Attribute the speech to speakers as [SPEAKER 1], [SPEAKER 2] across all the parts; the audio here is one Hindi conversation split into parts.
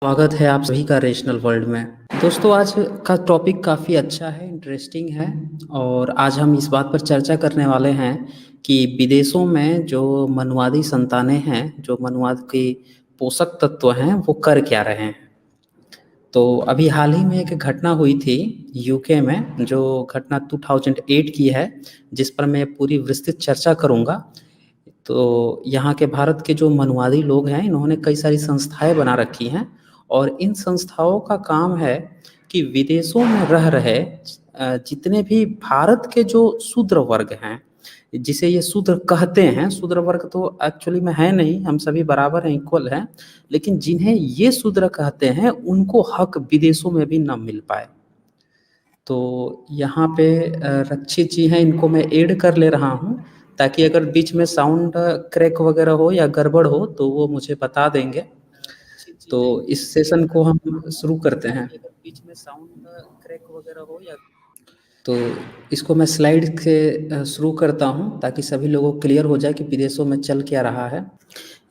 [SPEAKER 1] स्वागत है आप सभी का रेशनल वर्ल्ड में। दोस्तों, आज का टॉपिक काफ़ी अच्छा है, इंटरेस्टिंग है। और आज हम इस बात पर चर्चा करने वाले हैं कि विदेशों में जो मनुवादी संतानें हैं, जो मनुवाद के पोषक तत्व हैं, वो कर क्या रहे हैं। तो अभी हाल ही में एक घटना हुई थी यूके में, जो घटना 2008 की है, जिस पर मैं पूरी विस्तृत चर्चा करूँगा। तो यहाँ के भारत के जो मनुवादी लोग हैं, इन्होंने कई सारी संस्थाएं बना रखी हैं, और इन संस्थाओं का काम है कि विदेशों में रह रहे जितने भी भारत के जो शूद्र वर्ग हैं, जिसे ये शूद्र कहते हैं, शूद्र वर्ग तो एक्चुअली में है नहीं, हम सभी बराबर हैं, इक्वल हैं, लेकिन जिन्हें ये शूद्र कहते हैं उनको हक विदेशों में भी न मिल पाए। तो यहाँ पे रक्षित जी हैं, इनको मैं ऐड कर ले रहा हूँ, ताकि अगर बीच में साउंड क्रैक वगैरह हो या गड़बड़ हो तो वो मुझे बता देंगे। तो इस सेशन को हम शुरू करते हैं। बीच में साउंड क्रैक वगैरह हो या तो इसको मैं स्लाइड से शुरू करता हूँ, ताकि सभी लोगों को क्लियर हो जाए कि विदेशों में चल क्या रहा है।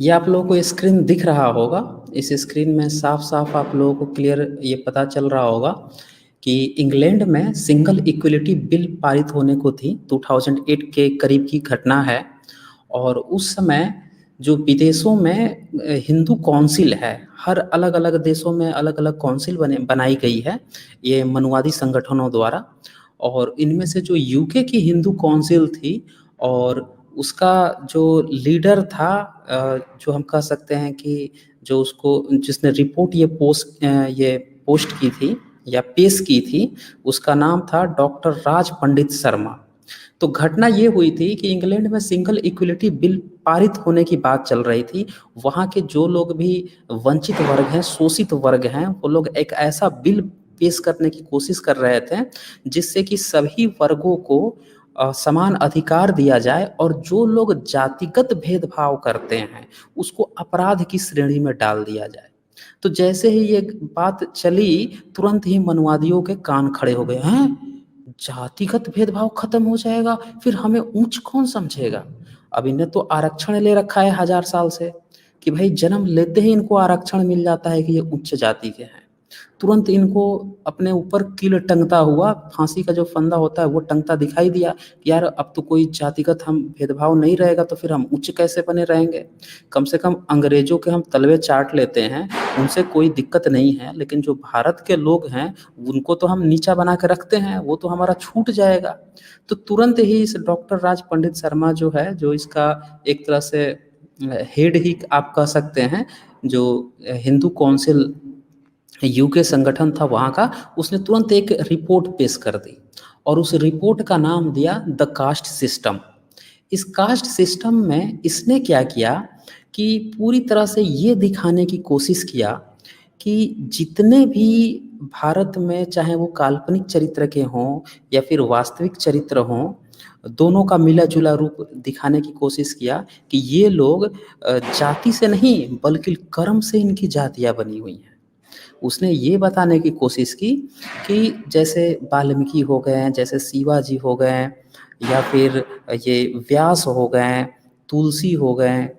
[SPEAKER 1] ये आप लोगों को स्क्रीन दिख रहा होगा। इस स्क्रीन में साफ साफ आप लोगों को क्लियर ये पता चल रहा होगा कि इंग्लैंड में सिंगल इक्वलिटी बिल पारित होने को थी। 2008 के करीब की घटना है। और उस समय जो विदेशों में हिंदू काउंसिल है, हर अलग अलग देशों में अलग अलग काउंसिल बनाई गई है, ये मनुवादी संगठनों द्वारा। और इनमें से जो यूके की हिंदू काउंसिल थी, और उसका जो लीडर था, जो हम कह सकते हैं कि जो उसको जिसने रिपोर्ट ये पोस्ट की थी या पेश की थी, उसका नाम था डॉक्टर राज पंडित शर्मा। तो घटना ये हुई थी कि इंग्लैंड में सिंगल इक्वलिटी बिल पारित होने की बात चल रही थी। वहाँ के जो लोग भी वंचित वर्ग हैं, शोषित वर्ग हैं, वो लोग एक ऐसा बिल पेश करने की कोशिश कर रहे थे जिससे कि सभी वर्गों को समान अधिकार दिया जाए, और जो लोग जातिगत भेदभाव करते हैं उसको अपराध की श्रेणी में डाल दिया जाए। तो जैसे ही ये बात चली, तुरंत ही मनुवादियों के कान खड़े हो गए हैं। जातिगत भेदभाव खत्म हो जाएगा, फिर हमें ऊंच कौन समझेगा। अब इन्हें तो आरक्षण ले रखा है 1000 साल से, कि भाई जन्म लेते ही इनको आरक्षण मिल जाता है कि ये उच्च जाति के हैं। तुरंत इनको अपने ऊपर कील टंगता हुआ, फांसी का जो फंदा होता है वो टंगता दिखाई दिया कि यार अब तो कोई जातिगत हम भेदभाव नहीं रहेगा, तो फिर हम उच्च कैसे बने रहेंगे। कम से कम अंग्रेजों के हम तलवे चाट लेते हैं, उनसे कोई दिक्कत नहीं है, लेकिन जो भारत के लोग हैं उनको तो हम नीचा बना के रखते हैं, वो तो हमारा छूट जाएगा। तो तुरंत ही इस डॉक्टर राज पंडित शर्मा जो है, जो इसका एक तरह से हेड ही आप कह सकते हैं, जो हिंदू काउंसिल यूके संगठन था वहाँ का, उसने तुरंत एक रिपोर्ट पेश कर दी, और उस रिपोर्ट का नाम दिया द कास्ट सिस्टम। इस कास्ट सिस्टम में इसने क्या किया कि पूरी तरह से ये दिखाने की कोशिश किया कि जितने भी भारत में, चाहे वो काल्पनिक चरित्र के हों या फिर वास्तविक चरित्र हों, दोनों का मिला जुला रूप दिखाने की कोशिश किया कि ये लोग जाति से नहीं बल्कि कर्म से इनकी जातियाँ बनी हुई हैं। उसने ये बताने की कोशिश की कि जैसे वाल्मीकि हो गए हैं, जैसे शिवाजी हो गए हैं, या फिर ये व्यास हो गए हैं, तुलसी हो गए हैं,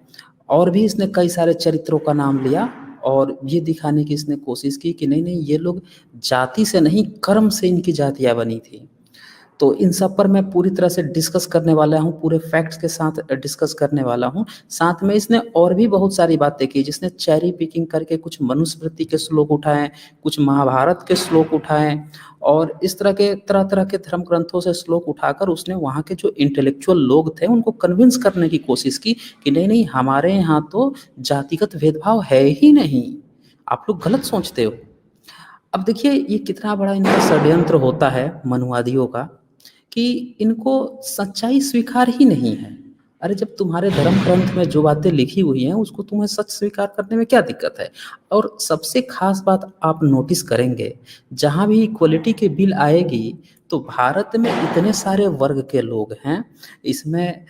[SPEAKER 1] और भी इसने कई सारे चरित्रों का नाम लिया, और ये दिखाने की इसने कोशिश की कि नहीं नहीं, ये लोग जाति से नहीं कर्म से इनकी जातियाँ बनी थी। तो इन सब पर मैं पूरी तरह से डिस्कस करने वाला हूँ, पूरे फैक्ट्स के साथ डिस्कस करने वाला हूँ। साथ में इसने और भी बहुत सारी बातें की, जिसने चेरी पिकिंग करके कुछ मनुस्मृति के श्लोक उठाए, कुछ महाभारत के श्लोक उठाए, और इस तरह के तरह तरह के धर्म ग्रंथों से श्लोक उठाकर उसने वहाँ के जो इंटेलेक्चुअल लोग थे उनको कन्विंस करने की कोशिश की कि नहीं नहीं, हमारे यहाँ तो जातिगत भेदभाव है ही नहीं, आप लोग गलत सोचते हो। अब देखिए ये कितना बड़ा इनका षड्यंत्र होता है मनुवादियों का, कि इनको सच्चाई स्वीकार ही नहीं है। अरे जब तुम्हारे धर्म ग्रंथ में जो बातें लिखी हुई हैं उसको तुम्हें सच स्वीकार करने में क्या दिक्कत है। और सबसे खास बात आप नोटिस करेंगे, जहाँ भी इक्वलिटी की बिल आएगी तो भारत में इतने सारे वर्ग के लोग हैं, इसमें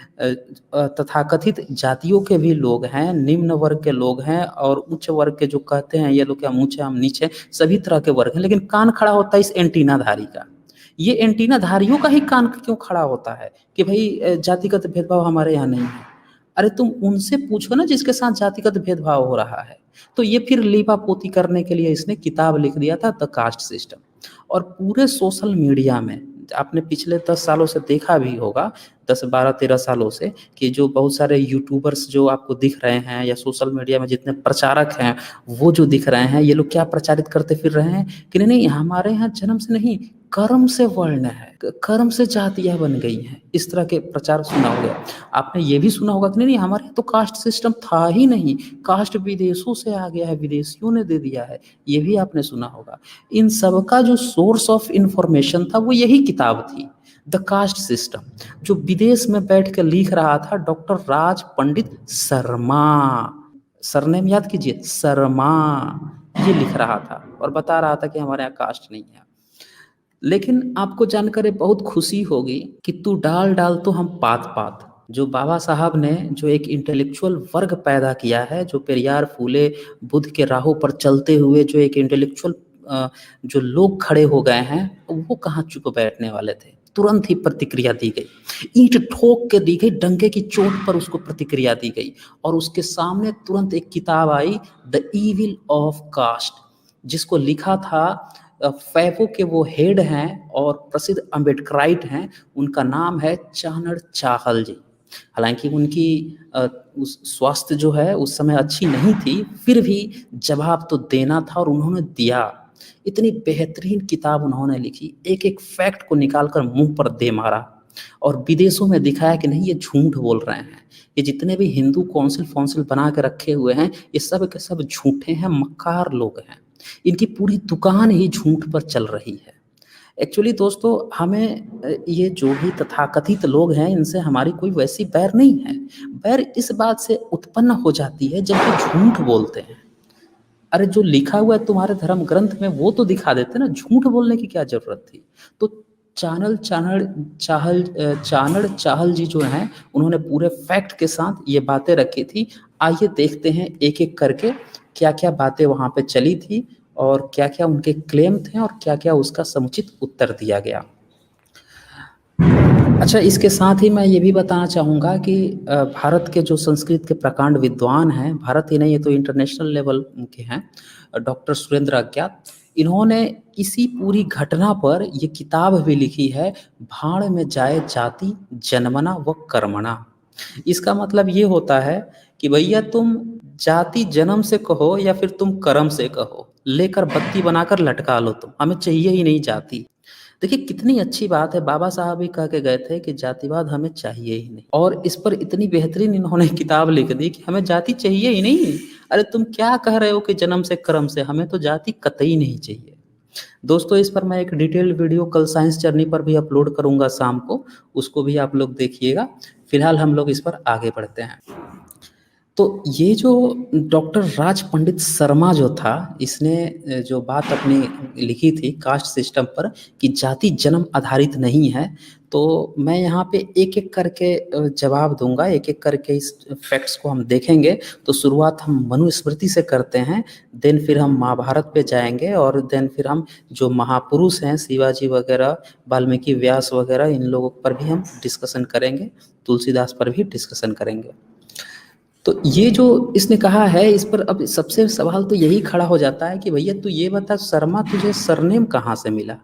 [SPEAKER 1] तथाकथित जातियों के भी लोग हैं, निम्न वर्ग के लोग हैं, और उच्च वर्ग के जो कहते हैं ये लोग क्या ऊंचे हम नीचे, सभी तरह के वर्ग हैं। लेकिन कान खड़ा होता है इस एंटीनाधारी का। ये एंटीनाधारियों का ही कान क्यों खड़ा होता है कि भाई जातिगत भेदभाव हमारे यहाँ नहीं है। अरे तुम उनसे पूछो ना जिसके साथ जातिगत भेदभाव हो रहा है। तो ये फिर लीपापोती करने के लिए इसने किताब लिख दिया था द कास्ट सिस्टम। और पूरे सोशल मीडिया में आपने पिछले 10 सालों से देखा भी होगा, 10, 12, 13 सालों से, कि जो बहुत सारे यूट्यूबर्स जो आपको दिख रहे हैं या सोशल मीडिया में जितने प्रचारक हैं, वो जो दिख रहे हैं, ये लोग क्या प्रचारित करते फिर रहे हैं कि नहीं नहीं हमारे यहाँ जन्म से नहीं, कर्म से वर्ण है, कर्म से जातियां बन गई हैं, इस तरह के प्रचार सुना होगा। आपने ये भी सुना होगा कि नहीं नहीं हमारे यहाँ तो कास्ट सिस्टम था ही नहीं, कास्ट विदेशों से आ गया है, विदेशियों ने दे दिया है, ये भी आपने सुना होगा। इन सब का जो सोर्स ऑफ इंफॉर्मेशन था वो यही किताब थी, द कास्ट सिस्टम, जो विदेश में बैठ कर लिख रहा था डॉक्टर राज पंडित शर्मा। सरनेम याद कीजिए, शर्मा, ये लिख रहा था और बता रहा था कि हमारे यहाँ कास्ट नहीं है। लेकिन आपको जानकर बहुत खुशी होगी कि तू डाल डाल तो हम पात पात, जो बाबा साहब ने जो एक इंटेलेक्चुअल वर्ग पैदा किया है, जो पेरियार फूले बुद्ध के राहों पर चलते हुए जो एक इंटेलेक्चुअल जो लोग खड़े हो गए हैं, वो कहाँ चुप बैठने वाले थे। तुरंत ही प्रतिक्रिया दी गई, ईंट ठोक के दी गई, डंके की चोट पर उसको प्रतिक्रिया दी गई, और उसके सामने तुरंत एक किताब आई, द ईविल ऑफ कास्ट, जिसको लिखा था फैफो के वो हेड हैं और प्रसिद्ध अम्बेडकराइट हैं, उनका नाम है चानड़ चाहल जी। हालांकि उनकी उस स्वास्थ्य जो है उस समय अच्छी नहीं थी, फिर भी जवाब तो देना था और उन्होंने दिया। इतनी बेहतरीन किताब उन्होंने लिखी, एक एक फैक्ट को निकालकर मुंह पर दे मारा और विदेशों में दिखाया कि नहीं ये झूठ बोल रहे हैं, ये जितने भी हिंदू काउंसिल फाउंसिल बना के रखे हुए हैं ये सब के सब झूठे हैं, मक्कार लोग हैं, इनकी पूरी दुकान ही झूठ पर चल रही है। एक्चुअली दोस्तों, हमें ये जो भी तथाकथित लोग हैं इनसे हमारी कोई वैसी बैर नहीं है, बैर इस बात से उत्पन्न हो जाती है जब ये झूठ बोलते हैं। अरे जो लिखा हुआ है तुम्हारे धर्म ग्रंथ में वो तो दिखा देते ना, झूठ बोलने की क्या जरूरत थी। तो चानड़ चाहल जी जो हैं उन्होंने पूरे फैक्ट के साथ ये बातें रखी थी। आइए देखते हैं एक एक करके क्या क्या बातें वहां पे चली थी और क्या क्या उनके क्लेम थे और क्या क्या उसका समुचित उत्तर दिया गया। अच्छा, इसके साथ ही मैं ये भी बताना चाहूँगा कि भारत के जो संस्कृत के प्रकांड विद्वान हैं, भारत ही नहीं ये तो इंटरनेशनल लेवल के हैं, डॉक्टर सुरेंद्र अज्ञात, इन्होंने इसी पूरी घटना पर ये किताब भी लिखी है, भाड़ में जाए जाति जन्मना व कर्मणा। इसका मतलब ये होता है कि भैया तुम जाति जन्म से कहो या फिर तुम कर्म से कहो, लेकर बत्ती बनाकर लटका लो, तुम हमें चाहिए ही नहीं जाति। देखिए कितनी अच्छी बात है, बाबा साहब भी कह के गए थे कि जातिवाद हमें चाहिए ही नहीं, और इस पर इतनी बेहतरीन इन्होंने किताब लिख दी कि हमें जाति चाहिए ही नहीं। अरे तुम क्या कह रहे हो कि जन्म से कर्म से, हमें तो जाति कतई नहीं चाहिए। दोस्तों, इस पर मैं एक डिटेल्ड वीडियो कल साइंस जर्नी पर भी अपलोड करूंगा शाम को, उसको भी आप लोग देखिएगा। फिलहाल हम लोग इस पर आगे बढ़ते हैं। तो ये जो डॉक्टर राज पंडित शर्मा जो था, इसने जो बात अपनी लिखी थी कास्ट सिस्टम पर कि जाति जन्म आधारित नहीं है, तो मैं यहाँ पे एक एक करके जवाब दूंगा, एक एक करके इस फैक्ट्स को हम देखेंगे। तो शुरुआत हम मनुस्मृति से करते हैं, देन फिर हम महाभारत पे जाएंगे, और देन फिर हम जो महापुरुष हैं शिवाजी वगैरह, वाल्मीकि व्यास वगैरह, इन लोगों पर भी हम डिस्कशन करेंगे, तुलसीदास पर भी डिस्कशन करेंगे। तो ये जो इसने कहा है, इस पर अब सबसे सवाल तो यही खड़ा हो जाता है कि भैया तू ये बता, शर्मा तुझे सरनेम कहाँ से मिला।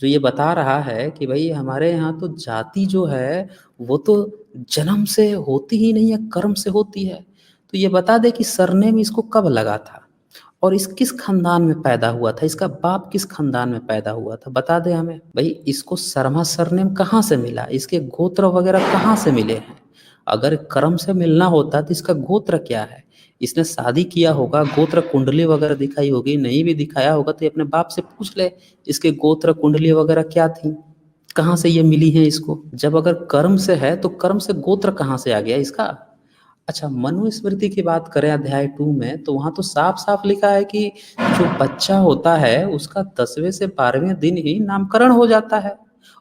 [SPEAKER 1] जो ये बता रहा है कि भाई हमारे यहाँ तो जाति जो है वो तो जन्म से होती ही नहीं है, कर्म से होती है। तो ये बता दे कि सरनेम इसको कब लगा था और इस किस खानदान में पैदा हुआ था, इसका बाप किस खानदान में पैदा हुआ था, बता दे हमें भाई। इसको शर्मा सरनेम कहाँ से मिला, इसके गोत्र वगैरह कहाँ से मिले हैं। अगर कर्म से मिलना होता तो इसका गोत्र क्या है, इसने शादी किया होगा, गोत्र कुंडली वगैरह दिखाई होगी, नहीं भी दिखाया होगा तो अपने बाप से पूछ ले इसके गोत्र कुंडली वगैरह क्या थी, कहाँ से ये मिली है इसको। जब अगर कर्म से है तो कर्म से गोत्र कहाँ से आ गया इसका। अच्छा, मनुस्मृति की बात करें अध्याय 2 में, तो वहां तो साफ साफ लिखा है कि जो बच्चा होता है उसका 10वें से 12वें दिन ही नामकरण हो जाता है,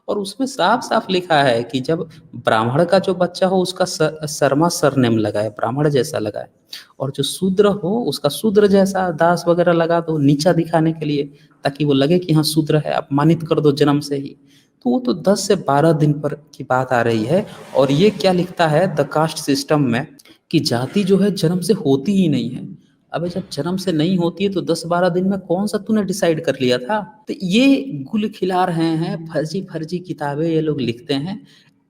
[SPEAKER 1] और उसमें साफ साफ लिखा है कि जब ब्राह्मण का जो बच्चा हो उसका शर्मा सरनेम लगाए, ब्राह्मण जैसा लगाए, और जो शूद्र हो उसका शूद्र जैसा दास वगैरह लगा दो, नीचा दिखाने के लिए, ताकि वो लगे कि हाँ शूद्र है, अपमानित कर दो जन्म से ही। तो वो तो 10 से 12 दिन पर की बात आ रही है। और ये क्या लिखता है द कास्ट सिस्टम में कि जाति जो है जन्म से होती ही नहीं है। अबे जब जन्म से नहीं होती है तो 10-12 दिन में कौन सा तूने डिसाइड कर लिया था? तो ये गुल खिला रहे हैं, फर्जी-फर्जी किताबें ये लोग लिखते हैं,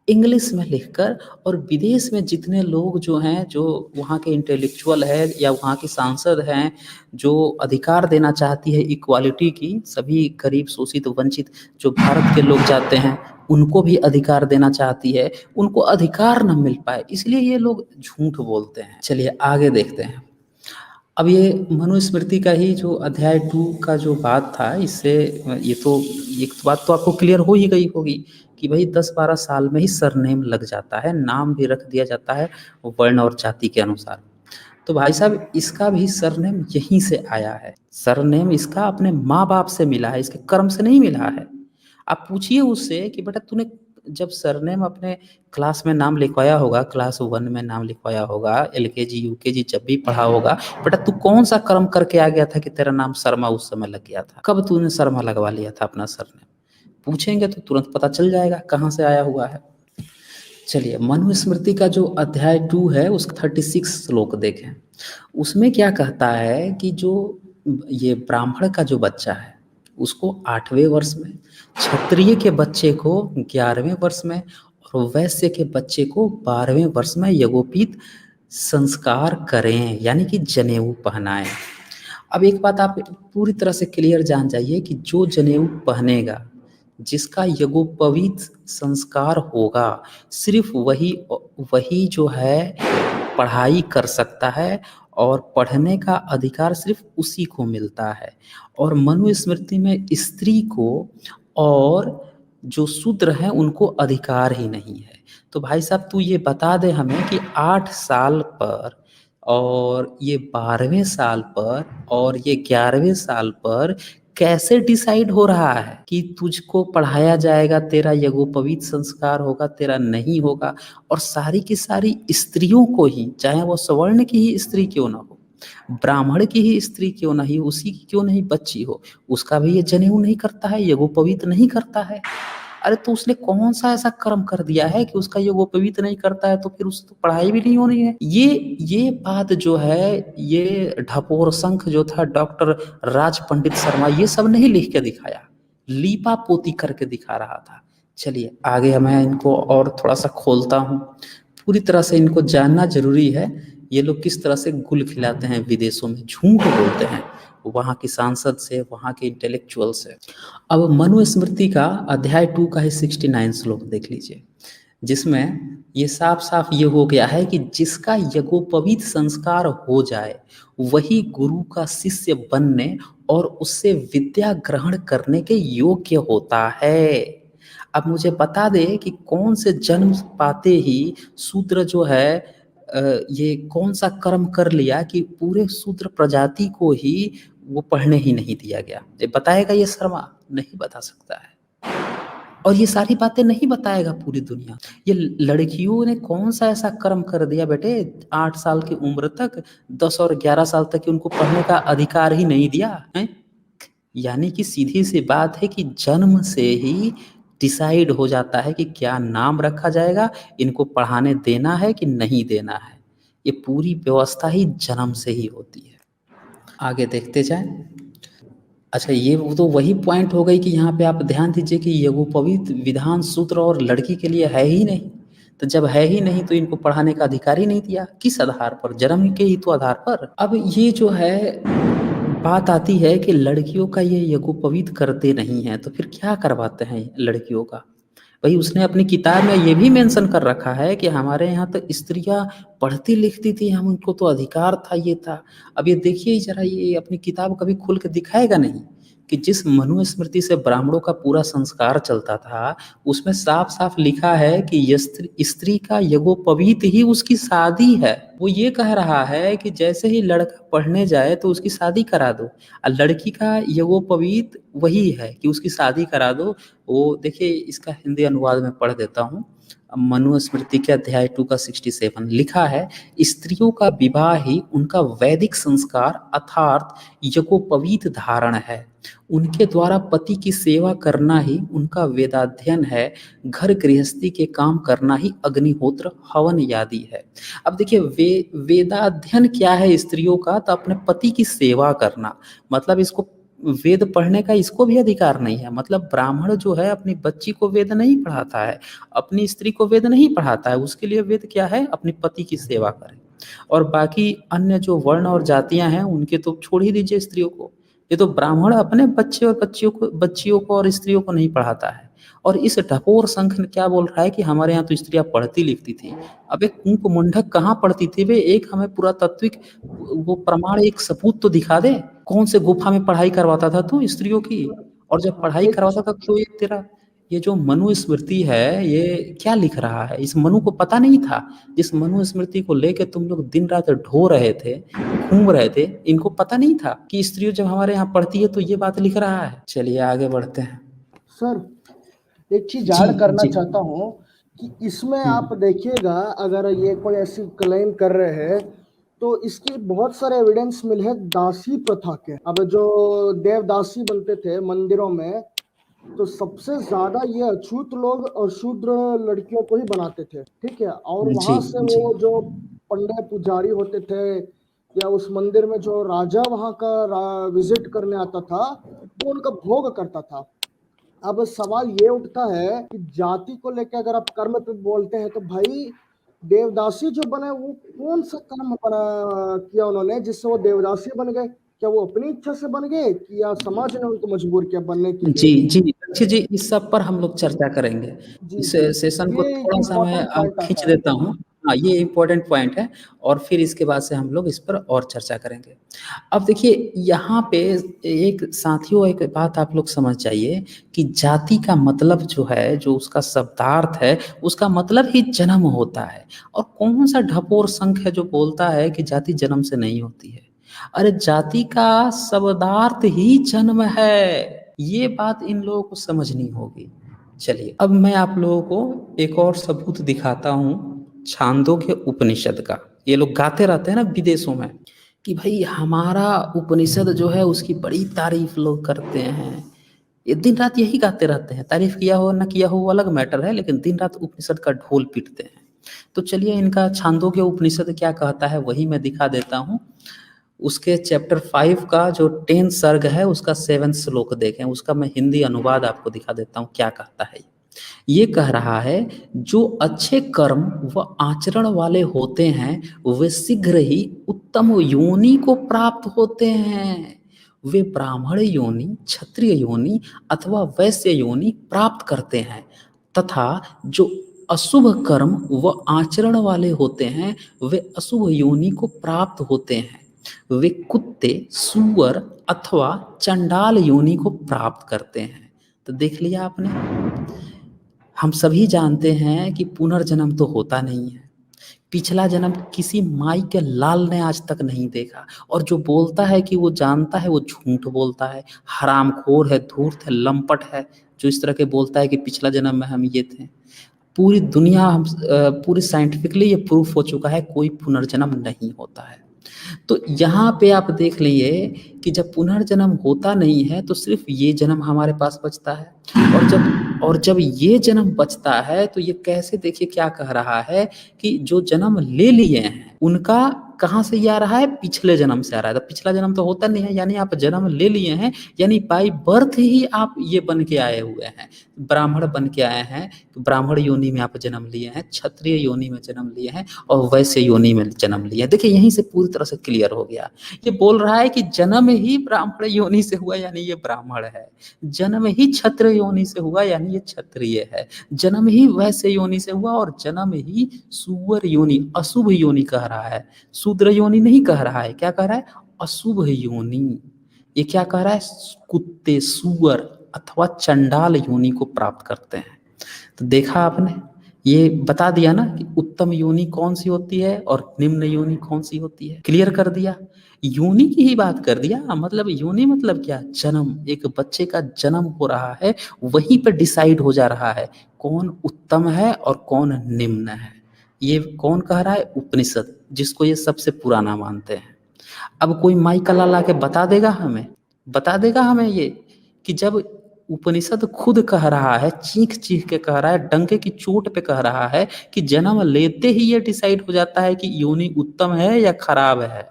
[SPEAKER 1] इंग्लिश में लिखकर। और विदेश में जितने लोग जो हैं, जो वहाँ के इंटेलेक्चुअल है या वहाँ के सांसद हैं, जो अधिकार देना चाहती है इक्वालिटी की, सभी गरीब, शोषित, वंचित जो भारत के लोग जाते हैं, उनको भी अधिकार देना चाहती है, उनको अधिकार ना मिल पाए, इसलिए ये लोग झूठ बोलते हैं। चलिए आगे देखते हैं। अब ये मनुस्मृति का ही जो अध्याय 2 का जो बात था, इससे ये तो एक बात तो आपको क्लियर हो ही गई होगी कि भाई 10-12 साल में ही सरनेम लग जाता है, नाम भी रख दिया जाता है वर्ण और जाति के अनुसार। तो भाई साहब इसका भी सरनेम यहीं से आया है। सरनेम इसका अपने माँ बाप से मिला है, इसके कर्म से नहीं मिला है। आप पूछिए उससे कि बेटा तूने जब सरनेम अपने क्लास में नाम लिखवाया होगा, क्लास 1 में नाम लिखवाया होगा, एलकेजी यूकेजी जब भी पढ़ा होगा, बेटा तू कौन सा कर्म करके आ गया था कि तेरा नाम शर्मा उस समय लग गया था? कब तूने शर्मा लगवा लिया था अपना सरनेम? पूछेंगे तो तुरंत पता चल जाएगा कहाँ से आया हुआ है। चलिए मनुस्मृति का जो अध्याय 2 है उसका 36 श्लोक देखें। उसमें क्या कहता है कि जो ये ब्राह्मण का जो बच्चा है उसको 8वें वर्ष में, क्षत्रिय के बच्चे को 11वें वर्ष में और वैश्य के बच्चे को 12वें वर्ष में यज्ञोपवीत संस्कार करें, यानी कि जनेऊ पहनाएं। अब एक बात आप पूरी तरह से क्लियर जान जाइए कि जो जनेऊ पहनेगा, जिसका यज्ञोपवीत संस्कार होगा, सिर्फ वही वही जो है पढ़ाई कर सकता है और पढ़ने का अधिकार सिर्फ उसी को मिलता है। और मनुस्मृति में स्त्री को और जो शूद्र हैं उनको अधिकार ही नहीं है। तो भाई साहब तू ये बता दे हमें कि 8 साल पर और ये 12वें साल पर और ये 11वें साल पर कैसे डिसाइड हो रहा है कि तुझको पढ़ाया जाएगा, तेरा यज्ञोपवीत संस्कार होगा, तेरा नहीं होगा? और सारी की सारी स्त्रियों को ही, चाहे वो सवर्ण की ही स्त्री क्यों ना हो, ब्राह्मण की ही स्त्री क्यों नहीं, उसी की क्यों नहीं बच्ची हो, उसका भी ये जनेऊ नहीं करता है, यज्ञोपवीत नहीं करता है। अरे तो उसने कौन सा ऐसा कर्म कर दिया है कि उसका यज्ञोपवीत नहीं करता है, तो फिर उससे तो पढ़ाई भी नहीं होनी है। ये बात जो है, ये ढपोर शंख जो था डॉक्टर राज पंडित शर्मा, ये सब नहीं लिख के दिखाया, लीपा पोती करके दिखा रहा था। चलिए आगे मैं इनको और थोड़ा सा खोलता हूँ, पूरी तरह से इनको जानना जरूरी है। ये लोग किस तरह से गुल खिलाते हैं विदेशों में, झूठ बोलते हैं वहाँ की सांसद से, वहाँ के इंटेलेक्चुअल से। अब मनुस्मृति का अध्याय 2 का ही 69 श्लोक देख लीजिए, जिसमें ये साफ साफ ये हो गया है कि जिसका यज्ञोपवीत संस्कार हो जाए वही गुरु का शिष्य बनने और उससे विद्या ग्रहण करने के योग्य होता है। अब मुझे बता दे कि कौन से जन्म पाते ही शूद्र जो है ये कौन सा कर्म कर लिया कि पूरे शूद्र प्रजाति को ही वो पढ़ने ही नहीं दिया गया? ये बताएगा ये शर्मा? नहीं बता सकता है। और ये सारी बातें नहीं बताएगा पूरी दुनिया। ये लड़कियों ने कौन सा ऐसा कर्म कर दिया बेटे, 8 साल की उम्र तक, 10 और 11 साल तक उनको पढ़ने का अधिकार ही नहीं दिया है? यानी कि सीधी सी बात है कि जन्म से ही डिसाइड हो जाता है कि क्या नाम रखा जाएगा, इनको पढ़ाने देना है कि नहीं देना है। ये पूरी व्यवस्था ही जन्म से ही होती है। आगे देखते जाएं। अच्छा ये वो तो वही पॉइंट हो गई कि यहाँ पे आप ध्यान दीजिए कि यज्ञोपवीत विधान सूत्र और लड़की के लिए है ही नहीं। तो जब है ही नहीं तो इनको पढ़ाने का अधिकार ही नहीं दिया। किस आधार पर? जन्म के ही तो आधार पर। अब ये जो है बात आती है कि लड़कियों का ये यज्ञोपवीत करते नहीं हैं, तो फिर क्या करवाते हैं लड़कियों का? भाई उसने अपनी किताब में ये भी मेंशन कर रखा है कि हमारे यहाँ तो स्त्रियां पढ़ती लिखती थी, हम उनको तो अधिकार था, ये था। अब ये देखिए जरा, ये अपनी किताब कभी खुल के दिखाएगा नहीं कि जिस मनुस्मृति से ब्राह्मणों का पूरा संस्कार चलता था उसमें साफ साफ लिखा है कि स्त्री का यज्ञोपवीत ही उसकी शादी है। वो ये कह रहा है कि जैसे ही लड़का पढ़ने जाए तो उसकी शादी करा दो, और लड़की का यज्ञोपवीत वही है कि उसकी शादी करा दो। वो देखिए इसका हिंदी अनुवाद में पढ़ देता हूँ। मनुस्मृति के अध्याय 2 का 67 लिखा है, स्त्रियों का विवाह ही उनका वैदिक संस्कार अर्थात यज्ञोपवीत धारण है। उनके द्वारा पति की सेवा करना ही उनका वेदाध्ययन है। घर गृहस्थी के काम करना ही अग्निहोत्र हवन आदि है। अब देखिए वेदाध्ययन क्या है स्त्रियों का, तो अपने पति की सेवा करना, मतलब इसको वेद पढ़ने का इसको भी अधिकार नहीं है। मतलब ब्राह्मण जो है अपनी बच्ची को वेद नहीं पढ़ाता है, अपनी स्त्री को वेद नहीं पढ़ाता है। उसके लिए वेद क्या है, अपने पति की सेवा करे। और बाकी अन्य जो वर्ण और जातियां हैं उनके तो छोड़ ही दीजिए स्त्रियों को। ये तो ब्राह्मण अपने बच्चे और बच्चियों को और स्त्रियों को नहीं पढ़ाता है। और इस ढकोर संघ क्या बोल रहा है कि हमारे यहाँ तो स्त्रियां पढ़ती लिखती थी। अब एक कूप मुंडक कहाँ पढ़ती थी वे, एक हमें पुरातात्विक वो प्रमाण, एक सबूत तो दिखा दे। कौन से गुफा में पढ़ाई करवाता था तू स्त्रियों की? और जब पढ़ाई
[SPEAKER 2] एक
[SPEAKER 1] करवाता था तो ये तेरा ये जो मनुस्मृति है ये क्या लिख रहा है, इस मनु को पता नहीं था? जिस मनुस्मृति को लेके तुम लोग दिन रात ढो रहे थे, घूम रहे थे, इनको पता नहीं था कि स्त्रियों जब हमारे यहाँ पढ़ती है तो ये बात लिख रहा है। चलिए आगे बढ़ते हैं।
[SPEAKER 2] सर एक चीज
[SPEAKER 1] जी
[SPEAKER 2] ऐड करना
[SPEAKER 1] जी।
[SPEAKER 2] चाहता हूँ कि इसमें आप देखिएगा, अगर ये कोई ऐसी क्लेम कर रहे हैं तो इसके बहुत सारे एविडेंस मिले हैं दासी प्रथा के। अब जो देवदासी बनते थे मंदिरों में, तो सबसे ज्यादा ये अछूत लोग और शूद्र लड़कियों को ही बनाते थे, ठीक है। और
[SPEAKER 1] जी
[SPEAKER 2] वहां से
[SPEAKER 1] जी
[SPEAKER 2] वो जो पंडित पुजारी होते थे या उस मंदिर में जो राजा वहां का विजिट करने आता था, वो उनका भोग करता था। अब सवाल ये उठता है कि जाति को लेकर अगर आप कर्म पे बोलते हैं तो भाई देवदासी जो बने वो कौन सा कर्म बना किया उन्होंने जिससे वो देवदासी बन गए? क्या वो अपनी इच्छा से बन गए कि या समाज ने उनको मजबूर किया बनने के
[SPEAKER 1] जी
[SPEAKER 2] लिए?
[SPEAKER 1] जी अच्छी जी, इस सब पर हम लोग चर्चा करेंगे।
[SPEAKER 2] जी
[SPEAKER 1] इस
[SPEAKER 2] जी,
[SPEAKER 1] सेशन को
[SPEAKER 2] ये एक
[SPEAKER 1] थोड़ा सा मैं
[SPEAKER 2] इम्पोर्टेंट पॉइंट
[SPEAKER 1] खींच
[SPEAKER 2] आता है।
[SPEAKER 1] देता हूँ। हाँ, ये इम्पोर्टेंट पॉइंट है और फिर इसके बाद से हम लोग इस पर और चर्चा करेंगे। अब देखिए यहाँ पे एक साथियों, एक बात आप लोग समझ जाइए कि जाति का मतलब जो है, जो उसका शब्दार्थ है, उसका मतलब ही जन्म होता है। और कौन सा ढपोर संघ है जो बोलता है कि जाति जन्म से नहीं होती है? अरे जाति का शब्दार्थ ही जन्म है, ये बात इन लोगों को समझनी होगी। चलिए अब मैं आप लोगों को एक और सबूत दिखाता हूँ छांदोग्य उपनिषद का। ये लोग गाते रहते हैं ना विदेशों में कि भाई हमारा उपनिषद जो है उसकी बड़ी तारीफ लोग करते हैं। ये दिन रात यही गाते रहते हैं, तारीफ किया हो ना किया हो वो अलग मैटर है, लेकिन दिन रात उपनिषद का ढोल पीटते हैं। तो चलिए इनका छांदोग्य उपनिषद क्या कहता है वही मैं दिखा देता हूँ। उसके चैप्टर 5 का जो 10 सर्ग है उसका 7 श्लोक देखें, उसका मैं हिंदी अनुवाद आपको दिखा देता हूँ क्या कहता है। ये कह रहा है, जो अच्छे कर्म व आचरण वाले होते हैं वे शीघ्र ही उत्तम योनि को प्राप्त होते हैं। वे ब्राह्मण योनि, क्षत्रिय योनि अथवा वैश्य योनि प्राप्त करते हैं। तथा जो अशुभ कर्म व आचरण वाले होते हैं वे अशुभ योनि को प्राप्त होते हैं। वे कुत्ते, सूअर अथवा चंडाल योनि को प्राप्त करते हैं। तो देख लिया आपने, हम सभी जानते हैं कि पुनर्जन्म तो होता नहीं है। पिछला जन्म किसी माई के लाल ने आज तक नहीं देखा। और जो बोलता है कि वो जानता है वो झूठ बोलता है, हरामखोर है, धूर्त है, लंपट है। जो इस तरह के बोलता है कि पिछला जन्म में हम ये थे। पूरी दुनिया पूरी साइंटिफिकली ये प्रूफ हो चुका है कोई पुनर्जन्म नहीं होता है। तो यहाँ पे आप देख लीजिए कि जब पुनर्जन्म होता नहीं है तो सिर्फ ये जन्म हमारे पास बचता है। और जब ये जन्म बचता है तो ये कैसे, देखिए क्या कह रहा है कि जो जन्म ले लिए हैं उनका कहाँ से ये आ रहा है, पिछले जन्म से आ रहा है। तो पिछला जन्म तो होता नहीं है, यानी आप जन्म ले लिए हैं, यानी बाई बर्थ ही आप ये बन के आए हुए हैं, ब्राह्मण बन के आए हैं। ब्राह्मण योनि में आप जन्म लिए हैं, क्षत्रिय योनि में जन्म लिए हैं और वैश्य योनि में जन्म लिए हैं। देखिए यहीं से पूरी तरह से क्लियर हो गया। ये बोल रहा है कि जन्म ही ब्राह्मण योनि से हुआ यानी ये ब्राह्मण है, जन्म ही क्षत्रिय योनि से हुआ यानी ये क्षत्रिय है, जन्म ही वैश्य योनि से हुआ और जन्म ही सूअर योनि, अशुभ योनि कह रहा है, शूद्र योनि नहीं कह रहा है। क्या कह रहा है, अशुभ योनि। ये क्या कह रहा है, कुत्ते, सूअर अथवा चंडाल योनि को प्राप्त करते हैं। तो देखा आपने, ये बता दिया ना कि उत्तम योनि कौन सी होती है और निम्न योनि कौन सी होती है, क्लियर कर दिया। योनि की ही बात कर दिया, मतलब योनि मतलब क्या, जन्म, एक बच्चे का जन्म हो रहा है, वहीं पर डिसाइड हो जा रहा है कौन उत्तम है और कौन निम्न है। ये कौन कह रहा है, उपनिषद, जिसको ये सबसे पुराना मानते हैं। अब कोई माई कला ला के बता देगा हमें ये, कि जब उपनिषद खुद कह रहा है, चीख चीख के कह रहा है, डंके की चोट पे कह रहा है कि जन्म लेते ही ये डिसाइड हो जाता है कि योनि उत्तम है या खराब है,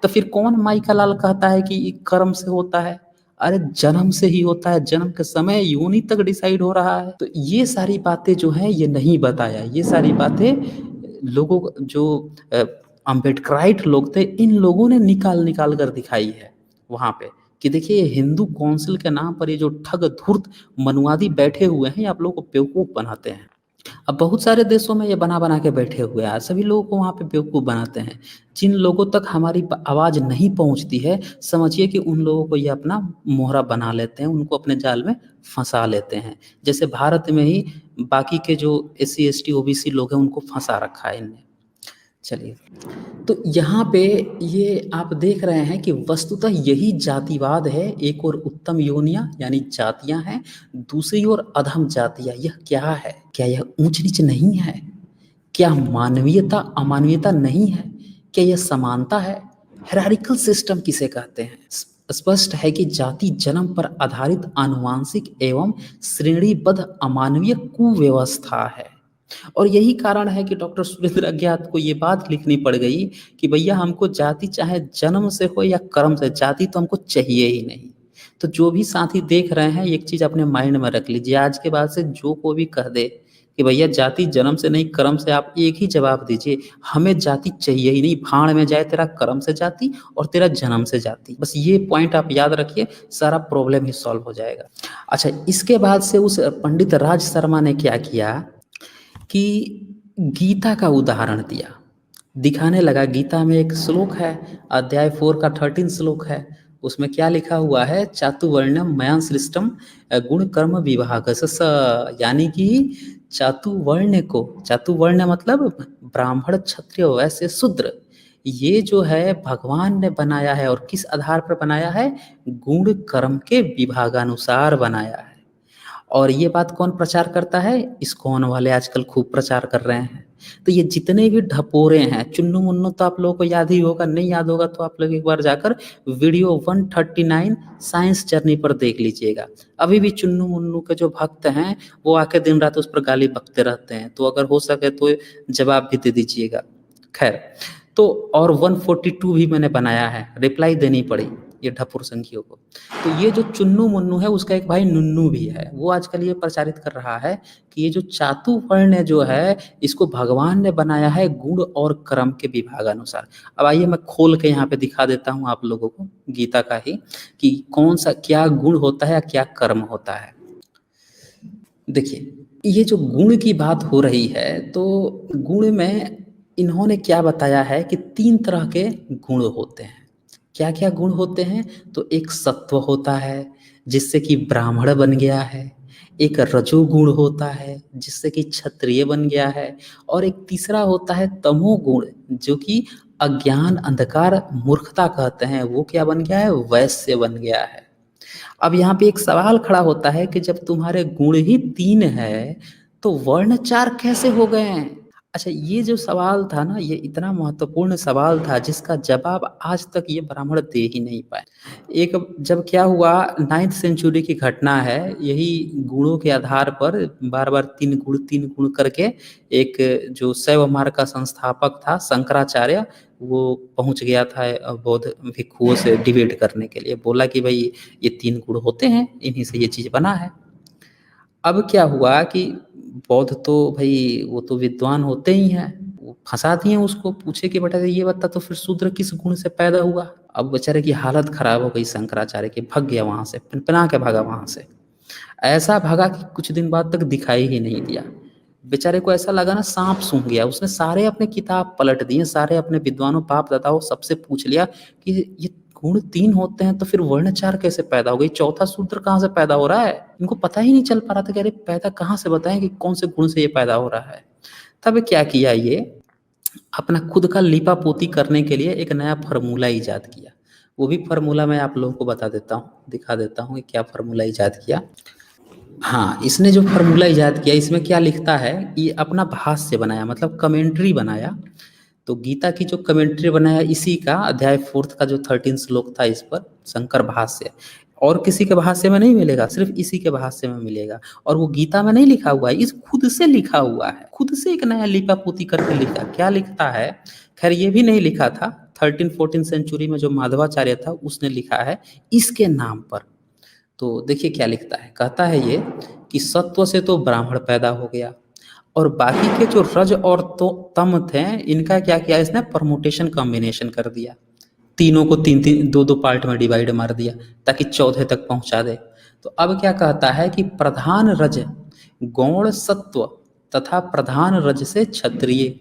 [SPEAKER 1] तो फिर कौन माई का लाल कहता है कि कर्म से होता है? अरे जन्म से ही होता है, जन्म के समय योनि तक डिसाइड हो रहा है। तो ये सारी बातें जो हैं ये नहीं बताया, ये सारी बातें लोगों जो अम्बेडकराइट लोग थे, इन लोगों ने निकाल निकाल कर दिखाई है वहाँ पे, कि देखिए हिंदू काउंसिल के नाम पर ये जो ठग धूर्त मनुवादी बैठे हुए हैं, आप लोगों को बेवकूफ़ बनाते हैं। अब बहुत सारे देशों में ये बना बना के बैठे हुए हैं, सभी लोगों को वहाँ पे बेवकूफ़ बनाते हैं। जिन लोगों तक हमारी आवाज़ नहीं पहुँचती है, समझिए कि उन लोगों को ये अपना मोहरा बना लेते हैं, उनको अपने जाल में फंसा लेते हैं। जैसे भारत में ही बाकी के जो SC ST OBC लोग हैं उनको फंसा रखा है इनने। चलिए, तो यहाँ पे ये आप देख रहे हैं कि वस्तुतः यही जातिवाद है। एक और उत्तम योनियां यानी जातियां हैं, दूसरी ओर अधम जातियां। यह क्या है? क्या यह ऊंच नीच नहीं है? क्या मानवीयता अमानवीयता नहीं है? क्या यह समानता है? हायरार्किकल सिस्टम किसे कहते हैं? स्पष्ट है कि जाति जन्म पर आधारित आनुवांशिक एवं श्रेणीबद्ध अमानवीय कुव्यवस्था है। और यही कारण है कि डॉक्टर सुरेंद्र अज्ञात को ये बात लिखनी पड़ गई कि भैया हमको जाति चाहे जन्म से हो या कर्म से, जाति तो हमको चाहिए ही नहीं। तो जो भी साथी देख रहे हैं, एक चीज अपने माइंड में रख लीजिए, आज के बाद से जो को भी कह दे कि भैया जाति जन्म से नहीं कर्म से, आप एक ही जवाब दीजिए, हमें जाति चाहिए ही नहीं, भाड़ में जाए तेरा कर्म से जाति और तेरा जन्म से जाति। बस ये पॉइंट आप याद रखिए, सारा प्रॉब्लम ही सॉल्व हो जाएगा। अच्छा, इसके बाद से उस पंडित राज शर्मा ने क्या किया कि गीता का उदाहरण दिया, दिखाने लगा। गीता में एक श्लोक है, अध्याय 4 का 13 श्लोक है, उसमें क्या लिखा हुआ है, चातुवर्ण्यम मया सृष्टम गुण कर्म विभागसस, यानी कि चातुवर्ण को, चातुवर्ण मतलब ब्राह्मण क्षत्रिय वैश्य शूद्र, ये जो है भगवान ने बनाया है। और किस आधार पर बनाया है? गुण कर्म के विभागानुसार बनाया है। और ये बात कौन प्रचार करता है? इस्कॉन वाले आजकल खूब प्रचार कर रहे हैं। तो ये जितने भी ढपोरे हैं, चुन्नू मुन्नू तो आप लोगों को याद ही होगा, नहीं याद होगा तो आप लोग एक बार जाकर वीडियो 139 साइंस जर्नी पर देख लीजिएगा। अभी भी चुन्नू मुन्नू के जो भक्त हैं वो आके दिन रात उस पर गाली बकते रहते हैं, तो अगर हो सके तो जवाब भी दे दीजिएगा। खैर, तो और 142 भी मैंने बनाया है, रिप्लाई देनी पड़ी ये ढपुर संखियों को। तो ये जो चुन्नू मुन्नू है, उसका एक भाई नुन्नू भी है, वो आजकल ये प्रचारित कर रहा है कि ये जो चातुवर्ण जो है, इसको भगवान ने बनाया है गुण और कर्म के विभागानुसार। अब आइए मैं खोल के यहाँ पे दिखा देता हूँ आप लोगों को गीता का ही, कि कौन सा क्या गुण होता है या क्या कर्म होता है। देखिए, ये जो गुण की बात हो रही है, तो गुण में इन्होंने क्या बताया है कि 3 तरह के गुण होते हैं। क्या क्या गुण होते हैं? तो एक सत्व होता है जिससे कि ब्राह्मण बन गया है, एक रजोगुण होता है जिससे कि क्षत्रिय बन गया है, और एक तीसरा होता है तमोगुण, जो कि अज्ञान अंधकार मूर्खता कहते हैं, वो क्या बन गया है? वैश्य बन गया है। अब यहाँ पे एक सवाल खड़ा होता है कि जब तुम्हारे गुण ही 3 है तो वर्ण 4 कैसे हो गए हैं? अच्छा, ये जो सवाल था ना, ये इतना महत्वपूर्ण सवाल था जिसका जवाब आज तक ये ब्राह्मण दे ही नहीं पाए। एक जब क्या हुआ, 9th सेंचुरी की घटना है, यही गुणों के आधार पर बार बार 3 गुण करके एक जो शैव मार्ग का संस्थापक था शंकराचार्य, वो पहुंच गया था बौद्ध भिक्षुओं से डिबेट करने के लिए, बोला कि भाई ये 3 गुण होते हैं, इन्हीं से ये चीज बना है। अब क्या हुआ कि बौद्ध तो भाई वो तो विद्वान होते ही हैं, वो फंसा दिए उसको, पूछे कि बेटा ये बता तो फिर शूद्र किस गुण से पैदा हुआ? अब बेचारे की हालत खराब हो गई शंकराचार्य की, भाग गया वहां से, पिनपिना के भागा वहां से। ऐसा भागा कि कुछ दिन बाद तक दिखाई ही नहीं दिया। बेचारे को ऐसा लगा ना सांप सूंघ गया, उसने सारे अपने किताब पलट दिए, सारे अपने विद्वानों बाप दादाओं सबसे पूछ लिया कि ये गुण 3 होते हैं तो फिर वर्ण 4 कैसे पैदा हो गई, चौथा सूत्र कहाँ से पैदा हो रहा है? इनको पता ही नहीं चल पा रहा था कि अरे पैदा कहाँ से बताएं कि कौन से गुण से ये पैदा हो रहा है। तब क्या किया, ये अपना खुद का लीपा पोती करने के लिए एक नया फार्मूला ईजाद किया। वो भी फार्मूला मैं आप लोगों को बता देता हूँ, दिखा देता हूँ कि क्या फार्मूला ईजाद किया। हाँ, इसने जो फार्मूला ईजाद किया इसमें क्या लिखता है, ये अपना भाष्य बनाया, मतलब कमेंट्री बनाया। तो गीता की जो कमेंट्री बनाया इसी का अध्याय 4 का जो 13 श्लोक था, इस पर शंकर भाष्य, और किसी के भाष्य में नहीं मिलेगा, सिर्फ इसी के भाष्य में मिलेगा। और वो गीता में नहीं लिखा हुआ है, इस खुद से लिखा हुआ है, खुद से एक नया लिपापोती करके लिखा। क्या लिखता है, खैर ये भी नहीं लिखा था, 13-14 सेंचुरी में जो माधवाचार्य था उसने लिखा है इसके नाम पर। तो देखिए क्या लिखता है, कहता है ये कि सत्व से तो ब्राह्मण पैदा हो गया, और बाकी के जो रज और तो तम थे इनका क्या किया इसने, परमुटेशन कॉम्बिनेशन कर दिया, तीनों को 2-2 पार्ट में डिवाइड मार दिया ताकि चौथे तक पहुंचा दे। तो अब क्या कहता है कि प्रधान रज गौण सत्व तथा प्रधान रज से क्षत्रिय,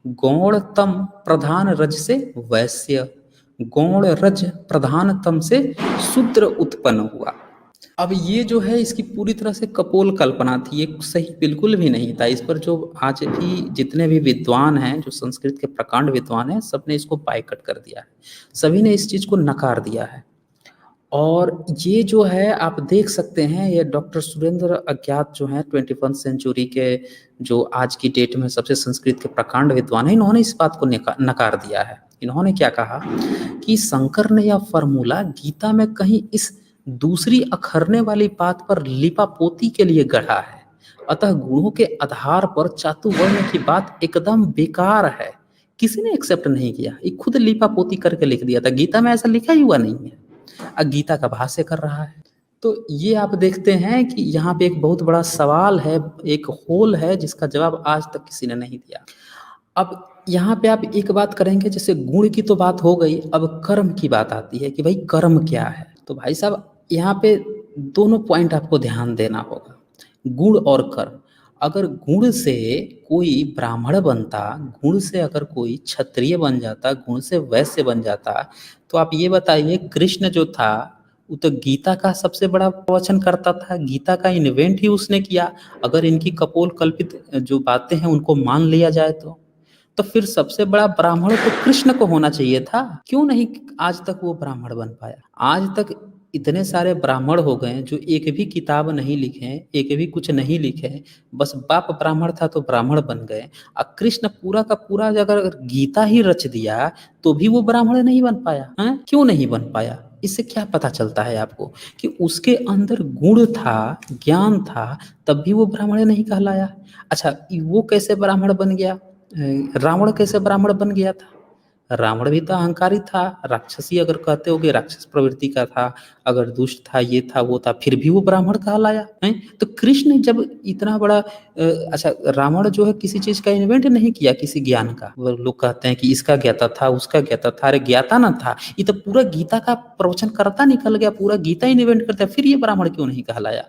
[SPEAKER 1] गौण तम प्रधान रज से वैश्य, गौण रज प्रधान तम से शूद्र उत्पन्न हुआ। अब ये जो है इसकी पूरी तरह से कपोल कल्पना थी, ये सही बिल्कुल भी नहीं था। इस पर जो आज भी जितने भी विद्वान हैं, जो संस्कृत के प्रकांड विद्वान हैं, सबने इसको बाइकआउट कर दिया है, सभी ने इस चीज को नकार दिया है। और ये जो है आप देख सकते हैं, ये डॉक्टर सुरेंद्र अज्ञात जो हैं 21 सेंचुरी के, जो आज की डेट में सबसे संस्कृत के प्रकांड विद्वान हैं, इन्होंने इस बात को नकार दिया है। इन्होंने क्या कहा कि शंकर ने यह फॉर्मूला गीता में कहीं इस दूसरी अखरने वाली बात पर लिपापोती के लिए गढ़ा है, अतः गुणों के आधार पर चातुवर्ण की बात एकदम बेकार है, किसी ने एक्सेप्ट नहीं किया। ये खुद लिपापोती करके लिख दिया था, गीता में ऐसा लिखा ही हुआ नहीं है, गीता का भाष्य कर रहा है। तो ये आप देखते हैं कि यहाँ पे एक बहुत बड़ा सवाल है, एक होल है जिसका जवाब आज तक किसी ने नहीं दिया। अब यहाँ पे आप एक बात करेंगे, जैसे गुण की तो बात हो गई, अब कर्म की बात आती है कि भाई कर्म क्या है। तो भाई साहब यहाँ पे दोनों पॉइंट आपको ध्यान देना होगा, गुण और कर्म। अगर गुण से कोई ब्राह्मण बनता, गुण से अगर कोई क्षत्रिय बन जाता, गुण से वैश्य बन जाता, तो आप ये बताइए कृष्ण जो था वो तो गीता का सबसे बड़ा प्रवचन करता था, गीता का इन्वेंट ही उसने किया। अगर इनकी कपोल कल्पित जो बातें हैं उनको मान लिया जाए तो फिर सबसे बड़ा ब्राह्मण तो कृष्ण को होना चाहिए था, क्यों नहीं आज तक वो ब्राह्मण बन पाया। आज तक इतने सारे ब्राह्मण हो गए जो एक भी किताब नहीं लिखे, एक भी कुछ नहीं लिखे, बस बाप ब्राह्मण था तो ब्राह्मण बन गए। और कृष्ण पूरा का पूरा अगर गीता ही रच दिया तो भी वो ब्राह्मण नहीं बन पाया है? क्यों नहीं बन पाया? इससे क्या पता चलता है आपको कि उसके अंदर गुण था, ज्ञान था, तब भी वो ब्राह्मण नहीं कहलाया। अच्छा, वो कैसे ब्राह्मण बन गया? रावण कैसे ब्राह्मण बन गया था? रावण भी तो अहंकारी था, राक्षसी अगर कहते हो कि राक्षस प्रवृत्ति का था, अगर दुष्ट था, ये था वो था, फिर भी वो ब्राह्मण कहलाया है। तो कृष्ण जब इतना बड़ा अच्छा, रावण जो है किसी चीज का इन्वेंट नहीं किया, किसी ज्ञान का। वो लोग कहते हैं कि इसका ज्ञाता था, उसका ज्ञाता था, अरे ज्ञाता ना था, ये तो पूरा गीता का प्रवचन करता निकल गया, पूरा गीता इन्वेंट करता है, फिर ये ब्राह्मण क्यों नहीं कहलाया?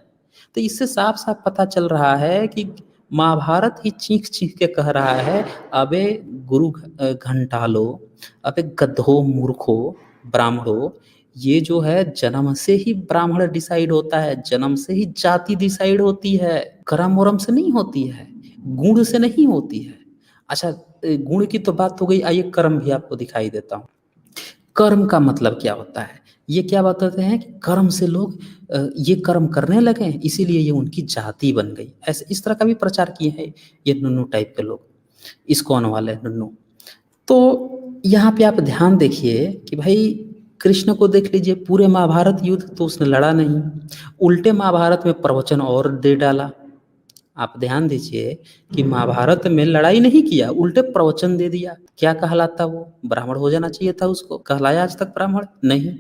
[SPEAKER 1] तो इससे साफ साफ पता चल रहा है कि महाभारत ही चीख चीख के कह रहा है, अबे गुरु घंटालो, अबे गधो मूर्खो ब्राह्मणों, ये जो है जन्म से ही ब्राह्मण डिसाइड होता है, जन्म से ही जाति डिसाइड होती है, कर्म वरम से नहीं होती है, गुण से नहीं होती है। अच्छा, गुण की तो बात हो गई, आइए कर्म भी आपको दिखाई देता हूँ। कर्म का मतलब क्या होता है? ये क्या बताते हैं कि कर्म से लोग ये कर्म करने लगे इसीलिए ये उनकी जाति बन गई, ऐसे इस तरह का भी प्रचार किए हैं ये नुन्नू टाइप के लोग, इस्कॉन वाले नुन्नू। तो यहाँ पे आप ध्यान देखिए कि भाई कृष्ण को देख लीजिए, पूरे महाभारत युद्ध तो उसने लड़ा नहीं, उल्टे महाभारत में प्रवचन और दे डाला। आप ध्यान दीजिए कि महाभारत में लड़ाई नहीं किया, उल्टे प्रवचन दे दिया। क्या कहलाता वो? ब्राह्मण हो जाना चाहिए था उसको, कहलाया आज तक ब्राह्मण नहीं।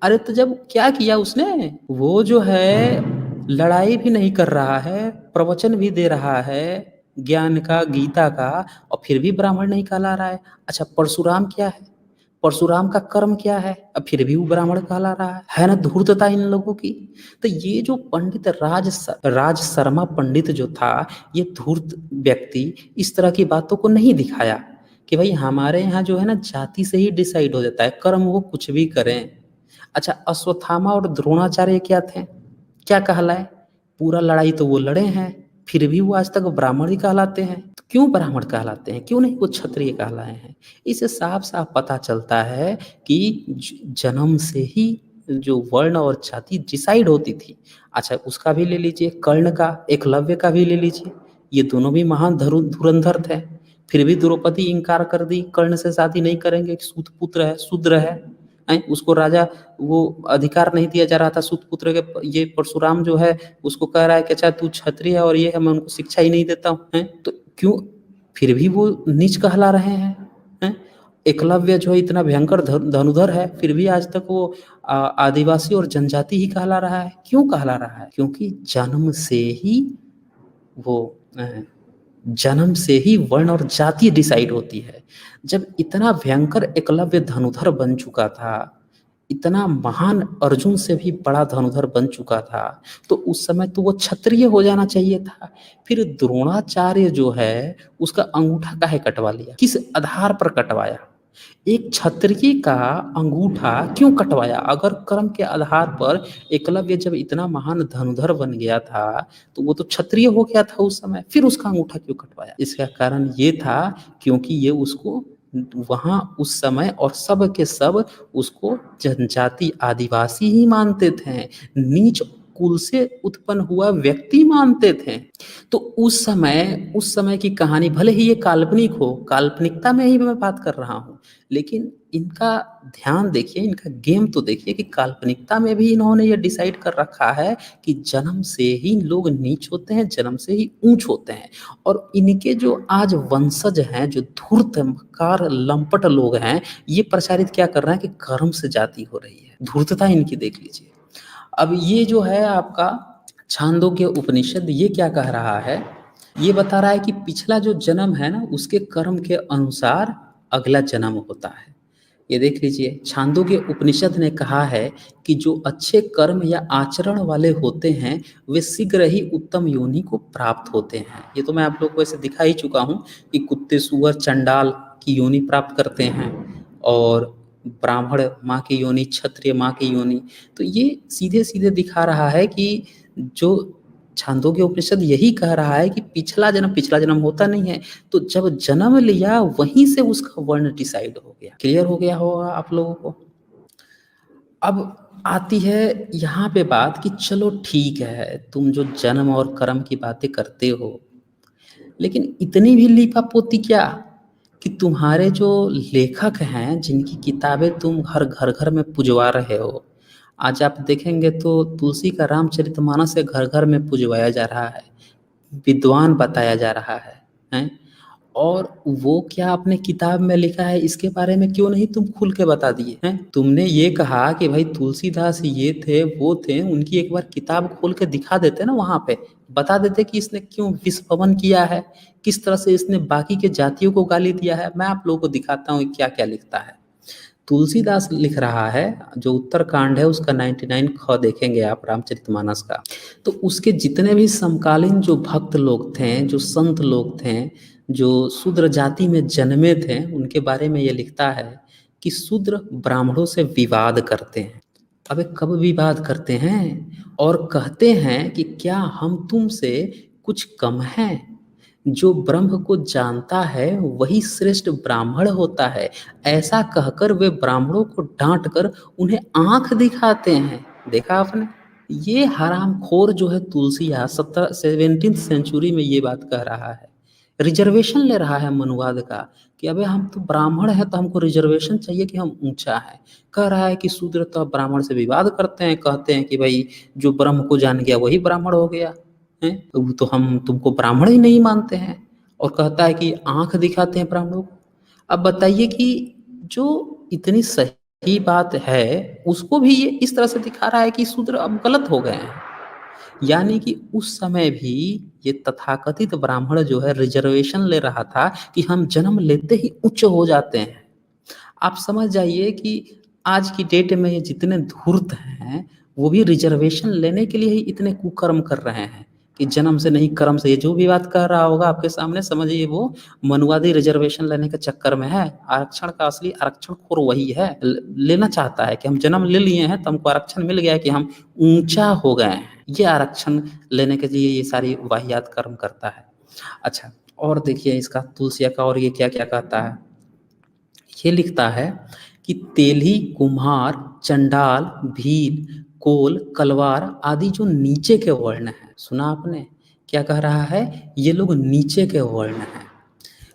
[SPEAKER 1] अरे तो जब क्या किया उसने, वो जो है लड़ाई भी नहीं कर रहा है, प्रवचन भी दे रहा है ज्ञान का, गीता का, और फिर भी ब्राह्मण नहीं कहला रहा है। अच्छा, परशुराम क्या है? परशुराम का कर्म क्या है? अब फिर भी वो ब्राह्मण कहला रहा है ना? धूर्तता इन लोगों की। तो ये जो पंडित राज शर्मा पंडित जो था, ये धूर्त व्यक्ति इस तरह की बातों को नहीं दिखाया कि भाई हमारे यहाँ जो है ना जाति से ही डिसाइड हो जाता है, कर्म वो कुछ भी करें। अच्छा, अश्वत्थामा और द्रोणाचार्य क्या थे, क्या कहलाए? पूरा लड़ाई तो वो लड़े हैं, फिर भी वो आज तक ब्राह्मण ही कहलाते हैं। तो क्यों ब्राह्मण कहलाते हैं, क्यों नहीं वो क्षत्रिय कहलाए हैं? इससे साफ साफ पता चलता है कि जन्म से ही जो वर्ण और जाति डिसाइड होती थी। अच्छा, उसका भी ले लीजिए, कर्ण का, एकलव्य का भी ले लीजिए, ये दोनों भी महान धुरंधर थे, फिर भी द्रौपदी इंकार कर दी, कर्ण से शादी नहीं करेंगे, सूत पुत्र है, शूद्र है। उसको राजा वो अधिकार नहीं दिया जा रहा था सूत पुत्र के। ये परशुराम जो है उसको कह रहा है कि अच्छा तू क्षत्रिय है और ये है, मैं उनको शिक्षा ही नहीं देता हूँ। तो क्यों फिर भी वो नीच कहला रहे हैं? एकलव्य जो है इतना भयंकर धनुधर है, फिर भी आज तक वो आदिवासी और जनजाति ही कहला रहा है। क्यों कहला रहा है? क्योंकि जन्म से ही वो जन्म से ही वर्ण और जाति डिसाइड होती है। जब इतना भयंकर एकलव्य धनुधर बन चुका था, इतना महान अर्जुन से भी बड़ा धनुधर बन चुका था, तो उस समय तो वो क्षत्रिय हो जाना चाहिए था। फिर द्रोणाचार्य जो है उसका अंगूठा काहे कटवा लिया, किस आधार पर कटवाया? एक क्षत्रिय का अंगूठा क्यों कटवाया? अगर कर्म के आधार पर एकलव्य जब इतना महान धनुधर बन गया था तो वो तो क्षत्रिय हो गया था उस समय, फिर उसका अंगूठा क्यों कटवाया? इसका कारण ये था क्योंकि ये उसको वहां उस समय और सब के सब उसको जनजाति आदिवासी ही मानते थे, नीच कुल से उत्पन्न हुआ व्यक्ति मानते थे। तो उस समय की कहानी, भले ही ये काल्पनिक हो, काल्पनिकता में ही मैं बात कर रहा हूँ, लेकिन इनका ध्यान देखिए, इनका गेम तो देखिए कि काल्पनिकता में भी इन्होंने ये डिसाइड कर रखा है कि जन्म से ही लोग नीच होते हैं, जन्म से ही ऊंच होते हैं। और इनके जो आज वंशज हैं, जो धूर्त मकार लंपट लोग हैं, ये प्रचारित क्या कर रहे हैं कि कर्म से जाति हो रही है। धूर्तता इनकी देख लीजिए। अब ये जो है आपका छांदोग्य उपनिषद, ये क्या कह रहा है? ये बता रहा है कि पिछला जो जन्म है ना, उसके कर्म के अनुसार अगला जन्म होता है। ये देख लीजिए, छांदोग्य उपनिषद ने कहा है कि जो अच्छे कर्म या आचरण वाले होते हैं वे शीघ्र ही उत्तम योनि को प्राप्त होते हैं। ये तो मैं आप लोग को ऐसे दिखा ही चुका हूँ कि कुत्ते सुअर चंडाल की योनि प्राप्त करते हैं, और ब्राह्मण माँ की योनि, क्षत्रिय माँ की योनि। तो ये सीधे सीधे दिखा रहा है कि जो छांदोग्य उपनिषद यही कह रहा है कि पिछला जन्म होता नहीं है, तो जब जन्म लिया वहीं से उसका वर्ण डिसाइड हो गया। क्लियर हो गया होगा आप लोगों को? अब आती है यहाँ पे बात कि चलो ठीक है, तुम जो जन्म और कर्म की बातें करते हो, लेकिन इतनी भी लीपापोती क्या कि तुम्हारे जो लेखक हैं, जिनकी किताबें तुम हर घर घर में पुजवा रहे हो, आज आप देखेंगे तो तुलसी का रामचरितमानस से घर घर में पुजवाया जा रहा है, विद्वान बताया जा रहा है? और वो क्या आपने किताब में लिखा है इसके बारे में क्यों नहीं तुम खुल के बता दिए हैं? तुमने ये कहा कि भाई तुलसीदास ये थे वो थे, उनकी एक बार किताब खोल के दिखा देते ना, वहां पे बता देते कि इसने क्यों विश्वपवन किया है, किस तरह से इसने बाकी के जातियों को गाली दिया है। मैं आप लोगों को दिखाता हूँ क्या क्या लिखता है। तुलसीदास लिख रहा है, जो उत्तरकांड है उसका 99 ख देखेंगे आप रामचरितमानस का, तो उसके जितने भी समकालीन जो भक्त लोग थे, जो संत लोग थे, जो शूद्र जाति में जन्मे थे, उनके बारे में ये लिखता है कि शूद्र ब्राह्मणों से विवाद करते हैं। अबे कब विवाद करते हैं? और कहते हैं कि क्या हम तुमसे कुछ कम हैं? जो ब्रह्म को जानता है वही श्रेष्ठ ब्राह्मण होता है। ऐसा कहकर वे ब्राह्मणों को डांट कर उन्हें आंख दिखाते हैं। देखा आपने? ये हरामखोर जो है तुलसीदास 17वीं सेंचुरी में ये बात कह रहा है, रिजर्वेशन ले रहा है मनुवाद का कि अबे हम तो ब्राह्मण है तो हमको रिजर्वेशन चाहिए कि हम ऊंचा है। कह रहा है कि शूद्र तो ब्राह्मण से विवाद करते हैं, कहते हैं कि भाई जो ब्रह्म को जान गया वही ब्राह्मण हो गया है, तो हम तुमको ब्राह्मण ही नहीं मानते हैं। और कहता है कि आंख दिखाते हैं ब्राह्मणों को। अब बताइए कि जो इतनी सही बात है उसको भी ये इस तरह से दिखा रहा है कि शूद्र अब गलत हो गए हैं। यानी कि उस समय भी ये तथाकथित ब्राह्मण जो है रिजर्वेशन ले रहा था कि हम जन्म लेते ही उच्च हो जाते हैं। आप समझ जाइए कि आज की डेट में ये जितने धूर्त हैं वो भी रिजर्वेशन लेने के लिए ही इतने कुकर्म कर रहे हैं। कि जन्म से नहीं कर्म से, ये जो भी बात कह रहा होगा आपके सामने समझिए वो मनुवादी रिजर्वेशन लेने के चक्कर में है। आरक्षण का असली आरक्षण खोर वही है, लेना चाहता है कि हम जन्म ले लिए हैं तो हमको आरक्षण मिल गया है कि हम ऊंचा हो गए हैं, ये आरक्षण लेने के लिए ये सारी वाहियात कर्म करता है। अच्छा, और देखिए इसका तुलसिया का और ये क्या क्या कहता है। ये लिखता है कि तेली, कुम्हार, चंडाल, भील, कोल, कलवार आदि जो नीचे के वर्ण हैं, सुना आपने क्या कह रहा है, ये लोग नीचे के वर्ण हैं,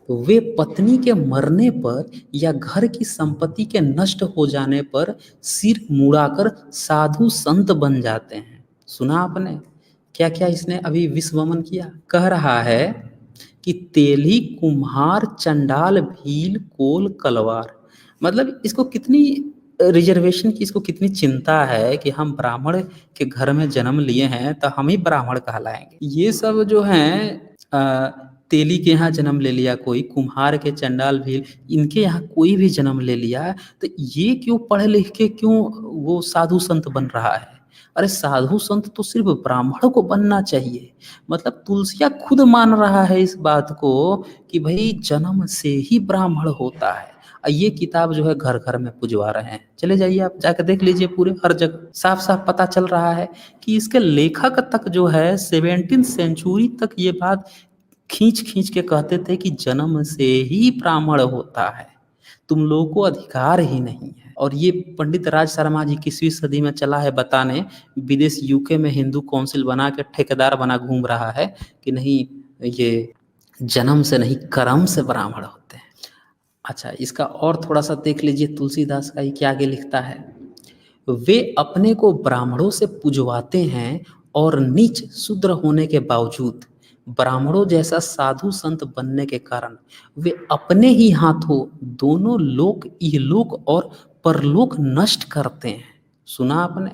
[SPEAKER 1] वे पत्नी के मरने पर या घर की संपत्ति के नष्ट हो जाने पर सिर मुड़ाकर साधु संत बन जाते हैं। सुना आपने क्या क्या इसने अभी विश्वमन किया। कह रहा है कि तेली, कुम्हार, चंडाल, भील, कोल, कलवार, मतलब इसको कितनी रिजर्वेशन की इसको कितनी चिंता है कि हम ब्राह्मण के घर में जन्म लिए हैं तो हम ही ब्राह्मण कहलाएंगे। ये सब जो हैं तेली के यहाँ जन्म ले लिया कोई, कुम्हार के, चंडाल, भील, इनके यहाँ कोई भी जन्म ले लिया तो ये क्यों पढ़े लिख के क्यों वो साधु संत बन रहा है। अरे साधु संत तो सिर्फ ब्राह्मण को बनना चाहिए। मतलब तुलसिया खुद मान रहा है इस बात को कि भाई जन्म से ही ब्राह्मण होता है। ये किताब जो है घर घर में पुजवा रहे हैं, चले जाइए आप जाकर देख लीजिए, पूरे हर जगह साफ साफ पता चल रहा है कि इसके लेखक तक जो है 17वीं सेंचुरी तक ये बात खींच खींच के कहते थे कि जन्म से ही ब्राह्मण होता है, तुम लोगों को अधिकार ही नहीं है। और ये पंडित राज शर्मा जी 21वीं सदी में चला है बताने, विदेश यूके में हिंदू काउंसिल बना के ठेकेदार बना घूम रहा है कि नहीं ये जन्म से नहीं कर्म से ब्राह्मण होते हैं। अच्छा, इसका और थोड़ा सा देख लीजिए तुलसीदास का ये क्या आगे लिखता है। वे अपने को ब्राह्मणों से पुजवाते हैं और नीच शूद्र होने के बावजूद ब्राह्मणों जैसा साधु संत बनने के कारण वे अपने ही हाथों दोनों लोक, इहलोक और परलोक नष्ट करते हैं। सुना आपने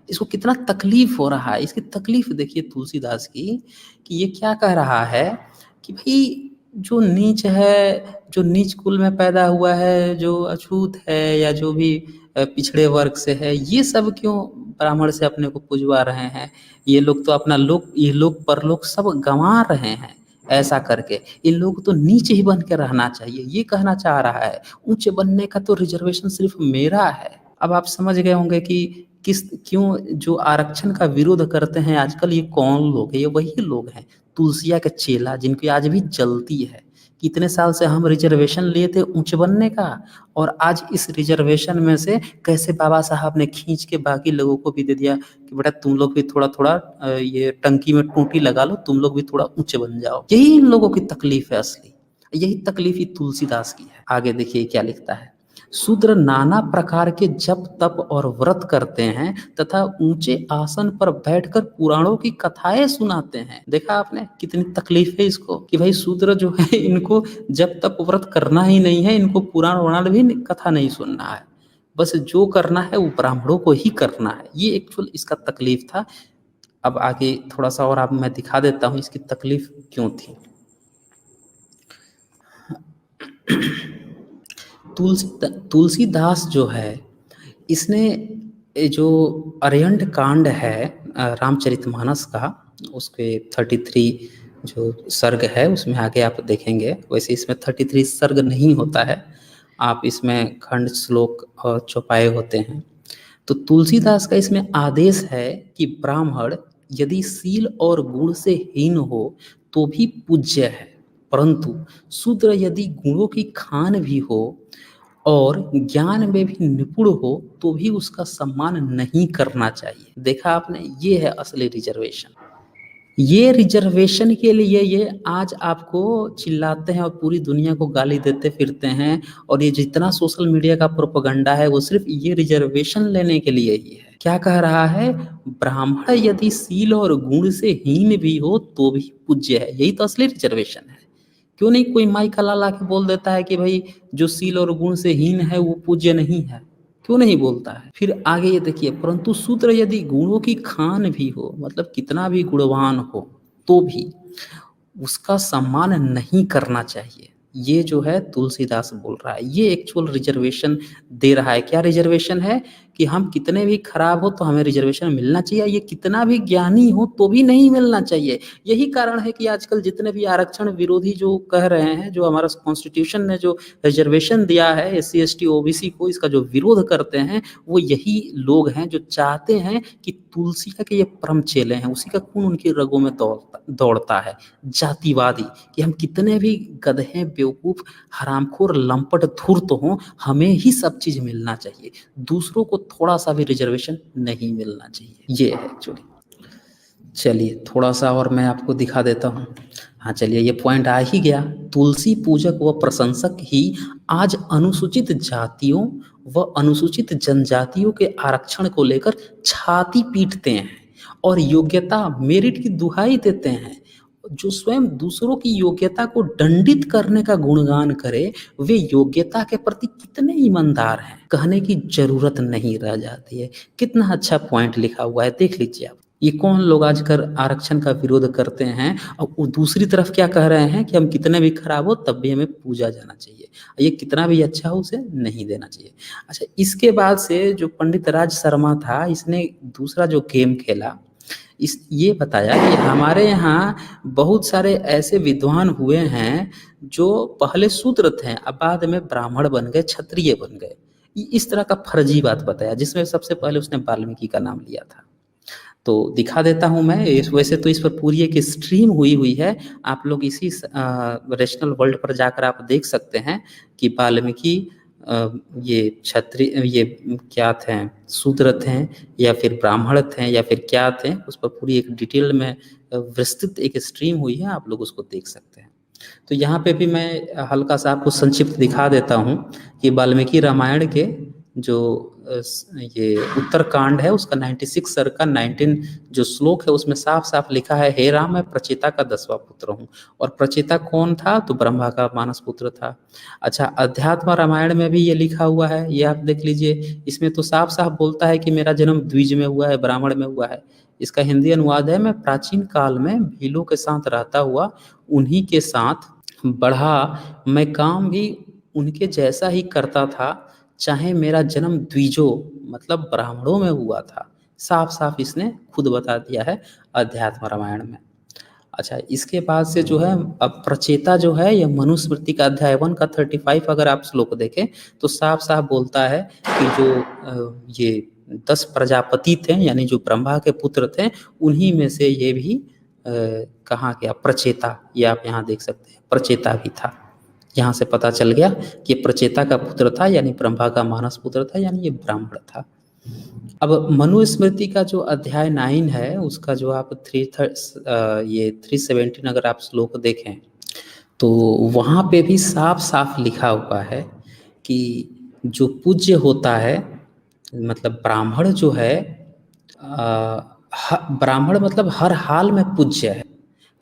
[SPEAKER 1] इसको कितना तकलीफ हो रहा है। इसकी तकलीफ देखिए तुलसीदास की कि ये क्या कह रहा है कि भाई जो नीच है, जो नीच कुल में पैदा हुआ है, जो अछूत है या जो भी पिछड़े वर्ग से है, ये सब क्यों ब्राह्मण से अपने को पुजवा रहे हैं। ये लोग तो अपना लोक, ये लोग परलोक सब गंवा रहे हैं ऐसा करके। इन लोग तो नीचे ही बन के रहना चाहिए, ये कहना चाह रहा है। ऊंचे बनने का तो रिजर्वेशन सिर्फ मेरा है। अब आप समझ गए होंगे कि किस क्यों जो आरक्षण का विरोध करते हैं आजकल, ये कौन लोग हैं। ये वही लोग हैं तुलसिया के चेला, जिनकी आज भी जलती है। कितने साल से हम रिजर्वेशन लिए थे ऊंचे बनने का, और आज इस रिजर्वेशन में से कैसे बाबा साहब ने खींच के बाकी लोगों को भी दे दिया कि बेटा तुम लोग भी थोड़ा थोड़ा ये टंकी में टूटी लगा लो, तुम लोग भी थोड़ा ऊंचे बन जाओ। यही इन लोगों की तकलीफ है असली, यही तकलीफ ही तुलसीदास की है। आगे देखिए क्या लिखता है। शूद्र नाना प्रकार के जप तप और व्रत करते हैं तथा ऊंचे आसन पर बैठकर पुराणों की कथाएं सुनाते हैं। देखा आपने कितनी तकलीफ है इसको कि भाई शूद्र जो है इनको जप तप व्रत करना ही नहीं है, इनको पुराण वुराण भी कथा नहीं सुनना है, बस जो करना है वो ब्राह्मणों को ही करना है। ये एक्चुअल इसका तकलीफ था। अब आगे थोड़ा सा और आप मैं दिखा देता हूँ इसकी तकलीफ क्यों थी। तुलसीदास जो है इसने जो अरण्य कांड है रामचरितमानस का, उसके 33 जो सर्ग है उसमें आगे आप देखेंगे। वैसे इसमें 33 सर्ग नहीं होता है, आप इसमें खंड श्लोक और चौपाए होते हैं। तो तुलसीदास का इसमें आदेश है कि ब्राह्मण यदि सील और गुण से हीन हो तो भी पूज्य है, परंतु शूद्र यदि गुणों की खान भी हो और ज्ञान में भी निपुण हो तो भी उसका सम्मान नहीं करना चाहिए। देखा आपने, ये है असली रिजर्वेशन। ये रिजर्वेशन के लिए ये आज आपको चिल्लाते हैं और पूरी दुनिया को गाली देते फिरते हैं, और ये जितना सोशल मीडिया का प्रोपेगेंडा है वो सिर्फ ये रिजर्वेशन लेने के लिए ही है। क्या कह रहा है, ब्राह्मण यदि सील और गुण से हीन भी हो तो भी पूज्य है। यही तो असली रिजर्वेशन है। क्यों नहीं कोई माइक ला के बोल देता है कि भाई जो सील और गुण से हीन है वो पूज्य नहीं है, क्यों नहीं बोलता है। फिर आगे ये देखिए, परंतु शूद्र यदि गुणों की खान भी हो, मतलब कितना भी गुणवान हो तो भी उसका सम्मान नहीं करना चाहिए। ये जो है तुलसीदास बोल रहा है, ये एक्चुअल रिजर्वेशन दे रहा है। क्या रिजर्वेशन है कि हम कितने भी खराब हो तो हमें रिजर्वेशन मिलना चाहिए, ये कितना भी ज्ञानी हो तो भी नहीं मिलना चाहिए। यही कारण है कि आजकल जितने भी आरक्षण विरोधी जो कह रहे हैं, जो हमारा कॉन्स्टिट्यूशन ने जो रिजर्वेशन दिया है SC ST OBC को, इसका जो विरोध करते हैं वो यही लोग हैं जो चाहते हैं कि तुलसी का के ये परम चेले हैं, उसी का खून उनकी रगों में दौड़ता है। जातिवादी, कि हम कितने भी गधे, बेवकूफ, हरामखोर, लंपट, धूर्त हों, हमें ही सब चीज मिलना चाहिए, दूसरों को थोड़ा सा भी रिजर्वेशन नहीं मिलना चाहिए। ये है एक्चुअली। चलिए थोड़ा सा और मैं आपको दिखा देता हूँ। हाँ चलिए, ये पॉइंट आ ही गया। तुलसी पूजक व प्रशंसक ही आज अनुसूचित जातियों व अनुसूचित जनजातियों के आरक्षण को लेकर छाती पीटते हैं और योग्यता, मेरिट की दुहाई देते हैं। जो स्वयं दूसरों की योग्यता को दंडित करने का गुणगान करे, वे योग्यता के प्रति कितने ईमानदार हैं, कहने की जरूरत नहीं रह जाती है। कितना अच्छा पॉइंट लिखा हुआ है, देख लीजिए आप। ये कौन लोग आजकल आरक्षण का विरोध करते हैं और वो दूसरी तरफ क्या कह रहे हैं कि हम कितने भी खराब हो तब भी हमें पूजा जाना चाहिए, ये कितना भी अच्छा हो उसे नहीं देना चाहिए। अच्छा, इसके बाद से जो पंडित राज शर्मा था, इसने दूसरा जो गेम खेला, इस ये बताया कि हमारे यहाँ बहुत सारे ऐसे विद्वान हुए हैं जो पहले शूद्र थे, अब बाद में ब्राह्मण बन गए, क्षत्रिय बन गए। इस तरह का फर्जी बात बताया, जिसमें सबसे पहले उसने वाल्मीकि का नाम लिया था। तो दिखा देता हूँ मैं। वैसे तो इस पर पूरी एक स्ट्रीम हुई हुई है, आप लोग इसी रेशनल वर्ल्ड पर जाकर आप देख सकते हैं कि वाल्मीकि ये क्षत्रिय, ये क्या थे, शूद्र थे या फिर ब्राह्मण थे या फिर क्या थे, उस पर पूरी एक डिटेल में विस्तृत एक स्ट्रीम हुई है, आप लोग उसको देख सकते हैं। तो यहाँ पे भी मैं हल्का सा आपको संक्षिप्त दिखा देता हूँ कि वाल्मीकि रामायण के जो ये उत्तरकांड है उसका 96 सर का 19 जो श्लोक है, उसमें साफ साफ लिखा है, हे राम, मैं प्रचेता का 10वां पुत्र हूँ। और प्रचेता कौन था? तो ब्रह्मा का मानस पुत्र था। अच्छा, अध्यात्म रामायण में भी ये लिखा हुआ है, ये आप देख लीजिए। इसमें तो साफ साफ बोलता है कि मेरा जन्म द्विज में हुआ है, ब्राह्मण में हुआ है। इसका हिंदी अनुवाद है, मैं प्राचीन काल में भीलों के साथ रहता हुआ उन्हीं के साथ बढ़ा, मैं काम भी उनके जैसा ही करता था, चाहे मेरा जन्म द्विजों मतलब ब्राह्मणों में हुआ था। साफ साफ इसने खुद बता दिया है अध्यात्म रामायण में। अच्छा, इसके बाद से जो है अब प्रचेता जो है, यह मनुस्मृति का अध्याय 1 का 35 अगर आप श्लोक देखें तो साफ साफ बोलता है कि जो ये 10 प्रजापति थे, यानी जो ब्रह्मा के पुत्र थे, उन्हीं में से ये भी कहा गया प्रचेता। ये आप यहाँ देख सकते हैं, प्रचेता भी था। यहाँ से पता चल गया कि प्रचेता का पुत्र था, यानी ब्रह्मा का मानस पुत्र था, यानी ये ब्राह्मण था। अब मनुस्मृति का जो अध्याय 9 है, उसका जो आप 317 अगर आप श्लोक देखें तो वहाँ पे भी साफ साफ लिखा हुआ है कि जो पूज्य होता है, मतलब ब्राह्मण जो है, ब्राह्मण मतलब हर हाल में पूज्य है,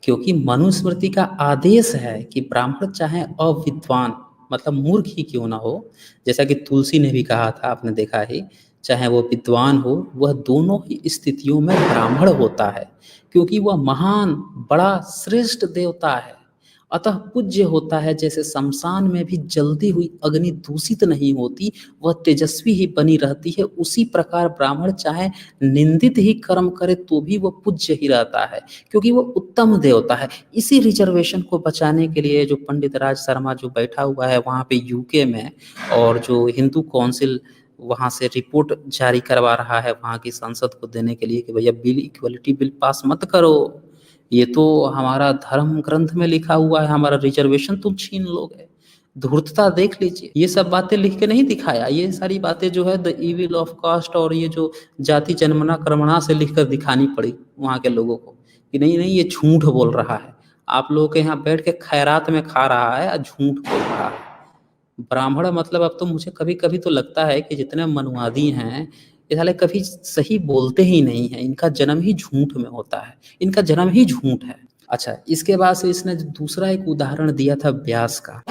[SPEAKER 1] क्योंकि मनुस्मृति का आदेश है कि ब्राह्मण चाहे अविद्वान मतलब मूर्ख ही क्यों ना हो, जैसा कि तुलसी ने भी कहा था, आपने देखा ही, चाहे वो विद्वान हो, वह दोनों ही स्थितियों में ब्राह्मण होता है, क्योंकि वह महान, बड़ा, श्रेष्ठ देवता है, अतः पूज्य होता है। जैसे शमशान में भी जलती हुई अग्नि दूषित नहीं होती, वह तेजस्वी ही बनी रहती है, उसी प्रकार ब्राह्मण चाहे निंदित ही कर्म करे तो भी वह पूज्य ही रहता है, क्योंकि वह उत्तम देवता है। इसी रिजर्वेशन को बचाने के लिए जो पंडित राज शर्मा जो बैठा हुआ है वहाँ पे यूके में, और जो हिंदू काउंसिल वहाँ से रिपोर्ट जारी करवा रहा है वहाँ की संसद को देने के लिए कि भैया बिल, इक्वलिटी बिल पास मत करो, ये तो हमारा धर्म ग्रंथ में लिखा हुआ है, हमारा रिजर्वेशन तुम छीन लोगे। धूर्तता देख लीजिए, ये सब बातें लिख के नहीं दिखाया, ये सारी बातें जो है द इविल ऑफ कास्ट और ये जो जाति जन्मना कर्मणा से लिखकर दिखानी पड़ी वहाँ के लोगों को कि नहीं नहीं ये झूठ बोल रहा है, आप लोगों के यहाँ बैठ के खैरात में खा रहा है और झूठ बोल रहा है। ब्राह्मण मतलब अब तो मुझे कभी कभी तो लगता है कि जितने मनुवादी हैं ये साले कभी सही बोलते ही नहीं है, इनका जन्म ही झूठ में होता है, इनका जन्म ही झूठ है। अच्छा, इसके बाद से इसने दूसरा एक उदाहरण दिया था व्यास का।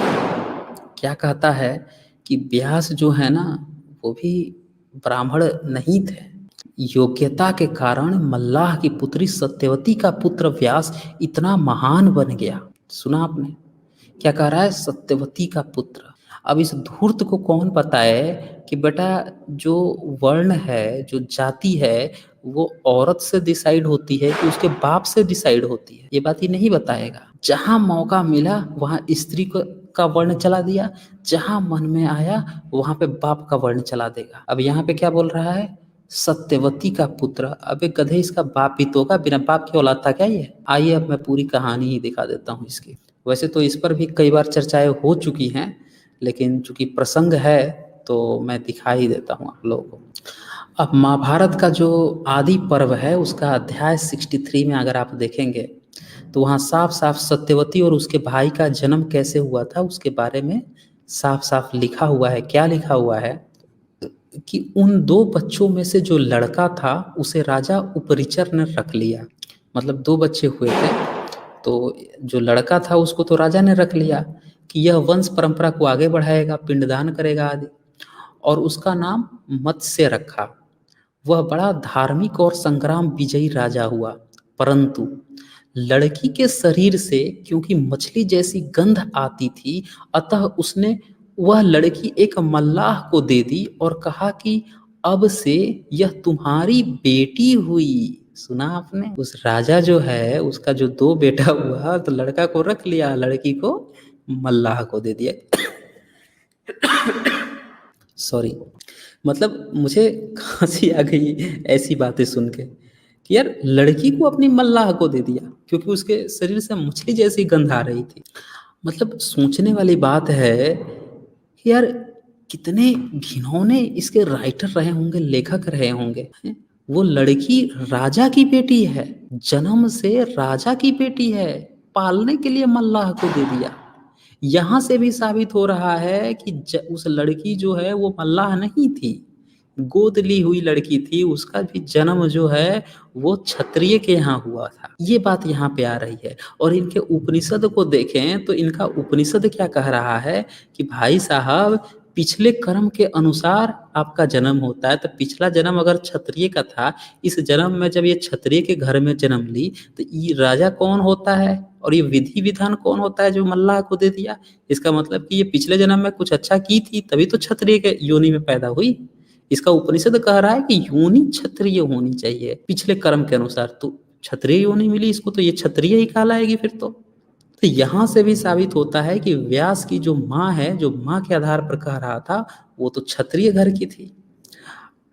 [SPEAKER 1] क्या कहता है कि व्यास जो है ना वो भी ब्राह्मण नहीं थे, योग्यता के कारण मल्लाह की पुत्री सत्यवती का पुत्र व्यास इतना महान बन गया। सुना आपने क्या कह रहा है? सत्यवती का पुत्र। अब इस धूर्त को कौन बताए कि बेटा जो वर्ण है, जो जाति है, वो औरत से डिसाइड होती है कि उसके बाप से डिसाइड होती है, ये बात ये नहीं बताएगा। जहाँ मौका मिला वहाँ स्त्री को का वर्ण चला दिया, जहाँ मन में आया वहाँ पे बाप का वर्ण चला देगा। अब यहाँ पे क्या बोल रहा है, सत्यवती का पुत्र। अबे गधे, इसका बाप ही तो होगा, बिना बाप की औलाद था क्या ये? आइए अब मैं पूरी कहानी ही दिखा देता हूँ इसकी। वैसे तो इस पर भी कई बार चर्चाएं हो चुकी हैं, लेकिन चूंकि प्रसंग है तो मैं दिखा ही देता हूँ आप लोगों को। अब महाभारत का जो आदि पर्व है उसका अध्याय 63 में अगर आप देखेंगे तो वहाँ साफ साफ सत्यवती और उसके भाई का जन्म कैसे हुआ था उसके बारे में साफ साफ लिखा हुआ है। क्या लिखा हुआ है कि उन दो बच्चों में से जो लड़का था उसे राजा उपरिचर ने रख लिया। मतलब दो बच्चे हुए थे, तो जो लड़का था उसको तो राजा ने रख लिया कि यह वंश परंपरा को आगे बढ़ाएगा, पिंडदान करेगा आदि, और उसका नाम मत्स्य रखा। वह बड़ा धार्मिक और संग्राम विजयी राजा हुआ, परंतु लड़की के शरीर से क्योंकि मछली जैसी गंध आती थी, अतः उसने वह लड़की एक मल्लाह को दे दी और कहा कि अब से यह तुम्हारी बेटी हुई। सुना आपने? उस राजा जो है उसका जो दो बेटा हुआ तो लड़का को रख लिया, लड़की को मल्लाह को दे दिया। सॉरी, मतलब मुझे खांसी आ गई ऐसी बातें सुन के कि यार लड़की को अपनी मल्लाह को दे दिया क्योंकि उसके शरीर से मछली जैसी गंध आ रही थी। मतलब सोचने वाली बात है कि यार कितने घिनौने इसके राइटर रहे होंगे, लेखक रहे होंगे। वो लड़की राजा की बेटी है, जन्म से राजा की बेटी है, पालने के लिए मल्लाह को दे दिया। यहाँ से भी साबित हो रहा है कि उस लड़की जो है वो मल्लाह नहीं थी, गोद ली हुई लड़की थी। उसका भी जन्म जो है वो क्षत्रिय के यहाँ हुआ था। ये बात यहाँ पे आ रही है। और इनके उपनिषद को देखें तो इनका उपनिषद क्या कह रहा है कि भाई साहब पिछले कर्म के अनुसार आपका जन्म होता है। तो पिछला जन्म अगर क्षत्रिय का था, इस जन्म में जब ये क्षत्रिय के घर में जन्म ली तो ये राजा कौन होता है और ये विधि विधान कौन होता है जो मल्लाह को दे दिया? इसका मतलब कि ये पिछले जन्म में कुछ अच्छा की थी तभी तो क्षत्रिय के योनि में पैदा हुई। इसका उपनिषद कह रहा है कि योनि क्षत्रिय होनी चाहिए पिछले कर्म के अनुसार। तो क्षत्रिय योनि मिली इसको तो ये क्षत्रिय ही कहलाएगी फिर तो यहाँ से भी साबित होता है कि व्यास की जो माँ है, जो माँ के आधार पर कह रहा था, वो तो क्षत्रिय घर की थी।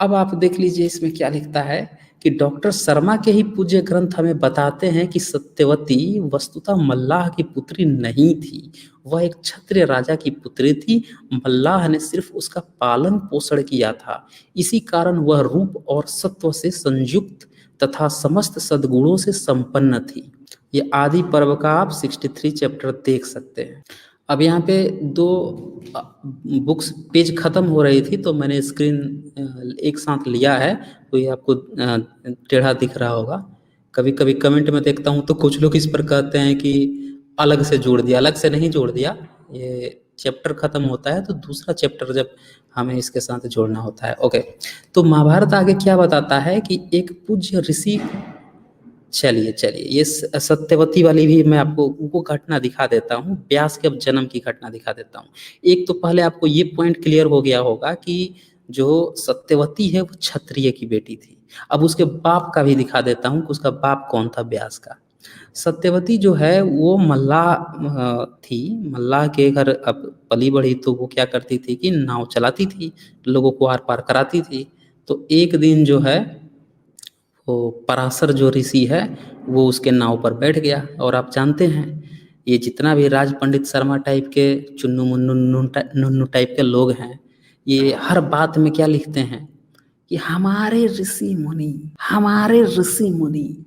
[SPEAKER 1] अब आप देख लीजिए इसमें क्या लिखता है कि डॉक्टर शर्मा के ही पूज्य ग्रंथ हमें बताते हैं कि सत्यवती वस्तुतः मल्लाह की पुत्री नहीं थी, वह एक क्षत्रिय राजा की पुत्री थी। मल्लाह ने सिर्फ उसका पालन पोषण किया था, इसी कारण वह रूप और सत्व से संयुक्त तथा समस्त सद्गुणों से संपन्न थी। ये आदि पर्व का आप 63 चैप्टर देख सकते हैं। अब यहाँ पे दो बुक्स पेज खत्म हो रही थी तो मैंने स्क्रीन एक साथ लिया है, तो ये आपको टेढ़ा दिख रहा होगा। कभी कभी कमेंट में देखता हूँ तो कुछ लोग इस पर कहते हैं कि अलग से जोड़ दिया। अलग से नहीं जोड़ दिया, ये चैप्टर खत्म होता है तो दूसरा चैप्टर जब हमें इसके साथ जोड़ना होता है। ओके, तो महाभारत आगे क्या बताता है कि एक पूज्य ऋषि, चलिए चलिए ये सत्यवती वाली भी मैं आपको वो घटना दिखा देता हूँ, व्यास के जन्म की घटना दिखा देता हूँ। एक तो पहले आपको ये पॉइंट क्लियर हो गया होगा कि जो सत्यवती है वो क्षत्रिय की बेटी थी। अब उसके बाप का भी दिखा देता हूँ कि उसका बाप कौन था व्यास का। सत्यवती जो है वो मल्लाह थी, मल्लाह के घर अब पली बढ़ी तो वो क्या करती थी कि नाव चलाती थी, लोगों को आर पार कराती थी। तो एक दिन जो है वो पराशर जो ऋषि है वो उसके नाव पर बैठ गया। और आप जानते हैं ये जितना भी राज पंडित शर्मा टाइप के चुन्नू मुन्नू नुन्नू टाइप के लोग हैं, ये हर बात में क्या लिखते हैं कि हमारे ऋषि मुनि, हमारे ऋषि मुनि।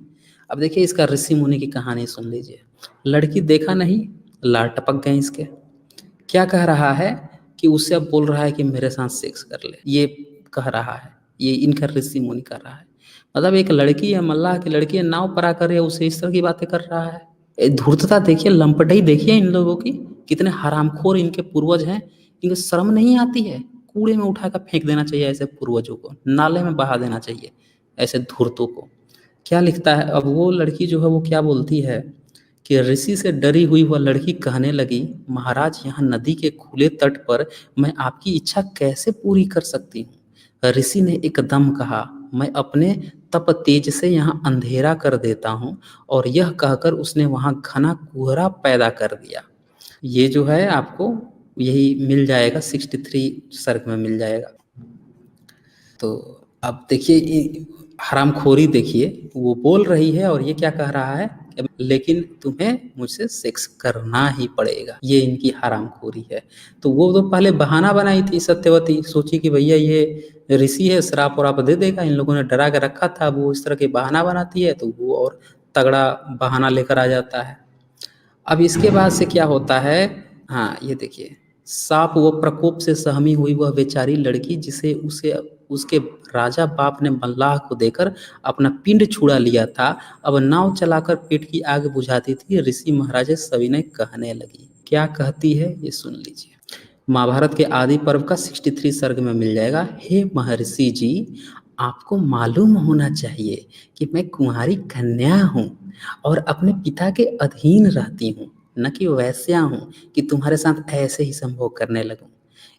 [SPEAKER 1] अब देखिए इसका ऋषि मुनि की कहानी सुन लीजिए। लड़की देखा नहीं, लार टपक गए इसके। क्या कह रहा है कि उससे अब बोल रहा है कि मेरे साथ सेक्स कर ले, ये कह रहा है, ये इनका ऋषि मुनि कर रहा है। मतलब एक लड़की है, मल्लाह की लड़की है, नाव पर आकर उसे इस तरह की बातें कर रहा है। धूर्तता देखिए, लंपटाई देखिए इन लोगों की, कितने हरामखोर इनके पूर्वज हैं। इनको शर्म नहीं आती है? कूड़े में उठाकर फेंक देना चाहिए ऐसे पूर्वजों को, नाले में बहा देना चाहिए ऐसे धूर्तों को। क्या लिखता है अब वो लड़की जो है वो क्या बोलती है कि ऋषि से डरी हुई वह लड़की कहने लगी, महाराज यहाँ नदी के खुले तट पर मैं आपकी इच्छा कैसे पूरी कर सकती हूँ। ऋषि ने एकदम कहा, मैं अपने तप तेज से यहाँ अंधेरा कर देता हूँ। और यह कहकर उसने वहाँ घना कोहरा पैदा कर दिया। ये जो है आपको यही मिल जाएगा 63 सर्ग में मिल जाएगा। तो अब देखिए हरामखोरी, देखिए वो बोल रही है और ये क्या कह रहा है, लेकिन तुम्हें मुझसे सेक्स करना ही पड़ेगा। ये इनकी हरामखोरी है। तो वो तो पहले बहाना बनाई थी सत्यवती, सोची कि भैया ये ऋषि है, श्राप और आप दे देगा, इन लोगों ने डरा के रखा था। वो इस तरह के बहाना बनाती है तो वो और तगड़ा बहाना लेकर आ जाता है। अब इसके बाद से क्या होता है, हाँ ये देखिए, साप व प्रकोप से सहमी हुई वह बेचारी लड़की जिसे उसे उसके राजा बाप ने मल्लाह को देकर अपना पिंड छुड़ा लिया था, अब नाव चलाकर पेट की आग बुझाती थी। ऋषि महाराज सविनय कहने लगी। क्या कहती है ये सुन लीजिए। महाभारत के आदि पर्व का 63 सर्ग में मिल जाएगा। हे महर्षि जी, आपको मालूम होना चाहिए कि मैं कुंवारी कन्या हूँ और अपने पिता के अधीन रहती हूँ, न कि वैश्या हूँ कि तुम्हारे साथ ऐसे ही संभोग करने लगूं।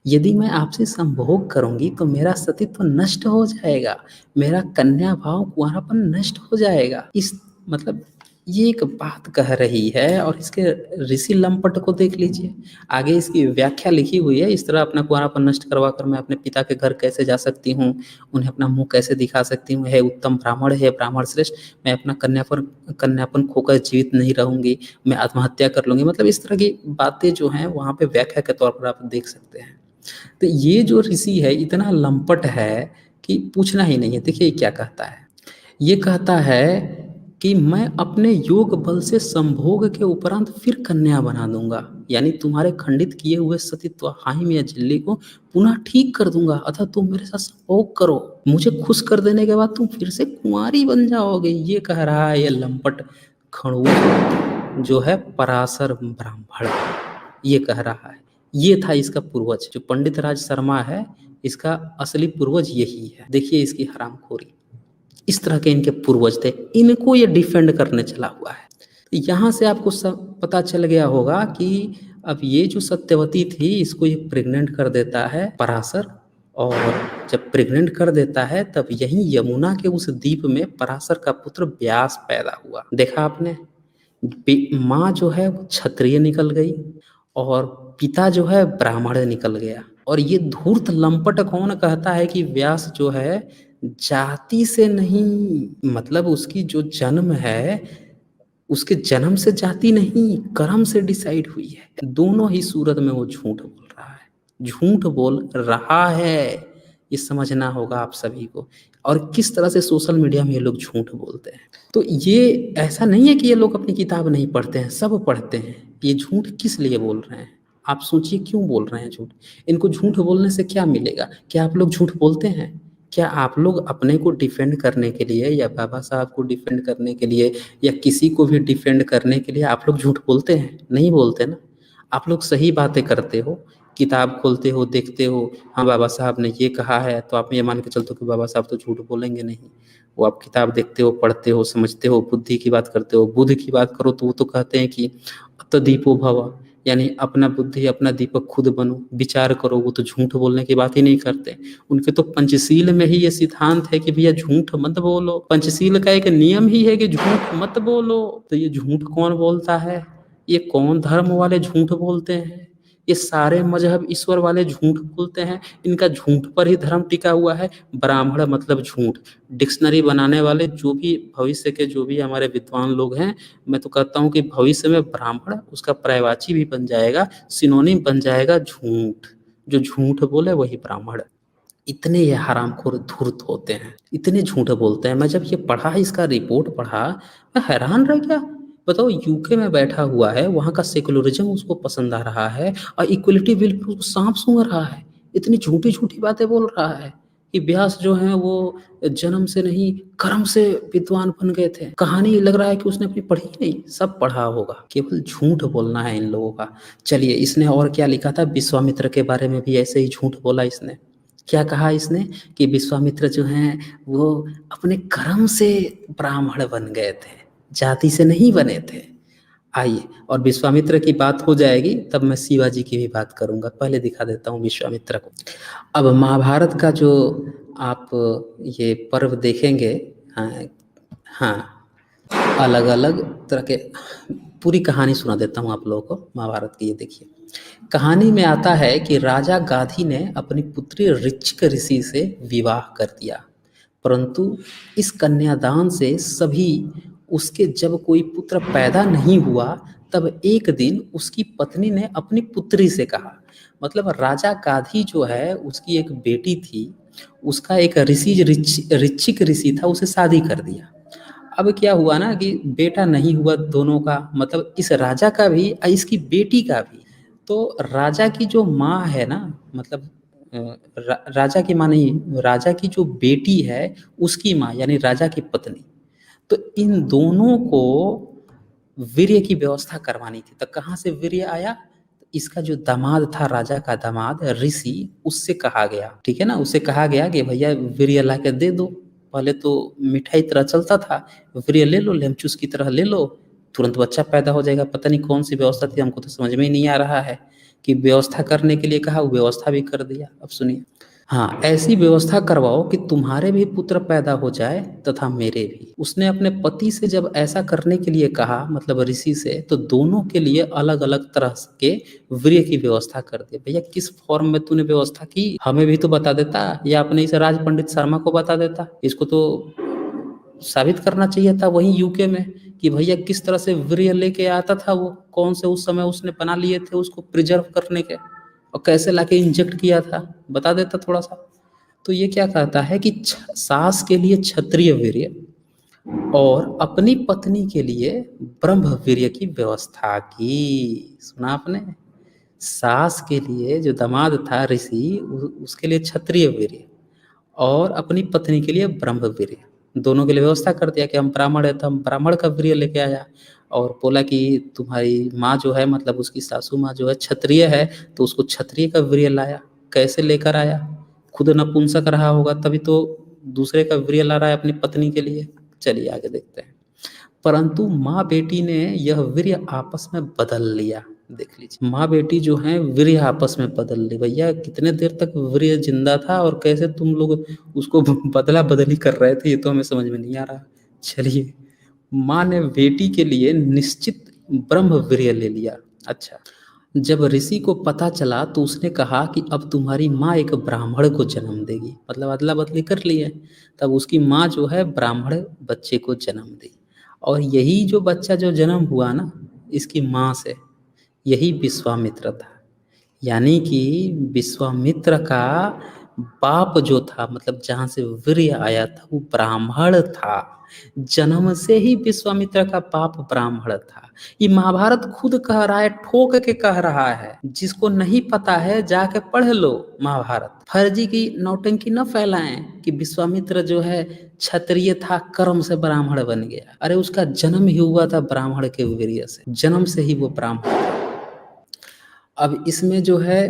[SPEAKER 1] यदि मैं आपसे संभोग करूंगी तो मेरा सतीत्व नष्ट हो जाएगा, मेरा कन्या भाव कुंवारापन नष्ट हो जाएगा। इस मतलब ये एक बात कह रही है। और इसके ऋषि लंपट को देख लीजिए, आगे इसकी व्याख्या लिखी हुई है। इस तरह अपना कुंवारापन नष्ट करवा कर मैं अपने पिता के घर कैसे जा सकती हूँ, उन्हें अपना मुंह कैसे दिखा सकती हूँ, है उत्तम ब्राह्मण, है ब्राह्मण श्रेष्ठ, मैं अपना कन्यापन खोकर जीवित नहीं रहूंगी, मैं आत्महत्या कर लूंगी। मतलब इस तरह की बातें जो हैं वहाँ पे व्याख्या के तौर पर आप देख सकते हैं। तो ये जो ऋषि है इतना लंपट है कि पूछना ही नहीं है। देखिए क्या कहता है, ये कहता है कि मैं अपने योग बल से संभोग के उपरांत फिर कन्या बना दूंगा, यानी तुम्हारे खंडित किए हुए सतीत्व हाइम या झिल्ली को पुनः ठीक कर दूंगा, अतः तुम मेरे साथ संभोग करो, मुझे खुश कर देने के बाद तुम फिर से कुंवारी बन जाओगे। ये कह रहा है ये लंपट खड़ूस जो है पराशर ब्राह्मण, ये कह रहा है। ये था इसका पूर्वज, जो पंडित राज शर्मा है इसका असली पूर्वज यही है। देखिए इसकी हरामखोरी, इस तरह के इनके पूर्वज थे, इनको ये डिफेंड करने चला हुआ है। तो यहाँ से आपको सब पता चल गया होगा कि अब ये जो सत्यवती थी इसको ये प्रेग्नेंट कर देता है पराशर। और जब प्रेग्नेंट कर देता है तब यहीं यमुना के उस द्वीप में पराशर का पुत्र व्यास पैदा हुआ। देखा आपने, माँ जो है वो क्षत्रिय निकल गई और पिता जो है ब्राह्मण निकल गया। और ये धूर्त लंपट कौन कहता है कि व्यास जो है जाति से नहीं, मतलब उसकी जो जन्म है उसके जन्म से जाति नहीं, कर्म से डिसाइड हुई है। दोनों ही सूरत में वो झूठ बोल रहा है, झूठ बोल रहा है। ये समझना होगा आप सभी को। और किस तरह से सोशल मीडिया में ये लोग झूठ बोलते हैं। तो ये ऐसा नहीं है कि ये लोग अपनी किताब नहीं पढ़ते हैं, सब पढ़ते हैं। ये झूठ किस लिए बोल रहे हैं आप सोचिए, क्यों बोल रहे हैं झूठ। इनको झूठ बोलने से क्या मिलेगा। क्या आप लोग झूठ बोलते हैं? क्या आप लोग अपने को डिफेंड करने के लिए या बाबा साहब को डिफेंड करने के लिए या किसी को भी डिफेंड करने के लिए आप लोग झूठ बोलते हैं? नहीं बोलते ना। आप लोग सही बातें करते हो, किताब खोलते हो, देखते हो, हाँ बाबा साहब ने ये कहा है, तो आप ये मान के चलते हो कि बाबा साहब तो झूठ बोलेंगे नहीं। वो आप किताब देखते हो, पढ़ते हो, समझते हो, बुद्धि की बात करते हो। बुद्ध की बात करो तो वो तो कहते हैं कि अतदीपो भव, यानी अपना बुद्धि अपना दीपक खुद बनो, विचार करो। वो तो झूठ बोलने की बात ही नहीं करते। उनके तो पंचशील में ही ये सिद्धांत है कि भैया झूठ मत बोलो। पंचशील का एक नियम ही है कि झूठ मत बोलो। तो ये झूठ कौन बोलता है? ये कौन धर्म वाले झूठ बोलते हैं? ये सारे मजहब ईश्वर वाले झूठ बोलते हैं। इनका झूठ पर ही धर्म टिका हुआ है। ब्राह्मण मतलब झूठ। डिक्शनरी बनाने वाले जो भी भविष्य के जो भी हमारे विद्वान लोग हैं, मैं तो कहता हूँ कि भविष्य में ब्राह्मण उसका पर्यायवाची भी बन जाएगा, सिनोनिम बन जाएगा झूठ। जो झूठ बोले वही ब्राह्मण। इतने ये हरामखोर धूर्त होते हैं, इतने झूठ बोलते हैं। मैं जब ये पढ़ा, इसका रिपोर्ट पढ़ा, मैं हैरान रह गया। बताओ, यूके में बैठा हुआ है, वहाँ का सेकुलरिज्म उसको पसंद आ रहा है और इक्वलिटी बिल पर उसको सांप सूंघ रहा है। इतनी झूठी झूठी बातें बोल रहा है कि व्यास जो हैं वो जन्म से नहीं कर्म से विद्वान बन गए थे। कहानी लग रहा है कि उसने अपनी पढ़ी नहीं, सब पढ़ा होगा, केवल झूठ बोलना है इन लोगों का। चलिए, इसने और क्या लिखा था, विश्वामित्र के बारे में भी ऐसे ही झूठ बोला इसने। क्या कहा इसने कि विश्वामित्र जो हैं वो अपने कर्म से ब्राह्मण बन गए थे, जाति से नहीं बने थे। आइए, और विश्वामित्र की बात हो जाएगी तब मैं शिवाजी की भी बात करूंगा। पहले दिखा देता हूँ विश्वामित्र को। अब महाभारत का जो आप ये पर्व देखेंगे, हाँ, हाँ, अलग अलग तरह के, पूरी कहानी सुना देता हूँ आप लोगों को महाभारत की। ये देखिए, कहानी में आता है कि राजा गाधी ने अपनी पुत्री ऋक्षिक ऋषि से विवाह कर दिया, परंतु इस कन्यादान से सभी उसके जब कोई पुत्र पैदा नहीं हुआ, तब एक दिन उसकी पत्नी ने अपनी पुत्री से कहा, मतलब राजा गाधी जो है उसकी एक बेटी थी, उसका एक ऋक्षिक ऋषि था, उसे शादी कर दिया। अब क्या हुआ ना कि बेटा नहीं हुआ दोनों का, मतलब इस राजा का भी और इसकी बेटी का भी। तो राजा की जो माँ है ना, मतलब राजा की माँ नहीं, राजा की जो बेटी है उसकी माँ यानी राजा की पत्नी, तो इन दोनों को वीर्य की व्यवस्था करवानी थी। तो कहाँ से वीर्य आया? इसका जो दामाद था, राजा का दामाद ऋषि, उससे कहा गया, ठीक है ना, उससे कहा गया कि भैया वीर्य ला के दे दो। पहले तो मिठाई तरह चलता था, वीर्य ले लो, लेमचूस की तरह ले लो, तुरंत बच्चा पैदा हो जाएगा। पता नहीं कौन सी व्यवस्था थी, हमको तो समझ में ही नहीं आ रहा है कि व्यवस्था करने के लिए कहा, वो व्यवस्था भी कर दिया। अब सुनिए, हाँ, ऐसी व्यवस्था करवाओ कि तुम्हारे भी पुत्र पैदा हो जाए तथा मेरे भी। उसने अपने पति से जब ऐसा करने के लिए कहा, मतलब ऋषि से, तो दोनों के लिए अलग अलग तरह के वीर्य की व्यवस्था कर दी। भैया किस फॉर्म में तूने व्यवस्था की, हमें भी तो बता देता, या अपने इस राज पंडित शर्मा को बता देता। इसको तो साबित करना चाहिए था वहीं यूके में कि भैया किस तरह से वीर्य लेके आता था, वो कौन से उस समय उसने बना लिए थे उसको प्रिजर्व करने के, और कैसे लाके इंजेक्ट किया था, बता देता थोड़ा सा। तो ये क्या कहता है कि सास के लिए क्षत्रिय वीर्य और अपनी पत्नी के लिए ब्रह्मवीर्य की व्यवस्था की। सुना आपने? सास के लिए जो दामाद था ऋषि, उसके लिए क्षत्रिय वीर्य और अपनी पत्नी के लिए ब्रह्मवीर्य, दोनों के लिए व्यवस्था कर दिया कि हम ब्राह्मण है तो हम ब्राह्मण का वीर्य लेके आया। और बोला कि तुम्हारी माँ जो है, मतलब उसकी सासू माँ जो है क्षत्रिय है, तो उसको क्षत्रिय का वीर्य लाया। कैसे लेकर आया? खुद नपुंसक रहा होगा तभी तो दूसरे का वीर्य ला रहा है अपनी पत्नी के लिए। चलिए आगे देखते हैं। परंतु माँ बेटी ने यह वीर्य आपस में बदल लिया। देख लीजिए, माँ बेटी जो है वीर्य आपस में बदल ली। भैया कितने देर तक वीर्य जिंदा था और कैसे तुम लोग उसको बदला बदली कर रहे थे, ये तो हमें समझ में नहीं आ रहा। चलिए, माँ ने बेटी के लिए निश्चित ब्रह्म वीर्य ले लिया। अच्छा, जब ऋषि को पता चला तो उसने कहा कि अब तुम्हारी माँ एक ब्राह्मण को जन्म देगी, मतलब अदला बदली कर ली है। तब उसकी माँ जो है ब्राह्मण बच्चे को जन्म दी, और यही जो बच्चा जो जन्म हुआ ना इसकी माँ से, यही विश्वामित्र था। यानी कि विश्वामित्र का बाप जो था, मतलब जहाँ से वीर्य आया था, वो ब्राह्मण था। जन्म से ही विश्वामित्र का बाप ब्राह्मण था। ये महाभारत खुद कह रहा है, ठोक के कह रहा है। जिसको नहीं पता है जाके पढ़ लो महाभारत। फर्जी की नौटंकी न फैलाएं कि विश्वामित्र जो है क्षत्रिय था, कर्म से ब्राह्मण बन गया। अरे उसका जन्म ही हुआ था ब्राह्मण के वीर्य से, जन्म से ही वो ब्राह्मण था। अब इसमें जो है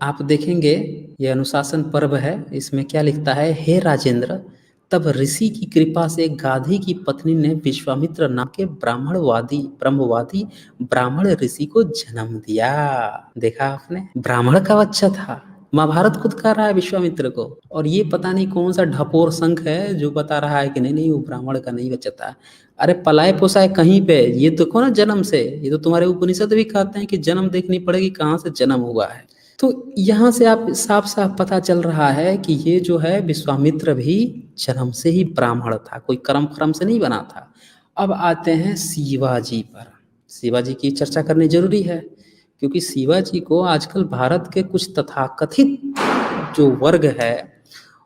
[SPEAKER 1] आप देखेंगे, ये अनुशासन पर्व है, इसमें क्या लिखता है, हे राजेंद्र, तब ऋषि की कृपा से गाधी की पत्नी ने विश्वामित्र नाम के ब्रह्मवादी ब्राह्मण ऋषि को जन्म दिया। देखा आपने, ब्राह्मण का बच्चा था। महाभारत खुद कह रहा है विश्वामित्र को, और ये पता नहीं कौन सा ढपोर संघ है जो बता रहा है कि नहीं नहीं वो ब्राह्मण का नहीं बच्चा था। अरे पलाए पोसाए कहीं पे, ये देखो ना जन्म से, ये तो तुम्हारे उपनिषद भी कहते हैं कि जन्म देखनी पड़ेगी कहाँ से जन्म हुआ है। तो यहाँ से आप साफ साफ पता चल रहा है कि ये जो है विश्वामित्र भी जन्म से ही ब्राह्मण था, कोई कर्म फर्म से नहीं बना था। अब आते हैं शिवाजी पर। शिवाजी की चर्चा करनी जरूरी है, क्योंकि शिवाजी को आजकल भारत के कुछ तथाकथित जो वर्ग है,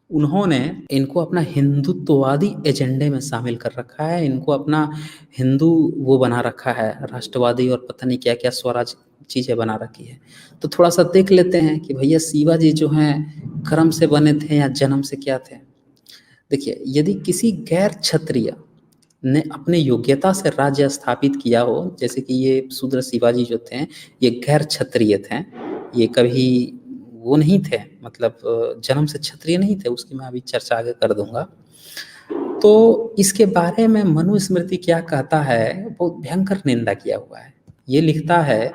[SPEAKER 1] उन्होंने इनको अपना हिंदुत्ववादी एजेंडे में शामिल कर रखा है। इनको अपना हिंदू वो बना रखा है, राष्ट्रवादी, और पता नहीं क्या क्या स्वराज चीज़ें बना रखी है। तो थोड़ा सा देख लेते हैं कि भैया शिवाजी जो हैं कर्म से बने थे या जन्म से क्या थे। देखिए, यदि किसी गैर क्षत्रिय ने अपने योग्यता से राज्य स्थापित किया हो, जैसे कि ये शूद्र शिवाजी जो थे, ये गैर क्षत्रिय थे, ये कभी वो नहीं थे, मतलब जन्म से क्षत्रिय नहीं थे, उसकी मैं अभी चर्चा आगे कर दूंगा। तो इसके बारे में मनुस्मृति क्या कहता है, बहुत भयंकर निंदा किया हुआ है। ये लिखता है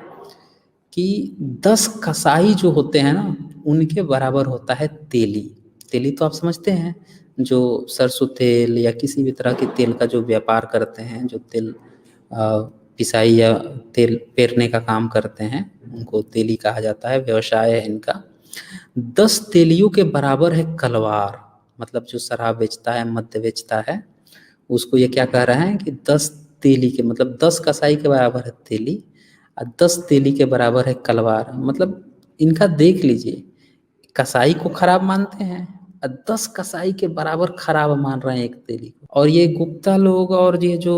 [SPEAKER 1] कि 10 कसाई जो होते हैं ना, उनके बराबर होता है तेली। तेली तो आप समझते हैं, जो सरसों तेल या किसी भी तरह के तेल का जो व्यापार करते हैं, जो तेल पिसाई या तेल पेरने का काम करते हैं, उनको तेली कहा जाता है, व्यवसाय है इनका। 10 तेलियों के बराबर है कलवार, मतलब जो शराब बेचता है, मद्य बेचता है, उसको ये क्या कह रहे हैं कि 10 तेली के, मतलब 10 कसाई के बराबर है तेली और 10 तेली के बराबर है कलवार। मतलब इनका देख लीजिए, कसाई को खराब मानते हैं और 10 कसाई के बराबर खराब मान रहे हैं एक तेली को। और ये गुप्ता लोग और ये जो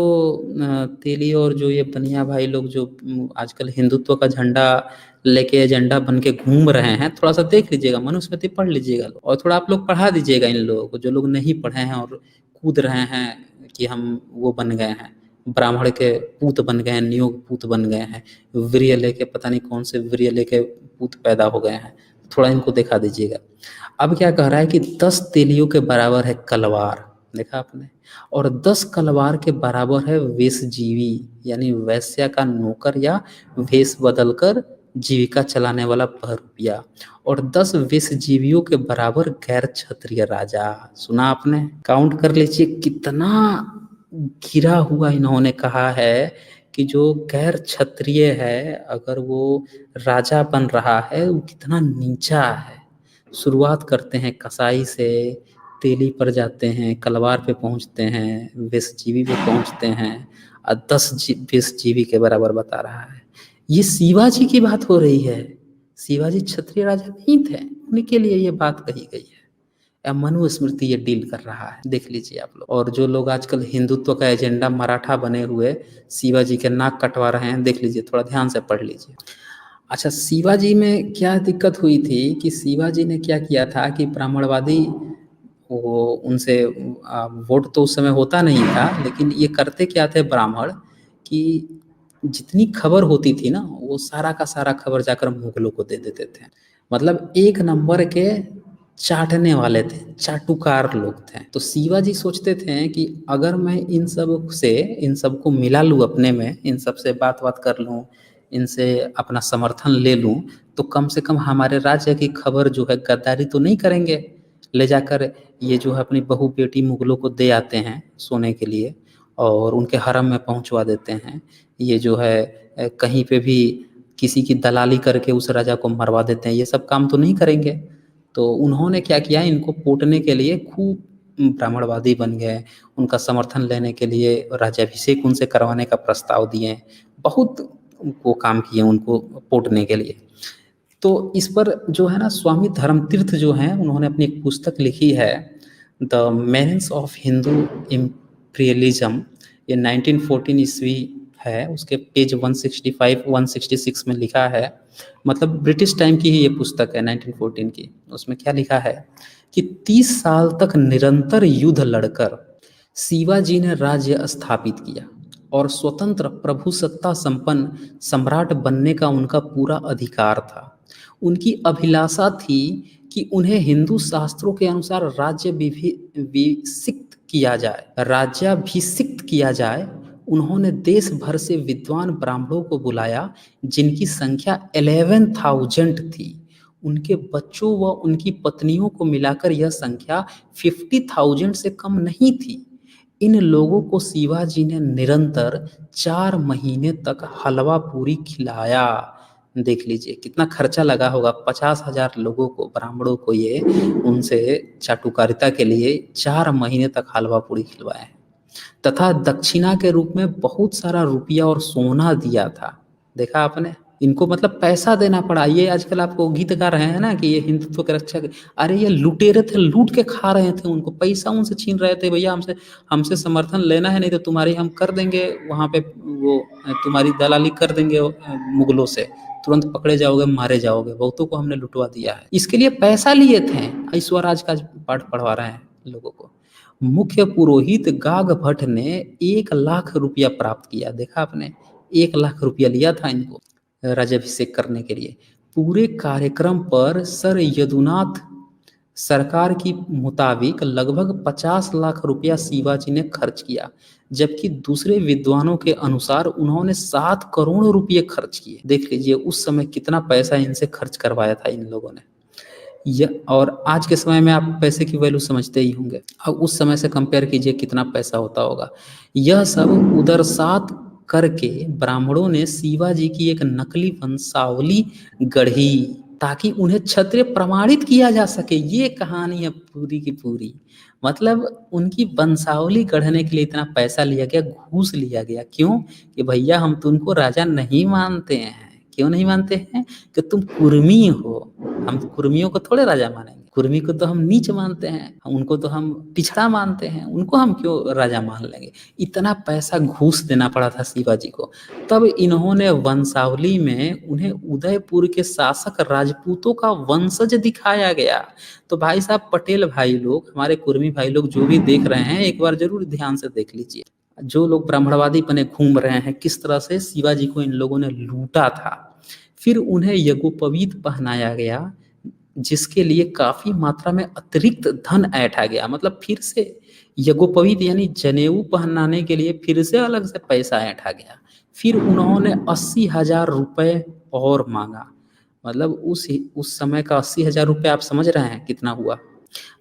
[SPEAKER 1] तेली और जो ये बनिया भाई लोग जो आजकल हिंदुत्व का झंडा लेके एजेंडा बन के घूम रहे हैं, थोड़ा सा देख लीजिएगा, मनुस्मृति पढ़ लीजिएगा और थोड़ा आप लोग पढ़ा दीजिएगा इन लोगों को, जो लोग नहीं पढ़े हैं और कूद रहे हैं कि हम वो बन गए हैं, ब्राह्मण के पूत बन गए हैं, नियोग पूत बन गए हैं, वीर्य लेके पता नहीं कौन से वीर्य लेके पूत पैदा हो गए हैं, थोड़ा इनको दिखा दीजिएगा। अब क्या कह रहा है कि 10 तेलियों के बराबर है कलवार, देखा आपने, और 10 कलवार के बराबर है वेशजीवी, यानी वैश्या का नौकर या वेश बदलकर जीविका चलाने वाला बहरूपिया, और 10 वेशजीवियों के बराबर गैर क्षत्रिय राजा। सुना आपने, काउंट कर लीजिए कितना गिरा हुआ इन्होंने कहा है कि जो गैर क्षत्रिय है अगर वो राजा बन रहा है वो कितना नीचा है। शुरुआत करते हैं कसाई से, तेली पर जाते हैं, कलवार पे पहुंचते हैं, वेशजीवी पे पहुंचते हैं और 10 वेशजीवी के बराबर बता रहा है। ये शिवाजी की बात हो रही है, शिवाजी क्षत्रिय राजा नहीं थे, उनके लिए ये बात कही गई है। मनुस्मृति ये डील कर रहा है, देख लीजिए आप लोग। और जो लोग आजकल हिंदुत्व का एजेंडा मराठा बने हुए शिवाजी के नाक कटवा रहे हैं, देख लीजिए, थोड़ा ध्यान से पढ़ लीजिए। अच्छा, शिवाजी में क्या दिक्कत हुई थी कि शिवाजी ने क्या किया था कि ब्राह्मणवादी वो उनसे वोट तो उस समय होता नहीं था, लेकिन ये करते क्या थे ब्राह्मण कि जितनी खबर होती थी ना वो सारा का सारा खबर जाकर मुगलों को दे देते थे। मतलब एक नंबर के चाटने वाले थे, चाटुकार लोग थे। तो शिवाजी सोचते थे कि अगर मैं इन सब से, इन सबको मिला लूँ अपने में, इन सब से बात कर लूँ, इनसे अपना समर्थन ले लूँ, तो कम से कम हमारे राज्य की खबर जो है गद्दारी तो नहीं करेंगे। ले जाकर ये जो है अपनी बहू बेटी मुगलों को दे आते हैं सोने के लिए और उनके हरम में पहुंचवा देते हैं। ये जो है कहीं पे भी किसी की दलाली करके उस राजा को मरवा देते हैं, ये सब काम तो नहीं करेंगे। तो उन्होंने क्या किया, इनको पोटने के लिए खूब ब्राह्मणवादी बन गए, उनका समर्थन लेने के लिए राज्याभिषेक उनसे करवाने का प्रस्ताव दिए, बहुत वो काम किए उनको पोटने के लिए। तो इस पर जो है ना स्वामी धर्मतीर्थ जो हैं उन्होंने अपनी एक पुस्तक लिखी है, the menace of Hindu imperialism, ये 1914 ईस्वी है, उसके पेज 165 166 में लिखा है, मतलब ब्रिटिश टाइम की ही ये पुस्तक है 1914 की। उसमें क्या लिखा है कि 30 साल तक निरंतर युद्ध लड़कर शिवाजी ने राज्य स्थापित किया और स्वतंत्र प्रभुसत्ता संपन्न सम्राट बनने का उनका पूरा अधिकार था। उनकी अभिलाषा थी कि उन्हें हिंदू शास्त्रों के अनुसार राज्याभिषिक्त किया जाए। उन्होंने देश भर से विद्वान ब्राह्मणों को बुलाया जिनकी संख्या 11,000 थी। उनके बच्चों व उनकी पत्नियों को मिलाकर यह संख्या 50,000 से कम नहीं थी। इन लोगों को शिवाजी ने निरंतर 4 महीने तक हलवा पूरी खिलाया। देख लीजिए कितना खर्चा लगा होगा, 50,000 लोगों को, ब्राह्मणों को ये उनसे चाटुकारिता के लिए 4 महीने तक हलवा पूरी खिलवाए हैं, तथा दक्षिणा के रूप में बहुत सारा रुपया और सोना दिया था। देखा आपने, इनको मतलब पैसा देना पड़ा। ये आजकल आपको गीत गा रहे हैं ना कि ये हिंदुत्व के रक्षक, अरे ये लुटेरे थे, लूट के खा रहे थे, उनको पैसा उनसे छीन रहे थे। भैया हमसे हमसे समर्थन लेना है, नहीं तो तुम्हारी हम कर देंगे वहाँ पे वो तुम्हारी दलाली कर देंगे मुगलों से, तुरंत पकड़े जाओगे, मारे जाओगे। बहुतों को हमने लुटवा दिया है, इसके लिए पैसा लिए थे। ईश्वराज का पाठ पढ़वा रहे हैं लोगों को। मुख्य पुरोहित गाग भट्ट ने 1 लाख रुपया प्राप्त किया। देखा आपने, 1 लाख रुपया लिया था इनको राज्याभिषेक करने के लिए। पूरे कार्यक्रम पर सर यदुनाथ सरकार की मुताबिक लगभग 50 लाख रुपया शिवाजी ने खर्च किया, जबकि दूसरे विद्वानों के अनुसार उन्होंने 7 करोड़ रुपये खर्च किए। देख लीजिए उस समय कितना पैसा इनसे खर्च करवाया था इन लोगों ने। और आज के समय में आप पैसे की वैल्यू समझते ही होंगे। अब उस समय से कंपेयर कीजिए कितना पैसा होता होगा। यह सब उदरसात करके ब्राह्मणों ने शिवाजी की एक नकली वंशावली गढ़ी ताकि उन्हें क्षत्रिय प्रमाणित किया जा सके। ये कहानी है पूरी की पूरी। मतलब उनकी वंशावली गढ़ने के लिए इतना पैसा लिया गया, घूस लिया गया। क्यों? कि भैया हम तुमको राजा नहीं मानते हैं। क्यों नहीं मानते हैं? कि तुम कुर्मी हो, हम कुर्मियों को थोड़े राजा मानेंगे। कुर्मी को तो हम नीच मानते हैं, उनको तो हम पिछड़ा मानते हैं, उनको हम क्यों राजा मान लेंगे। इतना पैसा घूस देना पड़ा था शिवाजी को। तब इन्होंने वंशावली में उन्हें उदयपुर के शासक राजपूतों का वंशज दिखाया गया। तो भाई साहब, पटेल भाई लोग, हमारे कुर्मी भाई लोग जो भी देख रहे हैं, एक बार जरूर ध्यान से देख लीजिए। जो लोग ब्राह्मणवादी पने घूम रहे हैं, किस तरह से शिवाजी को इन लोगों ने लूटा था। फिर उन्हें यज्ञोपवीत पहनाया गया, जिसके लिए काफी मात्रा में अतिरिक्त धन ऐंठा गया। मतलब फिर से यज्ञोपवीत यानी जनेऊ पहनाने के लिए फिर से अलग से पैसा ऐंठा गया। फिर उन्होंने 80,000 रुपए और मांगा। मतलब उस समय का 80,000 रुपये आप समझ रहे हैं कितना हुआ।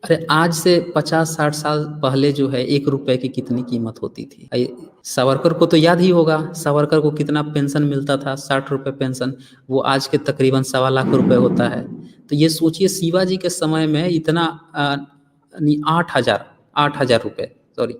[SPEAKER 1] अरे आज से 50-60 साल पहले जो है 1 रुपए की कितनी कीमत होती थी। सावरकर को तो याद ही होगा, सावरकर को कितना पेंशन मिलता था, 60 रुपए पेंशन। वो आज के तकरीबन 1.25 लाख रुपए होता है। तो ये सोचिए शिवाजी के समय में इतना 8,000 रुपए, सॉरी।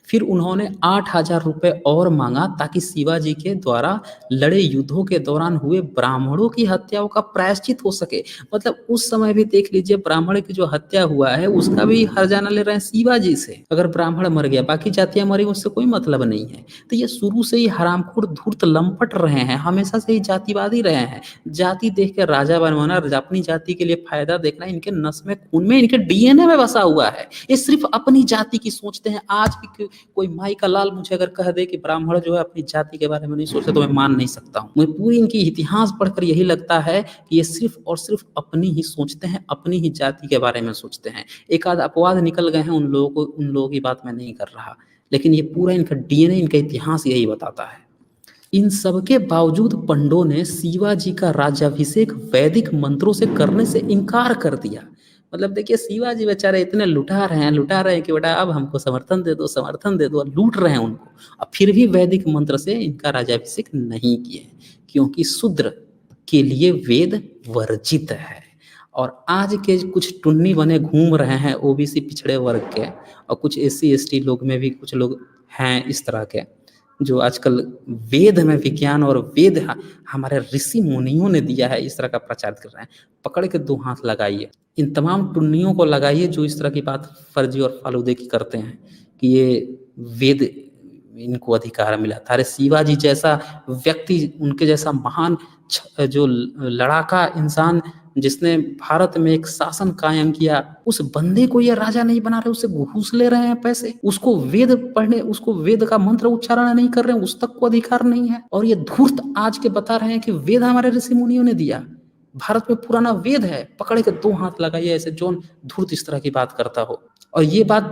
[SPEAKER 1] फिर उन्होंने 8,000 रुपए और मांगा ताकि शिवाजी के द्वारा लड़े युद्धों के दौरान हुए ब्राह्मणों की हत्याओं का प्रायश्चित हो सके। मतलब उस समय भी देख लीजिए, ब्राह्मण की जो हत्या हुआ है उसका भी हर्जाना ले रहे हैं शिवाजी से। अगर ब्राह्मण मर गया, बाकी जातियां मरी, उससे कोई मतलब नहीं है। तो ये शुरू से ही हरामखोर धूर्त लंपट रहे हैं, हमेशा से ही जातिवादी रहे हैं। जाति देख के राजा बनवाना, अपनी जाति के लिए फायदा देखना इनके नस में, खून में, इनके डीएनए में बसा हुआ है। ये सिर्फ अपनी जाति की सोचते हैं। आज भी कोई माई का लाल मुझे अगर कह दे कि ब्राह्मण जो है अपनी जाति के बारे में नहीं सोचते, तो मैं मान नहीं सकता हूँ। मुझे पूरी इनकी इतिहास पढ़कर यही लगता है कि ये सिर्फ और सिर्फ अपनी ही सोचते हैं, अपनी ही जाति के बारे में सोचते हैं। एक आध अपवाद निकल गए हैं, उन लोगों की बात मैं नहीं कर रहा, लेकिन ये पूरा इनका डीएनए, इनका इतिहास यही बताता है। इन सबके बावजूद पंडों ने शिवाजी का राज्याभिषेक वैदिक मंत्रों से करने से इनकार कर दिया। मतलब देखिए, शिवाजी बेचारे इतने लुटा रहे हैं कि बेटा अब हमको समर्थन दे दो, समर्थन दे दो, लूट रहे हैं उनको। अब फिर भी वैदिक मंत्र से इनका राज्याभिषेक नहीं किए, क्योंकि शूद्र के लिए वेद वर्जित है। और आज के कुछ टुन्नी बने घूम रहे हैं ओबीसी पिछड़े वर्ग के, और कुछ एससी एसटी लोग में भी कुछ लोग हैं इस तरह के, जो आजकल वेद में विज्ञान और वेद हमारे ऋषि मुनियों ने दिया है, इस तरह का प्रचार कर रहे हैं। पकड़ के 2 हाथ लगाइए, इन तमाम टुन्नियों को लगाइए जो इस तरह की बात फर्जी और फालूदगी करते हैं कि ये वेद इनको अधिकार मिला था। अरे शिवाजी जैसा व्यक्ति, उनके जैसा महान जो लड़ाका इंसान, जिसने भारत में एक शासन कायम किया, उस बंदे को ये राजा नहीं बना रहे, उससे घूस ले रहे हैं पैसे। उसको वेद पढ़ने, उसको वेद का मंत्र उच्चारण नहीं कर रहे हैं, उस तक को अधिकार नहीं है। और ये धूर्त आज के बता रहे हैं कि वेद हमारे ऋषि मुनियों ने दिया, भारत में पुराना वेद है। पकड़ के 2 हाथ लगाइए ऐसे जो धूर्त इस तरह की बात करता हो। और ये बात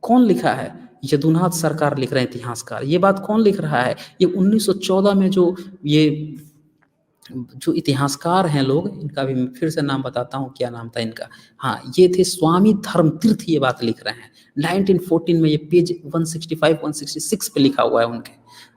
[SPEAKER 1] कौन लिखा है? यदुनाथ सरकार लिख रहे हैं, इतिहासकार। ये बात कौन लिख रहा है? ये 1914 में जो इतिहासकार हैं लोग, इनका भी मैं फिर से नाम बताता हूँ, क्या नाम था इनका। हाँ, ये थे स्वामी धर्मतीर्थ, ये बात लिख रहे हैं 1914 में। ये पेज 165-166 पे लिखा हुआ है उनके,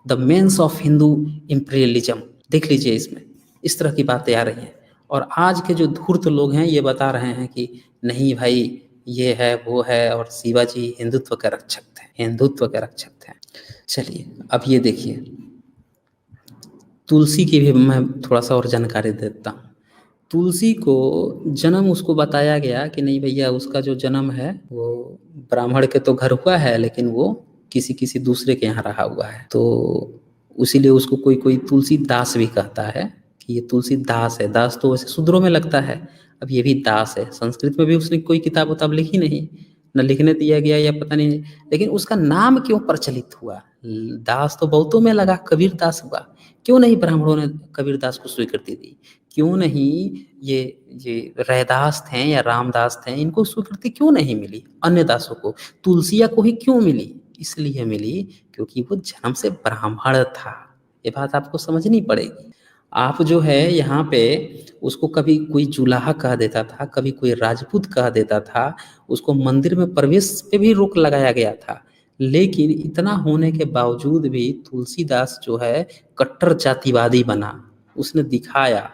[SPEAKER 1] the means of Hindu imperialism. देख लीजिए, इसमें इस तरह की बातें आ रही हैं। और आज के जो धूर्त लोग हैं ये बता रहे हैं कि नहीं भाई, ये है वो है, और शिवाजी हिंदुत्व के रक्षक थे, हिंदुत्व के रक्षक थे। चलिए अब ये देखिए, तुलसी की भी मैं थोड़ा सा और जानकारी देता हूँ। तुलसी को जन्म उसको बताया गया कि नहीं भैया, उसका जो जन्म है वो ब्राह्मण के तो घर हुआ है, लेकिन वो किसी दूसरे के यहाँ रहा हुआ है। तो इसीलिए उसको कोई कोई तुलसी दास भी कहता है कि ये तुलसी दास है। दास तो वैसे शूद्रों में लगता है, अब ये भी दास है। संस्कृत में भी उसने कोई किताब उताब लिखी नहीं, न लिखने दिया गया या पता नहीं, लेकिन उसका नाम क्यों प्रचलित हुआ? दास तो बहुतों में लगा, कबीर दास हुआ। क्यों नहीं ब्राह्मणों ने कबीर दास को स्वीकृति दी? क्यों नहीं ये ये रैदास थे या रामदास थे, इनको स्वीकृति क्यों नहीं मिली? अन्य दासों को, तुलसिया को ही क्यों मिली? इसलिए मिली क्योंकि वो जन्म से ब्राह्मण था। ये बात आपको समझनी पड़ेगी। आप जो है यहाँ पे उसको कभी कोई जुलाहा कह देता था, कभी कोई राजपूत कह देता था, उसको मंदिर में प्रवेश पे भी रोक लगाया गया था। लेकिन इतना होने के बावजूद भी तुलसीदास जो है कट्टर जातिवादी बना। उसने दिखाया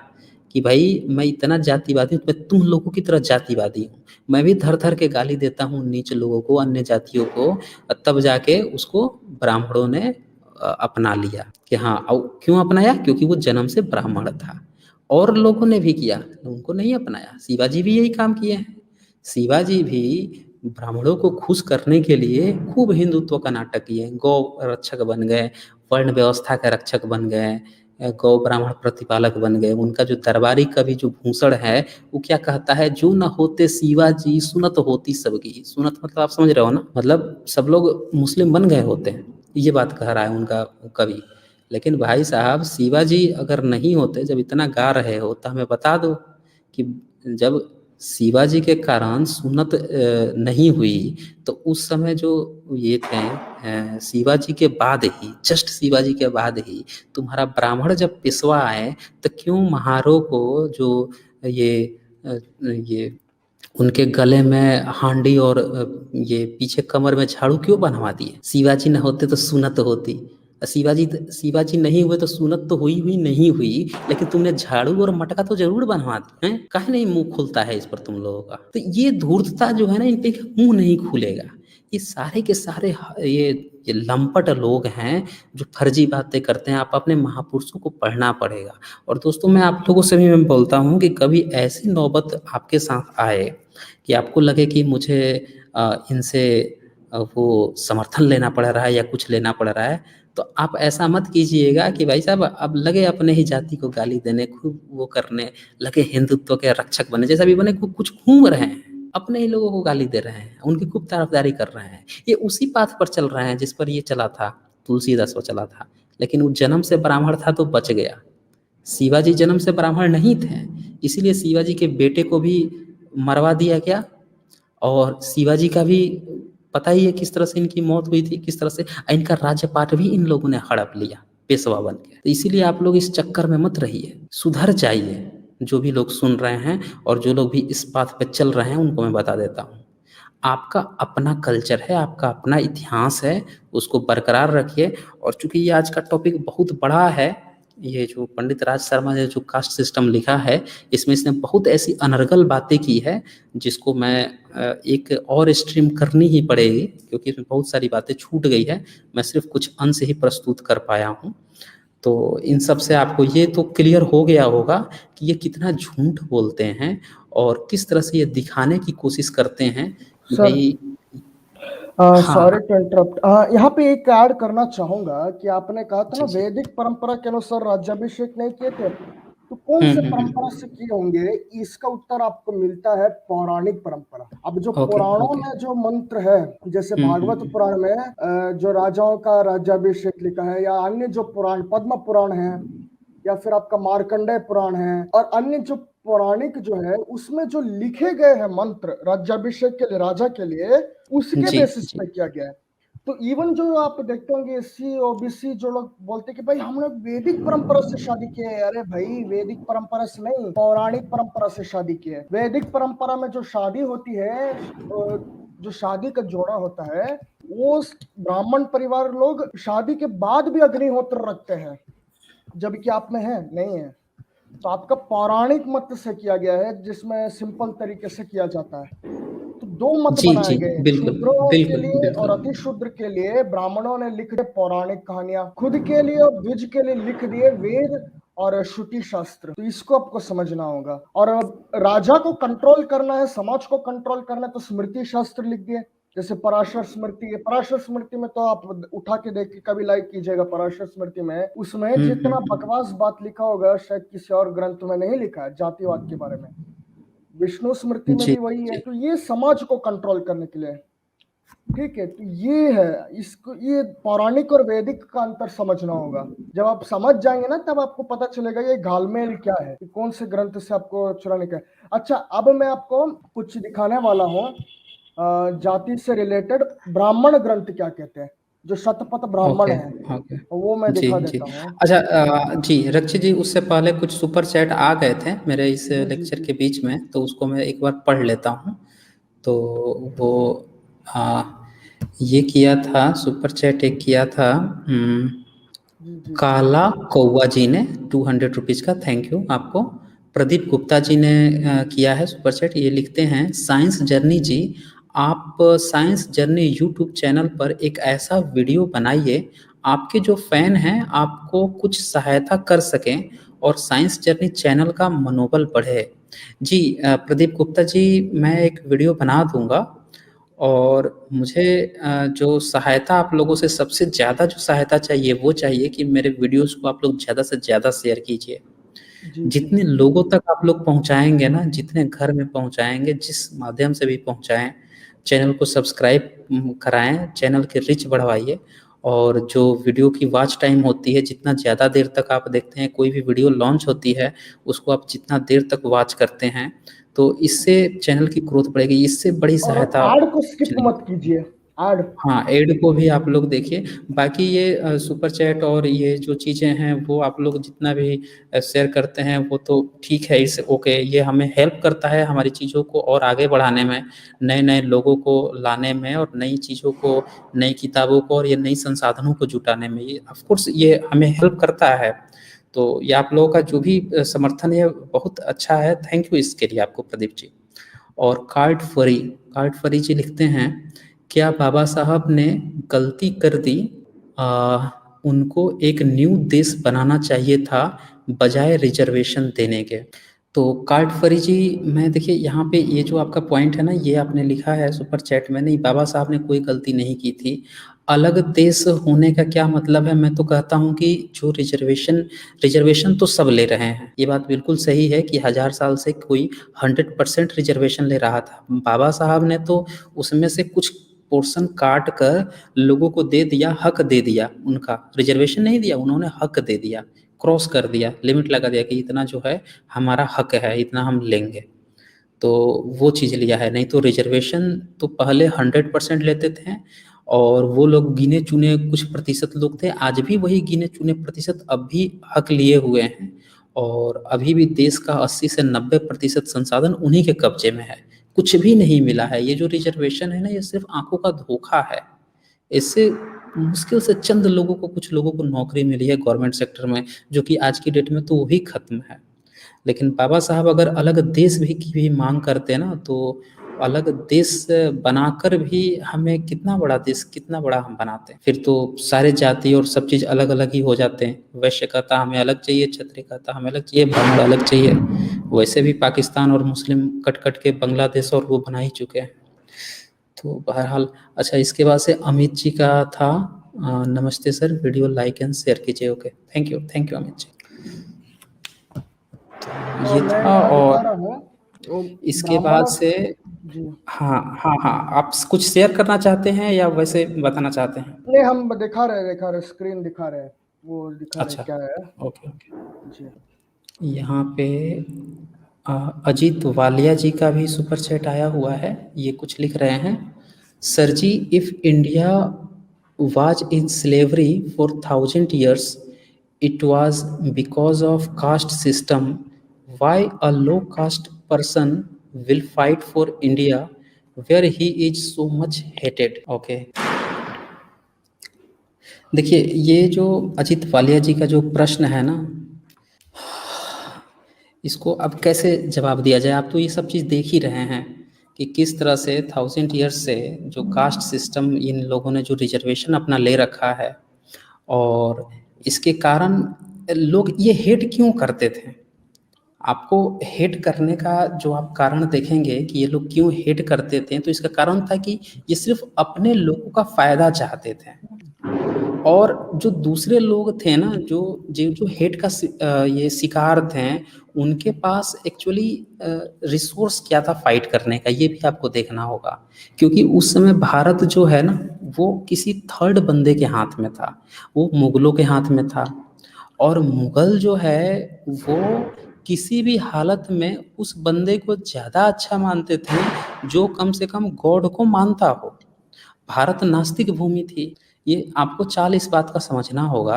[SPEAKER 1] कि भाई मैं इतना जातिवादी हूँ, मैं तुम लोगों की तरह जातिवादी हूँ, मैं भी धर धर के गाली देता हूँ नीच लोगों को, अन्य जातियों को। तब जाके उसको ब्राह्मणों ने अपना लिया कि हाँ। और क्यों अपनाया? क्योंकि वो जन्म से ब्राह्मण था। और लोगों ने भी किया, उनको नहीं अपनाया। शिवाजी भी यही काम किए हैं। शिवाजी भी ब्राह्मणों को खुश करने के लिए खूब हिंदुत्व का नाटक किए, गौ रक्षक बन गए, वर्ण व्यवस्था के रक्षक बन गए, गौ ब्राह्मण प्रतिपालक बन गए। उनका जो दरबारी कवि जो भूषण है, वो क्या कहता है? जो न होते शिवाजी सुनत होती सबकी। सुनत मतलब आप समझ रहे हो ना, मतलब सब लोग मुस्लिम बन गए होते हैं, ये बात कह रहा है उनका कवि। लेकिन भाई साहब शिवाजी अगर नहीं होते, जब इतना गा रहे हो तो हमें बता दो कि जब शिवाजी के कारण सुन्नत नहीं हुई, तो उस समय जो ये थे शिवाजी के बाद ही, जस्ट शिवाजी के बाद ही तुम्हारा ब्राह्मण जब पेशवा आए, तो क्यों महारों को जो ये ये उनके गले में हांडी और ये पीछे कमर में झाड़ू क्यों बनवा दिए? शिवाजी न होते तो सुनत होती। शिवाजी नहीं हुए तो सुनत तो हुई हुई नहीं हुई, लेकिन तुमने झाड़ू और मटका तो जरूर बनवा दी है। काहे नहीं मुंह खुलता है इस पर तुम लोगों का? तो ये धूर्तता जो है ना, इन पे मुंह नहीं खुलेगा। ये सारे के सारे ये लंपट लोग हैं जो फर्जी बातें करते हैं। आप अपने महापुरुषों को पढ़ना पड़ेगा। और दोस्तों मैं आप लोगों से भी मैं बोलता हूँ कि कभी ऐसी नौबत आपके साथ आए कि आपको लगे कि मुझे इनसे वो समर्थन लेना पड़ रहा है या कुछ लेना पड़ रहा है, तो आप ऐसा मत कीजिएगा कि भाई साहब अब लगे अपने ही जाति को गाली देने, खूब वो करने लगे, हिंदुत्व के रक्षक बने जैसा भी बने, कुछ घूम रहे हैं, अपने ही लोगों को गाली दे रहे हैं, उनकी खूब तरफदारी कर रहे हैं। ये उसी पाथ पर चल रहे हैं जिस पर ये चला था, तुलसीदास पर चला था। लेकिन वो जन्म से ब्राह्मण था तो बच गया। शिवाजी जन्म से ब्राह्मण नहीं थे, इसीलिए शिवाजी के बेटे को भी मरवा दिया गया। और शिवाजी का भी पता ही है किस तरह से इनकी मौत हुई थी, किस तरह से इनका राज्यपाट भी इन लोगों ने हड़प लिया पेशवा बन के। तो इसीलिए आप लोग इस चक्कर में मत रहिए, सुधर जाइए। जो भी लोग सुन रहे हैं और जो लोग भी इस पाथ पे चल रहे हैं, उनको मैं बता देता हूँ, आपका अपना कल्चर है, आपका अपना इतिहास है, उसको बरकरार रखिए। और चूंकि ये आज का टॉपिक बहुत बड़ा है, ये जो पंडित राज शर्मा ने जो कास्ट सिस्टम लिखा है, इसमें इसने बहुत ऐसी अनर्गल बातें की है जिसको मैं एक और स्ट्रीम करनी ही पड़ेगी, क्योंकि इसमें बहुत सारी बातें छूट गई है। मैं सिर्फ कुछ अंश ही प्रस्तुत कर पाया हूँ। तो इन सब से आपको ये तो क्लियर हो गया होगा कि ये कितना झूठ बोलते हैं और किस तरह से ये दिखाने की कोशिश करते हैं कि
[SPEAKER 2] सर
[SPEAKER 1] भाई।
[SPEAKER 2] सॉरी
[SPEAKER 1] हाँ।
[SPEAKER 2] टू इंटरप्ट, यहाँ पे एक ऐड करना चाहूंगा कि आपने कहा था ना
[SPEAKER 1] जी जी।
[SPEAKER 2] वैदिक परंपरा के अनुसार राज्याभिषेक नहीं किए थे, तो कौन से परंपरा
[SPEAKER 1] हम्म।
[SPEAKER 2] से किए होंगे? इसका उत्तर आपको मिलता है पौराणिक परंपरा। अब जो
[SPEAKER 1] ओके
[SPEAKER 2] पुराणों
[SPEAKER 1] ओके।
[SPEAKER 2] में जो मंत्र है, जैसे भागवत
[SPEAKER 1] हम्म।
[SPEAKER 2] पुराण में जो राजाओं का राज्याभिषेक लिखा है, या अन्य जो पुराण पद्म पुराण है, या फिर आपका मार्कंडेय पुराण है, और अन्य जो पौराणिक जो है, उसमें जो लिखे गए हैं मंत्र राज्याभिषेक के लिए, राजा के लिए, उसके
[SPEAKER 1] जी
[SPEAKER 2] बेसिस
[SPEAKER 1] जी।
[SPEAKER 2] पे किया गया है। तो इवन जो आप देखते होंगे एससी ओबीसी जो लोग बोलते हैं कि भाई हमने वैदिक परंपरा से शादी की है, अरे भाई वैदिक परंपरा से नहीं, पौराणिक परंपरा से शादी की है। वैदिक परंपरा में जो शादी होती है, जो शादी का जोड़ा होता है, वो ब्राह्मण परिवार लोग शादी के बाद भी अग्निहोत्र रखते हैं, जबकि आप में है नहीं है। तो आपका पौराणिक मत से किया गया है, जिसमें सिंपल तरीके से किया जाता है। तो दो मत
[SPEAKER 1] जी
[SPEAKER 2] बनाए
[SPEAKER 1] जी।
[SPEAKER 2] गए हैं,
[SPEAKER 1] बिल्कुल
[SPEAKER 2] शूद्रों के
[SPEAKER 1] बिल्कुल
[SPEAKER 2] लिए और
[SPEAKER 1] बिल्कुल।
[SPEAKER 2] अति शूद्र के लिए। ब्राह्मणों ने लिख दिए पौराणिक कहानियां, खुद के लिए और द्विज के लिए लिख दिए वेद और श्रुति शास्त्र। तो इसको आपको समझना होगा। और अब राजा को कंट्रोल करना है, समाज को कंट्रोल करना है, तो स्मृति शास्त्र लिख दिए। जैसे पराशर स्मृति है, पराशर स्मृति में तो आप उठा के देख के कभी लाइक कीजिएगा, पराशर स्मृति में उसमें जितना बकवास बात लिखा होगा शायद किसी और ग्रंथ में नहीं लिखा है जातिवाद के बारे में। विष्णु स्मृति में
[SPEAKER 1] जी
[SPEAKER 2] भी वही है।
[SPEAKER 1] जी।
[SPEAKER 2] तो ये समाज को कंट्रोल करने के लिए है। ठीक है, तो ये है, इसको ये पौराणिक और वैदिक का अंतर समझना होगा। जब आप समझ जाएंगे ना तब आपको पता चलेगा ये घालमेल क्या है, कि कौन से ग्रंथ से आपको चुराने का है। अच्छा, अब मैं आपको कुछ दिखाने वाला हूँ जाति से रिलेटेड ब्राह्मण ग्रंथ क्या कहते हैं, जो शतपथ ब्राह्मण
[SPEAKER 1] ओके,
[SPEAKER 2] है,
[SPEAKER 1] ओके।
[SPEAKER 2] वो मैं
[SPEAKER 1] जी,
[SPEAKER 2] दिखा
[SPEAKER 1] जी।
[SPEAKER 2] देता हूँ।
[SPEAKER 1] अच्छा जी, रक्षित जी उससे पहले कुछ सुपर चैट आ गए थे मेरे इस
[SPEAKER 2] जी जी
[SPEAKER 1] लेक्चर
[SPEAKER 2] जी।
[SPEAKER 1] के बीच में, तो उसको मैं एक बार पढ़ लेता हूँ। तो वो अ, ये किया था सुपर चैट एक किया था
[SPEAKER 2] जी जी जी।
[SPEAKER 1] काला कौवा जी ने 200 रुपीज़ का, थैंक यू आपको। प्रदीप गुप्ता जी ने किया है सुपर चैट, ये लिखते हैं साइंस जर्नी जी, आप साइंस जर्नी यूट्यूब चैनल पर एक ऐसा वीडियो बनाइए आपके जो फैन हैं आपको कुछ सहायता कर सकें और साइंस जर्नी चैनल का मनोबल बढ़े। जी प्रदीप गुप्ता जी, मैं एक वीडियो बना दूंगा और मुझे जो सहायता आप लोगों से सबसे ज़्यादा जो सहायता चाहिए वो चाहिए कि मेरे वीडियोस को आप लोग ज़्यादा से ज़्यादा शेयर कीजिए।
[SPEAKER 2] जी जी
[SPEAKER 1] जितने
[SPEAKER 2] जी।
[SPEAKER 1] लोगों तक आप लोग पहुंचाएंगे ना, जितने घर में पहुंचाएंगे, जिस माध्यम से भी पहुंचाएं, चैनल को सब्सक्राइब कराएं, चैनल की रीच बढ़वाइए। और जो वीडियो की वॉच टाइम होती है, जितना ज़्यादा देर तक आप देखते हैं, कोई भी वीडियो लॉन्च होती है उसको आप जितना देर तक वॉच करते हैं तो इससे चैनल की ग्रोथ बढ़ेगी, इससे बड़ी
[SPEAKER 2] और
[SPEAKER 1] सहायता
[SPEAKER 2] एड को स्किप
[SPEAKER 1] कुछ नहीं।
[SPEAKER 2] मत कीजिए, एड।
[SPEAKER 1] हाँ, एड को भी आप लोग देखिए। बाकी ये सुपर चैट और ये जो चीज़ें हैं वो आप लोग जितना भी शेयर करते हैं वो तो ठीक है, इस ओके, ये हमें हेल्प करता है हमारी चीज़ों को और आगे बढ़ाने में, नए नए लोगों को लाने में और नई चीज़ों को, नई किताबों को और ये नई संसाधनों को जुटाने में, ये ऑफ कोर्स ये हमें हेल्प करता है। तो ये आप लोगों का जो भी समर्थन है बहुत अच्छा है, थैंक यू इसके लिए आपको प्रदीप जी। और कार्ड फरी जी लिखते हैं क्या बाबा साहब ने गलती कर दी, उनको एक न्यू देश बनाना चाहिए था बजाय रिजर्वेशन देने के। तो कार्ड फरी जी, मैं देखिए यहाँ पे ये जो आपका पॉइंट है ना, ये आपने लिखा है सुपर चैट में, नहीं बाबा साहब ने कोई गलती नहीं की थी। अलग देश होने का क्या मतलब है, मैं तो कहता हूँ कि जो रिजर्वेशन तो सब ले रहे हैं, ये बात बिल्कुल सही है कि 1000 साल से कोई 100% रिजर्वेशन ले रहा था। बाबा साहब ने तो उसमें से कुछ पोर्शन काट कर लोगों को दे दिया, हक दे दिया, उनका रिजर्वेशन नहीं दिया, उन्होंने हक दे दिया, क्रॉस कर दिया, लिमिट लगा दिया कि इतना जो है हमारा हक है, इतना हम लेंगे। तो वो चीज़ लिया है, नहीं तो रिजर्वेशन तो पहले 100% लेते थे और वो लोग गिने चुने कुछ प्रतिशत लोग थे, आज भी वही गिने चुने प्रतिशत अब भी हक लिए हुए हैं और अभी भी देश का 80 से 90% संसाधन उन्हीं के कब्जे में है, कुछ भी नहीं मिला है। ये जो रिजर्वेशन है ना, ये सिर्फ आंखों का धोखा है। इससे मुश्किल से चंद लोगों को, कुछ लोगों को नौकरी मिली है गवर्नमेंट सेक्टर में, जो कि आज की डेट में तो वो भी खत्म है। लेकिन बाबा साहब अगर अलग देश भी की भी मांग करते ना, तो अलग देश बनाकर भी हमें कितना बड़ा देश, कितना बड़ा हम बनाते हैं, फिर तो सारे जाति और सब चीज़ अलग अलग ही हो जाते हैं। वैश्य कहता हमें अलग चाहिए, क्षत्रिय कहता हमें अलग चाहिए, ब्राह्मण अलग चाहिए। वैसे भी पाकिस्तान और मुस्लिम कट कट के बांग्लादेश और वो बना ही चुके हैं। तो बहरहाल, अच्छा इसके बाद से अमित जी का था, नमस्ते sir, video like and share कीजिए। Okay, thank you Amit ji.
[SPEAKER 2] तो
[SPEAKER 1] ये
[SPEAKER 2] मैं
[SPEAKER 1] था
[SPEAKER 2] यहाँ दिखा
[SPEAKER 1] और
[SPEAKER 2] रहा हूँ वो
[SPEAKER 1] इसके बाद
[SPEAKER 2] ब्राह्मण।
[SPEAKER 1] से
[SPEAKER 2] जी।
[SPEAKER 1] हाँ हाँ हाँ, आप कुछ शेयर करना चाहते हैं या वैसे बताना चाहते हैं?
[SPEAKER 2] नहीं, हम दिखा रहे स्क्रीन दिखा रहे, वो दिखा रहे
[SPEAKER 1] अच्छा,
[SPEAKER 2] क्या है।
[SPEAKER 1] Okay okay.
[SPEAKER 2] जी।
[SPEAKER 1] यहाँ पे अजीत वालिया जी का भी सुपर चैट आया हुआ है, ये कुछ लिख रहे हैं। Sir ji, if India was in slavery for 1000 years, it was because of caste system. Why a low caste person will fight for India where he is so much hated? Okay. देखिए ये जो अजीत वालिया जी का जो प्रश्न है ना, इसको अब कैसे जवाब दिया जाए। आप तो ये सब चीज़ देख ही रहे हैं कि किस तरह से 1000 ईयर्स से जो कास्ट सिस्टम इन लोगों ने जो रिजर्वेशन अपना ले रखा है, और इसके कारण लोग ये हेट क्यों करते थे। आपको हेट करने का जो आप कारण देखेंगे कि ये लोग क्यों हेट करते थे, तो इसका कारण था कि ये सिर्फ अपने लोगों का फायदा चाहते थे। और जो दूसरे लोग थे ना, जो जो जो हेट का ये शिकार थे, उनके पास एक्चुअली रिसोर्स क्या था फाइट करने का, ये भी आपको देखना होगा। क्योंकि उस समय भारत जो है ना, वो किसी थर्ड बंदे के हाथ में था, वो मुगलों के हाथ में था। और मुगल जो है वो किसी भी हालत में उस बंदे को ज़्यादा अच्छा मानते थे जो कम से कम गॉड को मानता हो। भारत नास्तिक भूमि थी। ये आपको चाल इस बात का समझना होगा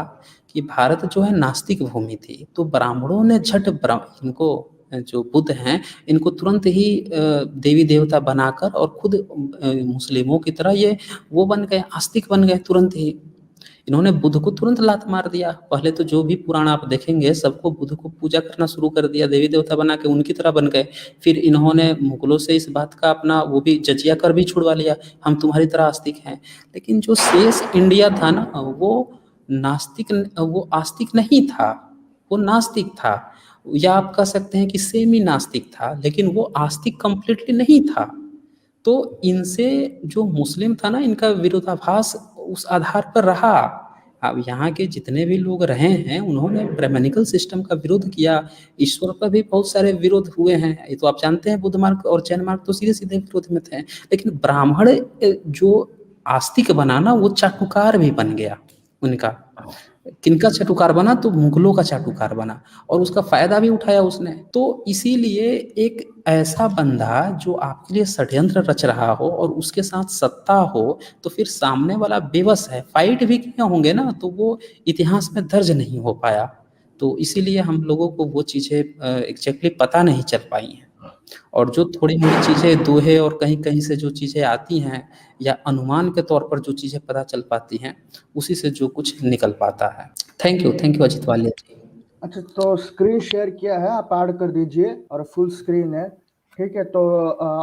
[SPEAKER 1] कि भारत जो है नास्तिक भूमि थी, तो ब्राह्मणों ने झट इनको जो बुद्ध हैं, इनको तुरंत ही देवी देवता बनाकर और खुद मुस्लिमों की तरह ये वो बन गए, आस्तिक बन गए तुरंत ही। इन्होंने बुद्ध को तुरंत लात मार दिया। पहले तो जो भी पुराण आप देखेंगे, सबको बुद्ध को पूजा करना शुरू कर दिया, देवी देवता बना के उनकी तरह बन गए। फिर इन्होंने मुगलों से इस बात का अपना वो भी जजिया कर भी छुड़वा लिया, हम तुम्हारी तरह आस्तिक हैं। लेकिन जो शेष इंडिया था ना, वो नास्तिक, वो आस्तिक नहीं था, वो नास्तिक था। या आप कह सकते हैं कि सेमी नास्तिक था, लेकिन वो आस्तिक कंप्लीटली नहीं था। तो इनसे जो मुस्लिम था ना, इनका विरोधाभास उस आधार पर रहा। अब यहाँ के जितने भी लोग रहे हैं, उन्होंने ब्राह्मणिकल सिस्टम का विरोध किया। ईश्वर पर भी बहुत सारे विरोध हुए हैं, ये तो आप जानते हैं। बुद्ध मार्ग और जैन मार्ग तो सीधे सीधे विरोध में थे। लेकिन ब्राह्मण जो आस्तिक बना ना, वो चाटुकार भी बन गया उनका। किनका चाटुकार बना? तो मुगलों का चाटुकार बना, और उसका फायदा भी उठाया उसने। तो इसीलिए एक ऐसा बंदा जो आपके लिए षड्यंत्र रच रहा हो और उसके साथ सत्ता हो, तो फिर सामने वाला बेबस है, फाइट भी किए होंगे ना, तो वो इतिहास में दर्ज नहीं हो पाया। तो इसीलिए हम लोगों को वो चीज़ें एग्जैक्टली पता नहीं चल पाई हैं। और जो थोड़ी मोड़ी चीज़ें दोहे और कहीं कहीं से जो चीज़ें आती हैं, या अनुमान के तौर पर जो चीज़ें पता चल पाती हैं, उसी से जो कुछ निकल पाता है। थैंक यू अजित वालिया जी।
[SPEAKER 2] अच्छा, तो स्क्रीन शेयर किया है, आप ऐड कर दीजिए, और फुल स्क्रीन है, ठीक है। तो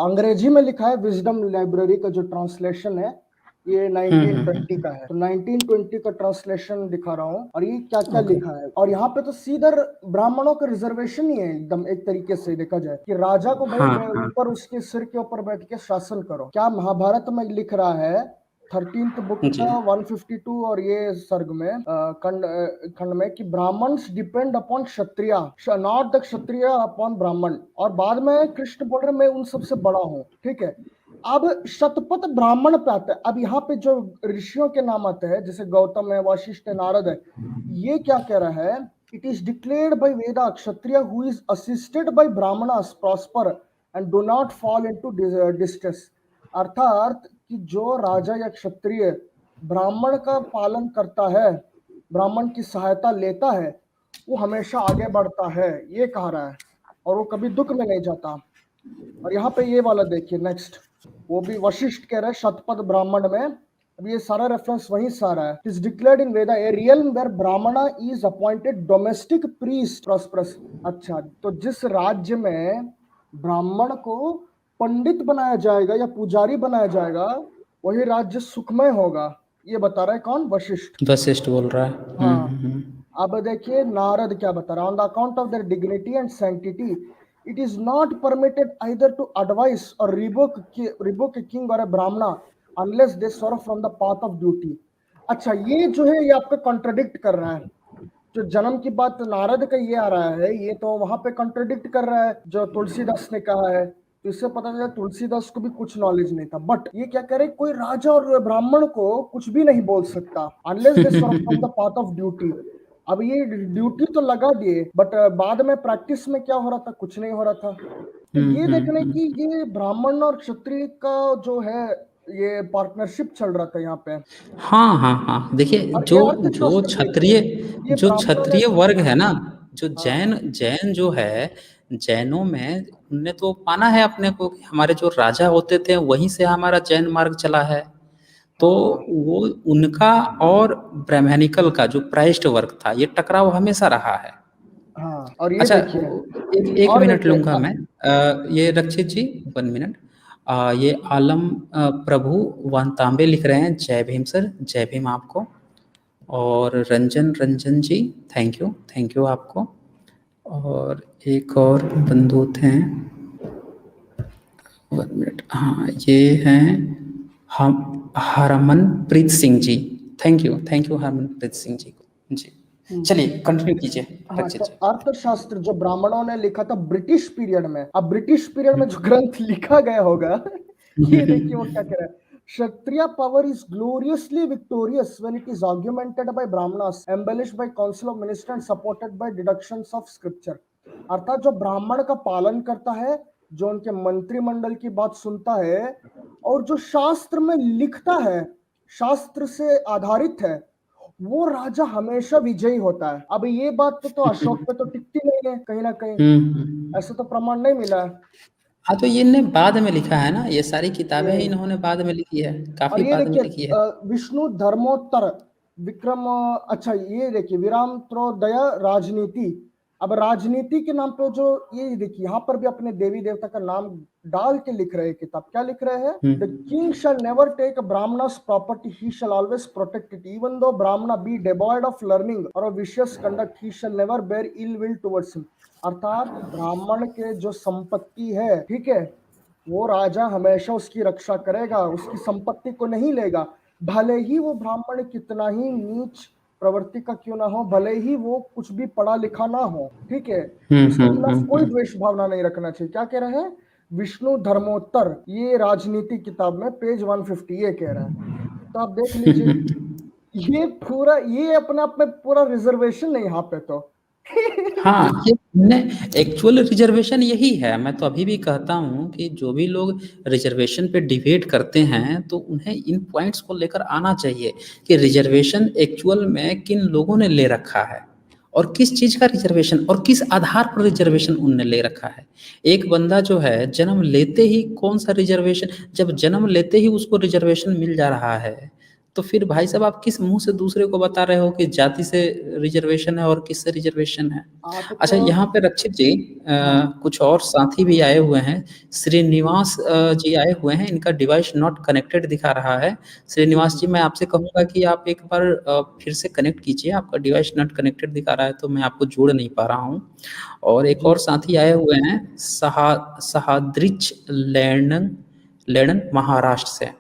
[SPEAKER 2] अंग्रेजी में लिखा है विजडम लाइब्रेरी का जो ट्रांसलेशन है, ये 1920 का है। तो 1920 का ट्रांसलेशन दिखा रहा हूँ, और ये क्या क्या
[SPEAKER 1] ओके।
[SPEAKER 2] लिखा है। और यहाँ पे तो सीधा ब्राह्मणों का रिजर्वेशन ही है, एकदम एक तरीके से देखा जाए कि राजा को भाई
[SPEAKER 1] हाँ हाँ
[SPEAKER 2] ऊपर उसके सिर के ऊपर बैठ के शासन करो। क्या महाभारत में लिख रहा है 13th बुक
[SPEAKER 1] जी।
[SPEAKER 2] का 152 और ये सर्ग में खंड में कि Brahmans depend upon Kshatriya, not the Kshatriya upon Brahman. और बाद में कृष्ण बोल रहे मैं उन सबसे बड़ा हूँ, ठीक है। अब शतपथ ब्राह्मण पे आता है। अब यहाँ पे जो ऋषियों के नाम आते हैं, जैसे गौतम है, वशिष्ठ है, नारद है, ये क्या कह रहा है? It is declared by Veda Kshatriya who is assisted by Brahmanas prosper and do not fall into distress. अर्थात कि जो राजा या क्षत्रिय ब्राह्मण का पालन करता है, ब्राह्मण की सहायता लेता है, वो हमेशा आगे बढ़ता है, ये कह रहा है, और वो कभी दुख में नहीं जाता। और यहाँ पे ये वाला देखिए नेक्स्ट, वो भी वशिष्ठ कह रहा है शतपथ ब्राह्मण में। अब ये सारा रेफरेंस वहीं से आ रहा है। Is declared in Veda a realm where Brahmana is appointed domestic priest prosperous. अच्छा, तो जिस राज्य में ब्राह्मण को पंडित बनाया जाएगा या पुजारी बनाया जाएगा, वही राज्य सुखमय होगा, ये बता रहा है कौन? वशिष्ठ।
[SPEAKER 1] वशिष्ठ बोल रहा है।
[SPEAKER 2] हाँ, अब देखिए नारद क्या बता रहा है। On the account of their dignity and sanctity it is not permitted either to advise or rebuke a king or a Brahmana unless they swerve from the path of duty. अच्छा, ये जो है ये आपको कॉन्ट्रडिक्ट कर रहा है। जो जन्म की बात नारद का ये आ रहा है, ये तो वहां पे कॉन्ट्रडिक्ट कर रहा है जो तुलसीदास ने कहा है। तो इससे पता चला तुलसीदास को भी कुछ नॉलेज नहीं था। बट ये क्या कह रहे, कोई राजा और ब्राह्मण को कुछ भी नहीं बोल सकता unless they swerve from the path of duty. अब ये ड्यूटी तो लगा दिए, बट बाद में प्रैक्टिस में क्या हो रहा था? कुछ नहीं हो रहा था। तो ये देखने की ये ब्राह्मण और क्षत्रिय का जो है ये पार्टनरशिप चल रहा था यहाँ पे।
[SPEAKER 1] हाँ हाँ हाँ, देखिए
[SPEAKER 2] और
[SPEAKER 1] जो
[SPEAKER 2] ये अर्थ
[SPEAKER 1] जो
[SPEAKER 2] शास्त्र
[SPEAKER 1] क्षत्रिय,
[SPEAKER 2] देखिए, ये
[SPEAKER 1] जो
[SPEAKER 2] ब्राह्मणों ने
[SPEAKER 1] क्षत्रिय वर्ग है ना, जो
[SPEAKER 2] हाँ
[SPEAKER 1] जैन जैन जो है, जैनों में उनने तो माना है अपने को कि हमारे जो राजा होते थे वहीं से हमारा जैन मार्ग चला है। तो
[SPEAKER 2] हाँ
[SPEAKER 1] वो उनका और ब्राह्मणिकल का जो प्राइस्ट वर्ग था, ये टकराव हमेशा रहा है।
[SPEAKER 2] हाँ। और ये
[SPEAKER 1] अच्छा,
[SPEAKER 2] देखिए,
[SPEAKER 1] एक
[SPEAKER 2] और
[SPEAKER 1] मिनट
[SPEAKER 2] देखिए
[SPEAKER 1] लूंगा मैं। ये रक्षित जी, 1 मिनट। ये आलम प्रभु वानतांबे लिख रहे हैं, जय भीम सर, जय भीम आपको। और रंजन रंजन जी, थैंक यू आपको। और एक और बंदूत हैं, 1 मिनट। हाँ, ये हैं हम हरमनप्रीत सिंह जी, थैंक यू हरमनप्रीत सिंह जी को। जी, चलिए कंटिन्यू कीजिए
[SPEAKER 2] हाँ,
[SPEAKER 1] रक्षित
[SPEAKER 2] तो
[SPEAKER 1] जी।
[SPEAKER 2] अर्थशास्त्र जो ब्राह्मणों ने लिखा था ब्रिटिश पीरियड में, अब ब्रिटिश पीरियड में जो ग्रंथ लिखा गया होगा ये देखिए वो क्या कह रहा है, Kshatriya power is gloriously victorious when it is augmented by Brahmanas, embellished by council of minister and supported by deductions of scripture. अर्थात जो ब्राह्मण का पालन करता है, जो उनके मंत्रिमंडल की बात सुनता है और जो शास्त्र में लिखता है, शास्त्र से आधारित है, वो राजा हमेशा विजयी होता है। अब ये बात तो अशोक पे तो टिकती नहीं है कहीं ना कहीं, ऐसा तो प्रमाण नहीं मिला है।
[SPEAKER 1] हाँ, तो ये इनने बाद में लिखा है ना, ये सारी किताबें ही
[SPEAKER 2] ये
[SPEAKER 1] इन्होंने बाद में लिखी है,
[SPEAKER 2] और
[SPEAKER 1] काफी
[SPEAKER 2] ये
[SPEAKER 1] बाद में
[SPEAKER 2] देखिए
[SPEAKER 1] लिखी है।
[SPEAKER 2] विष्णु धर्मोत्तर विक्रम, अच्छा ये देखिए विराम त्रोदय राजनीति। अब राजनीति के नाम पे जो ये देखिए यहाँ पर भी अपने देवी देवता का नाम डाल के लिख रहे हैं किताब, क्या लिख रहे हैं, the king shall never take Brahmans property, he shall always protect it, even though Brahman be devoid of learning और vicious conduct, he shall never bear ill will towards him. अर्थात ब्राह्मण के जो संपत्ति है, ठीक है, वो राजा हमेशा उसकी रक्षा करेगा, उसकी संपत्ति को नहीं लेगा, भले ही वो ब्राह्मण कितना ही नीच प्रवृत्ति का क्यों ना हो, भले ही वो कुछ भी पढ़ा लिखा ना हो, ठीक है, उसके खिलाफ कोई द्वेष भावना नहीं रखना चाहिए। क्या कह रहे हैं, विष्णु धर्मोत्तर, ये राजनीति किताब में पेज 150 ये कह रहा है। तो आप देख लीजिए ये पूरा, ये अपने आप में पूरा रिजर्वेशन है यहाँ पे तो
[SPEAKER 1] हाँ, ये एक्चुअल रिजर्वेशन यही है। मैं तो अभी भी कहता हूँ कि जो भी लोग रिजर्वेशन पे डिबेट करते हैं तो उन्हें इन पॉइंट्स को लेकर आना चाहिए कि रिजर्वेशन एक्चुअल में किन लोगों ने ले रखा है और किस चीज़ का रिजर्वेशन और किस आधार पर रिजर्वेशन उनने ले रखा है। एक बंदा जो है जन्म लेते ही कौन सा रिजर्वेशन, जब जन्म लेते ही उसको रिजर्वेशन मिल जा रहा है तो फिर भाई साहब आप किस मुंह से दूसरे को बता रहे हो कि जाति से रिजर्वेशन है और किससे रिजर्वेशन है। अच्छा,
[SPEAKER 2] आपको
[SPEAKER 1] यहाँ पे रक्षित जी कुछ और साथी भी आए हुए हैं। श्रीनिवास जी आए हुए हैं, इनका डिवाइस नॉट कनेक्टेड दिखा रहा है। श्रीनिवास जी, मैं आपसे कहूंगा कि आप एक बार फिर से कनेक्ट कीजिए, आपका डिवाइस नॉट कनेक्टेड दिखा रहा है तो मैं आपको जोड़ नहीं पा रहा हूँ। और एक और साथी आए हुए हैं सहाद्रिच लेनन लेनन महाराष्ट्र से।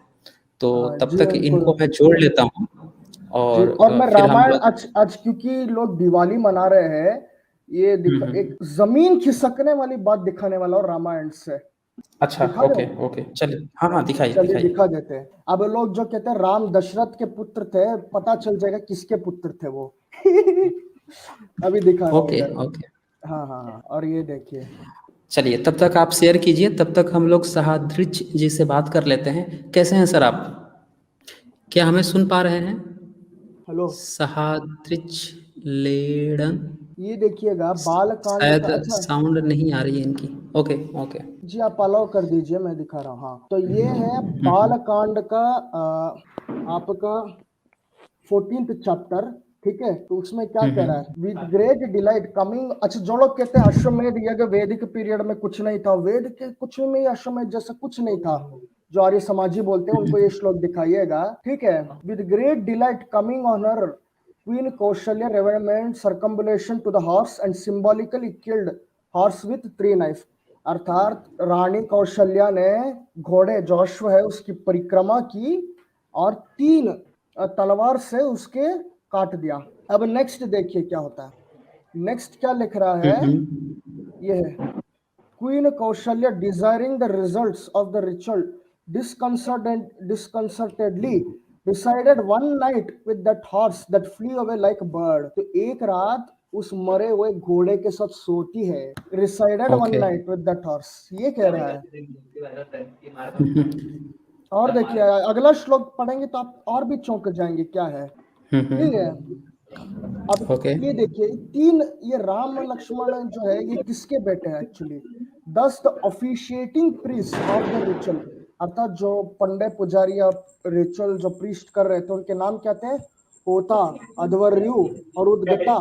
[SPEAKER 1] तो तब
[SPEAKER 2] जी
[SPEAKER 1] तक
[SPEAKER 2] बिल्कुल
[SPEAKER 1] इनको मैं जोड़ लेता हूँ
[SPEAKER 2] जी।
[SPEAKER 1] और
[SPEAKER 2] और मैं
[SPEAKER 1] फिर हम
[SPEAKER 2] रामायण
[SPEAKER 1] लोग।
[SPEAKER 2] आज क्योंकि लोग दिवाली मना रहे हैं, ये एक जमीन खिसकने वाली बात दिखाने वाला और रामायण से
[SPEAKER 1] अच्छा,
[SPEAKER 2] दिखा
[SPEAKER 1] ओके
[SPEAKER 2] दें,
[SPEAKER 1] ओके, चलिए, हाँ दिखाइए
[SPEAKER 2] चलिए
[SPEAKER 1] दिखाइए।
[SPEAKER 2] दिखा देते हैं। अब लोग जो कहते हैं राम दशरथ के पुत्र थे, पता चल जाएगा किसके पुत्र थे वो अभी दिखा रहा हूँ
[SPEAKER 1] ओके
[SPEAKER 2] इधर।
[SPEAKER 1] ओके,
[SPEAKER 2] हाँ हाँ हाँ, और ये देखिए,
[SPEAKER 1] चलिए तब तक आप शेयर कीजिए, तब तक हम लोग सहाद्रिच जी से बात कर लेते हैं। कैसे हैं सर आप, क्या हमें सुन पा रहे हैं?
[SPEAKER 2] हेलो,
[SPEAKER 1] सहाद्रिच लेडन,
[SPEAKER 2] ये देखिएगा बालकांड
[SPEAKER 1] शायद
[SPEAKER 2] का, अच्छा
[SPEAKER 1] साउंड नहीं आ रही है इनकी। Okay okay.
[SPEAKER 2] जी आप अलाउ कर दीजिए, मैं दिखा रहा हूँ। हाँ, तो ये है बालकांड का आपका 14th चैप्टर, ठीक है। तो उसमें क्या कह रहा है, विद ग्रेट डिलाइट कमिंग, अच्छा जो लोग कहते हैं अश्वमेध यज्ञ वैदिक पीरियड में कुछ नहीं था, वेद के कुछ में अश्वमेध जैसा कुछ नहीं था, जो आर्य समाजी बोलते हैं उनको ये श्लोक दिखाइएगा, ठीक है। With great delight coming on her queen Kaushalya reverently circumambulation to the horse and symbolically killed horse with 3 knife. अर्थात रानी कौशल्या ने घोड़े जो अश्व है उसकी परिक्रमा की और 3 तलवार से उसके काट दिया। अब नेक्स्ट देखिए क्या होता है, नेक्स्ट क्या लिख रहा है, ये है queen Kaushalya desiring the results of the ritual disconcertedly decided one night with that horse that flee away like bird. तो एक रात उस मरे हुए घोड़े के साथ सोती है, resided one
[SPEAKER 1] okay.
[SPEAKER 2] Night with that horse, ये कह रहा है। और देखिए अगला श्लोक पढ़ेंगे तो आप और भी चौंक जाएंगे, क्या है, ठीक है। अब
[SPEAKER 1] ओके।
[SPEAKER 2] ये देखिए 3, ये राम लक्ष्मण जो है ये किसके बेटे हैं एक्चुअली, दस the officiating priest of the ritual. अर्थात जो पंडित पुजारी या रिचुअल जो प्रीस्ट कर रहे थे उनके नाम क्या थे, होता, अध्वर्यु और उद्गता,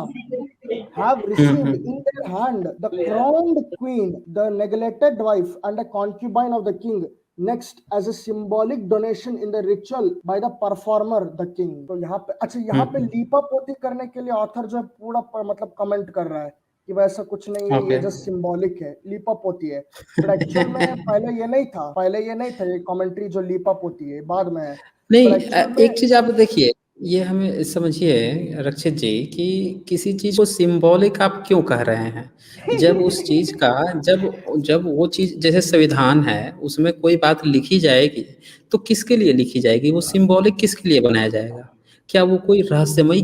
[SPEAKER 2] have received in their hand the crowned queen, the neglected wife and a concubine of the king, next as a symbolic donation in the ritual by the performer the king। तो यहाँ पे, अच्छा यहाँ पे लीपा पोती करने के लिए ऑथर जो है पूरा मतलब कमेंट कर रहा है कि वैसा कुछ नहीं है, ये
[SPEAKER 1] ओके।
[SPEAKER 2] जस्ट सिंबॉलिक है, लीपा पोती है। बट एक्चुअल में पहले ये नहीं था, पहले ये नहीं था, ये कमेंट्री जो लीपा पोती है बाद में है।
[SPEAKER 1] नहीं,
[SPEAKER 2] पर एक्चुअल में
[SPEAKER 1] एक चीज आप देखिए, ये हमें समझिए रक्षित जी कि किसी चीज़ को सिंबॉलिक आप क्यों कह रहे हैं? जब उस चीज़ का जब जब वो चीज़ जैसे संविधान है, उसमें कोई बात लिखी जाएगी, तो किसके लिए लिखी जाएगी? वो सिंबॉलिक किसके लिए बनाया जाएगा? क्या वो कोई रहस्यमयी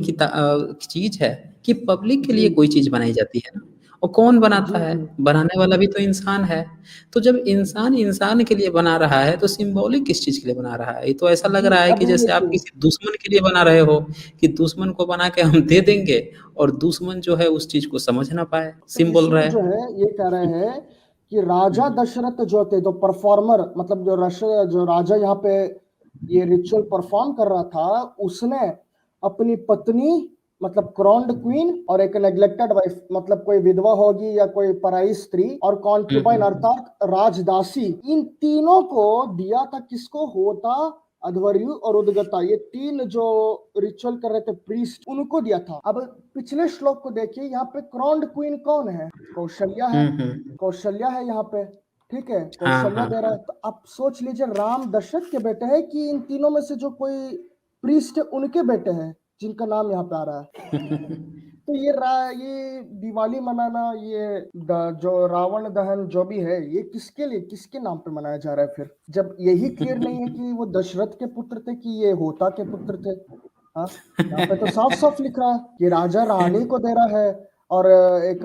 [SPEAKER 1] चीज़ है कि पब्लिक के
[SPEAKER 2] जी
[SPEAKER 1] लिए कोई चीज़ बनाई जाती है ना? और कौन बनाता
[SPEAKER 2] जी
[SPEAKER 1] है?
[SPEAKER 2] जी
[SPEAKER 1] बनाने वाला भी तो इंसान है। तो जब इंसान इंसान के लिए बना रहा है, तो सिंबॉलिक किस चीज़ के लिए बना रहा है? ये तो ऐसा लग
[SPEAKER 2] जी।
[SPEAKER 1] रहा है
[SPEAKER 2] अब
[SPEAKER 1] कि जैसे आप
[SPEAKER 2] देखिए,
[SPEAKER 1] किसी दुश्मन के लिए बना रहे हो, कि दुश्मन को बना के हम दे देंगे और दुश्मन जो है उस चीज़ को समझ ना पाए,
[SPEAKER 2] तो
[SPEAKER 1] सिंबल
[SPEAKER 2] इसमें
[SPEAKER 1] रहे।
[SPEAKER 2] जो है ये कह रहे हैं कि राजा
[SPEAKER 1] हुँ,
[SPEAKER 2] दशरथ जो थे, जो परफॉर्मर, मतलब जो राजा यहाँ पे ये रिचुअल परफॉर्म कर रहा था, उसने अपनी पत्नी, मतलब क्राउन्ड क्वीन, और एक नेग्लेक्टेड वाइफ, मतलब कोई विधवा होगी या कोई पराई स्त्री, और
[SPEAKER 1] हुँ,
[SPEAKER 2] कॉन्क्यूबाइन
[SPEAKER 1] हुँ,
[SPEAKER 2] अर्थात राजदासी, इन तीनों को दिया था। किसको? होता, अध्वर्यु और उदगता, ये तीन जो रिचुअल कर रहे थे प्रीस्ट, उनको दिया था। अब पिछले श्लोक को देखिए, यहाँ पे क्राउन्ड क्वीन कौन है? कौशल्या है।
[SPEAKER 1] हुँ, हुँ।
[SPEAKER 2] कौशल्या है यहाँ पे, ठीक है,
[SPEAKER 1] हाँ,
[SPEAKER 2] कौशल्या
[SPEAKER 1] हाँ,
[SPEAKER 2] दे रहा है।
[SPEAKER 1] हाँ।
[SPEAKER 2] तो आप सोच लीजिए, राम दशरथ के बेटे हैं कि इन तीनों में से जो कोई प्रीस्ट है उनके बेटे हैं, जिनका नाम यहाँ पे आ रहा है। तो ये दिवाली मनाना, जो रावण दहन जो भी है, ये किसके लिए, किसके नाम पे मनाया जा रहा है फिर, जब यही क्लियर नहीं है कि वो दशरथ के पुत्र थे कि ये होता के पुत्र थे। हाँ, यहाँ पे तो साफ साफ लिख रहा है कि राजा रानी को दे रहा है, और एक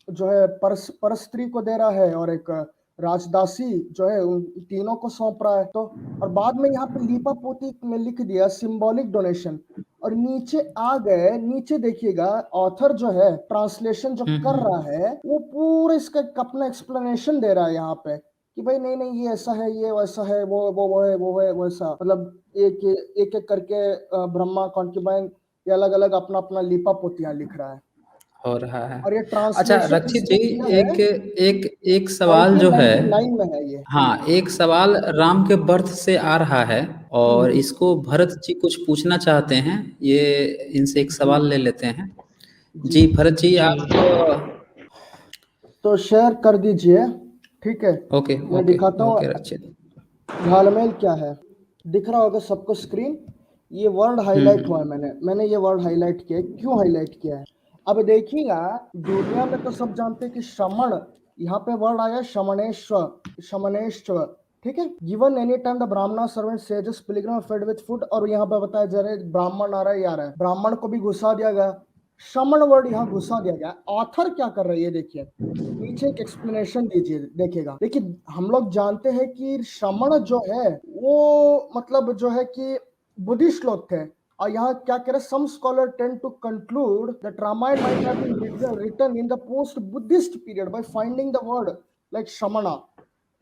[SPEAKER 2] जो है पर स्त्री को दे रहा है, और एक राजदासी जो है उन तीनों को सौंप रहा है। तो और बाद में यहाँ पे लीपा पोती में लिख दिया सिंबॉलिक डोनेशन, और नीचे आ गए, नीचे देखिएगा, ऑथर जो है ट्रांसलेशन जो
[SPEAKER 1] हुँ,
[SPEAKER 2] कर
[SPEAKER 1] हुँ।
[SPEAKER 2] रहा है, वो पूरा इसका अपना एक्सप्लेनेशन दे रहा है यहाँ पे कि भाई नहीं नहीं, ये ऐसा है, ये वैसा है, वो है, वो है वैसा, मतलब एक एक एक करके ब्रह्मा, कॉन्क्यूबाइन, ये अलग अलग अपना अपना लीपा पोतियां लिख रहा है।
[SPEAKER 1] हो रहा है।
[SPEAKER 2] और ये
[SPEAKER 1] अच्छा
[SPEAKER 2] ट्रांसलेशन
[SPEAKER 1] रक्षित जी
[SPEAKER 2] इसने किया है,
[SPEAKER 1] एक एक एक सवाल जो है
[SPEAKER 2] 1999 में है ये।
[SPEAKER 1] हाँ, एक सवाल राम के बर्थ से आ रहा है और
[SPEAKER 2] हम्म।
[SPEAKER 1] इसको भरत जी कुछ पूछना चाहते हैं। ये इनसे एक
[SPEAKER 2] जी
[SPEAKER 1] सवाल ले लेते हैं।
[SPEAKER 2] जी
[SPEAKER 1] जी, भरत जी आप
[SPEAKER 2] तो शेयर कर दीजिए, ठीक है।
[SPEAKER 1] ओके,
[SPEAKER 2] मैं
[SPEAKER 1] ओके,
[SPEAKER 2] दिखाता
[SPEAKER 1] ओके
[SPEAKER 2] हूँ
[SPEAKER 1] रक्षित।
[SPEAKER 2] घालमेल क्या है। दिख रहा होगा सबको स्क्रीन। ये वर्ड
[SPEAKER 1] हुँ,
[SPEAKER 2] हाईलाइट हुआ है,
[SPEAKER 1] हुँ।
[SPEAKER 2] मैंने ये वर्ड हाईलाइट किया है। क्यों हाईलाइट किया है? अब देखिएगा, दुनिया में तो सब जानते हैं कि श्रमण, यहाँ पे वर्ड आया शमनेश्वर, शमनेश्वर, ठीक है। गिवन एनी टाइम द ब्राह्मण servant sages Pilgrim fade with food, और यहाँ पे बताया जा रहा है ब्राह्मण आ रहा है, ये आ रहा है, ब्राह्मण को भी घुसा दिया गया, श्रमण वर्ड यहाँ घुसा दिया गया। ऑथर क्या कर रहा है ये देखिए, नीचे एक एक्सप्लेनेशन दीजिए, देखिएगा। देखिए, हम लोग जानते हैं कि श्रमण जो है वो मतलब जो है कि बुद्धिस्ट लोग थे। और यहाँ क्या कह रहे हैं, some scholar tend to conclude that Ramayana might have been written in the post Buddhist period by finding the word like shramana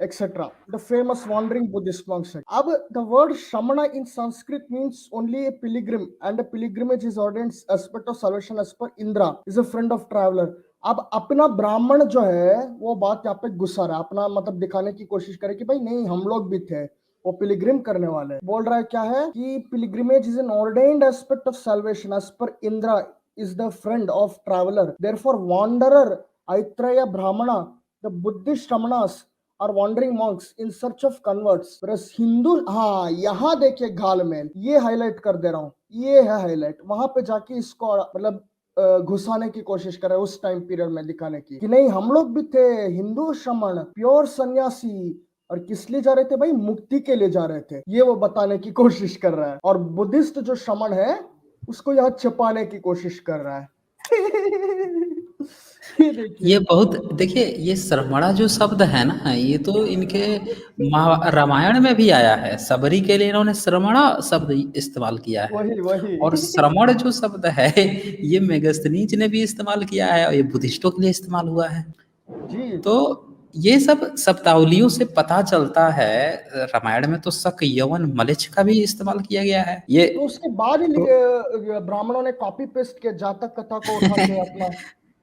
[SPEAKER 2] etc. The famous wandering Buddhist monks. Ab the word Shramana in Sanskrit means only a pilgrim, and a pilgrimage is ordained aspect of salvation as per Indra is a friend of traveler. अब अपना ब्राह्मण जो है वो बात यहाँ पे गुस्सा रहा है, अपना मतलब दिखाने की कोशिश करे कि भाई नहीं, हम लोग भी थे, वो पिलग्रिम करने वाले। बोल रहा है क्या है कि pilgrimage is an ordained aspect of salvation as per Indra is the friend of traveler. Therefore wanderer Aitreya Brahmana, the Buddhist Shamanas और wandering monks in search of converts, Hindu. हाँ, यहाँ देखिए घालमेल, ये हाईलाइट कर दे रहा हूँ, ये है हाईलाइट। वहां पे जाके इसको मतलब घुसाने की कोशिश करे उस टाइम पीरियड में, दिखाने की कि नहीं, हम लोग भी थे हिंदू श्रमण, प्योर सन्यासी, और किस लिए जा रहे थे भाई? मुक्ति के लिए जा रहे थे, ये वो बताने की कोशिश कर रहा है। और बुद्धिस्ट जो श्रमण है उसको यहाँ छिपाने की कोशिश कर रहा है। ये देखिए।
[SPEAKER 1] ये बहुत देखिए ये श्रमणा जो शब्द है ना, ये तो इनके रामायण में भी आया है। सबरी के लिए इन्होंने श्रमणा शब्द इस्तेमाल किया है।
[SPEAKER 2] वही वही।
[SPEAKER 1] और श्रमण जो शब्द है ये मेगस्थनीज ने भी इस्तेमाल किया है और ये बुद्धिस्टों के लिए इस्तेमाल हुआ है।
[SPEAKER 2] जी।
[SPEAKER 1] तो ये सब शब्दावलियों से पता चलता है। रामायण में तो शक, यवन, मलेच्छ का भी इस्तेमाल किया गया है। ये
[SPEAKER 2] तो उसके बाद ही
[SPEAKER 1] तो
[SPEAKER 2] ब्राह्मणों ने कॉपी पेस्ट किया जातक कथा को उठा के अपना।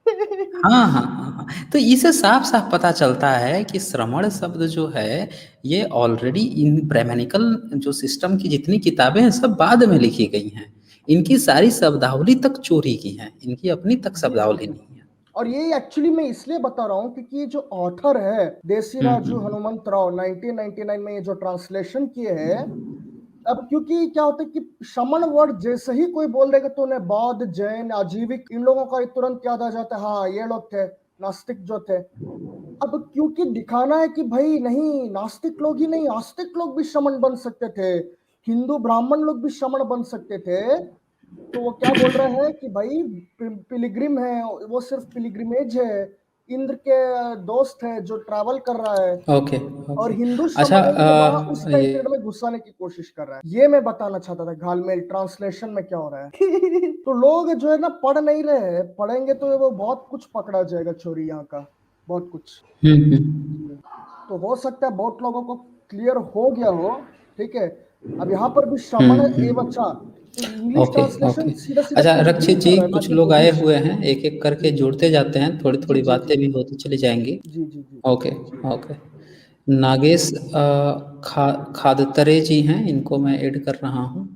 [SPEAKER 1] हाँ, हाँ, हाँ, हाँ। तो इससे साफ-साफ पता चलता है कि श्रमण शब्द जो है, ये ऑलरेडी इन ब्राह्मणिकल जो सिस्टम की जितनी किताबें हैं, सब बाद में लिखी गई हैं। इनकी सारी शब्दावली तक चोरी की हैं, इनकी अपनी तक
[SPEAKER 2] जी जी
[SPEAKER 1] शब्दावली
[SPEAKER 2] जी।
[SPEAKER 1] नहीं है।
[SPEAKER 2] और ये एक्चुअली मैं इसलिए बता रहा हूँ क्योंकि ये जो ऑथर है देसी
[SPEAKER 1] हुँ,
[SPEAKER 2] राजू
[SPEAKER 1] हुँ।
[SPEAKER 2] हनुमंत राव, 1999 में ये जो ट्रांसलेशन किए हैं, अब क्योंकि क्या होता है कि शमन वर्ड जैसे ही कोई बोल देगा तो उन्हें बौद्ध, जैन, आजीविक इन लोगों का तुरंत याद आ जाता है, हाँ ये लोग थे नास्तिक जो थे। अब क्योंकि दिखाना है कि भाई नहीं, नास्तिक लोग ही नहीं, आस्तिक लोग भी शमन बन सकते थे, हिंदू ब्राह्मण लोग भी शमन बन सकते थे। तो वो क्या बोल रहे हैं कि भाई पिलिग्रिम है, वो सिर्फ पिलिग्रिमेज है, इंद्र के दोस्त है जो ट्रैवल कर रहा है,
[SPEAKER 1] ओके,
[SPEAKER 2] और
[SPEAKER 1] ओके।
[SPEAKER 2] हिंदू
[SPEAKER 1] अच्छा
[SPEAKER 2] शमन है ये वहां उस
[SPEAKER 1] ये
[SPEAKER 2] पेरियड में घुसाने की कोशिश कर रहा है। ये मैं बताना चाहता था घालमेल ट्रांसलेशन में क्या हो रहा है। तो लोग जो है ना पढ़ नहीं रहे हैं, पढ़ेंगे तो वो बहुत कुछ पकड़ा जाएगा चोरी यहाँ का, बहुत कुछ।
[SPEAKER 1] हुँ, हुँ।
[SPEAKER 2] तो हो सकता है बहुत लोगों को क्लियर हो गया हो, ठीक है। अब यहाँ पर भी
[SPEAKER 1] हुँ,
[SPEAKER 2] श्रमण एवं
[SPEAKER 1] हुँ।
[SPEAKER 2] अच्छा, तो इंग्लिश
[SPEAKER 1] ओके,
[SPEAKER 2] ट्रांसलेशन
[SPEAKER 1] ओके।
[SPEAKER 2] सीधा सीधा
[SPEAKER 1] अच्छा
[SPEAKER 2] पिलग्रिम
[SPEAKER 1] रक्षित
[SPEAKER 2] कर
[SPEAKER 1] जी,
[SPEAKER 2] रहा है ना
[SPEAKER 1] कुछ
[SPEAKER 2] कि
[SPEAKER 1] लोग आए
[SPEAKER 2] बुद्धिस्ट।
[SPEAKER 1] हुए हैं, एक-एक करके
[SPEAKER 2] जी
[SPEAKER 1] जुड़ते जाते हैं,
[SPEAKER 2] जी
[SPEAKER 1] थोड़ी-थोड़ी
[SPEAKER 2] जी जी
[SPEAKER 1] बातें भी होती चली जाएँगी।
[SPEAKER 2] जी जी जी
[SPEAKER 1] ओके, ओके। नागेश खादतरे जी हैं, इनको मैं ऐड कर रहा हूँ।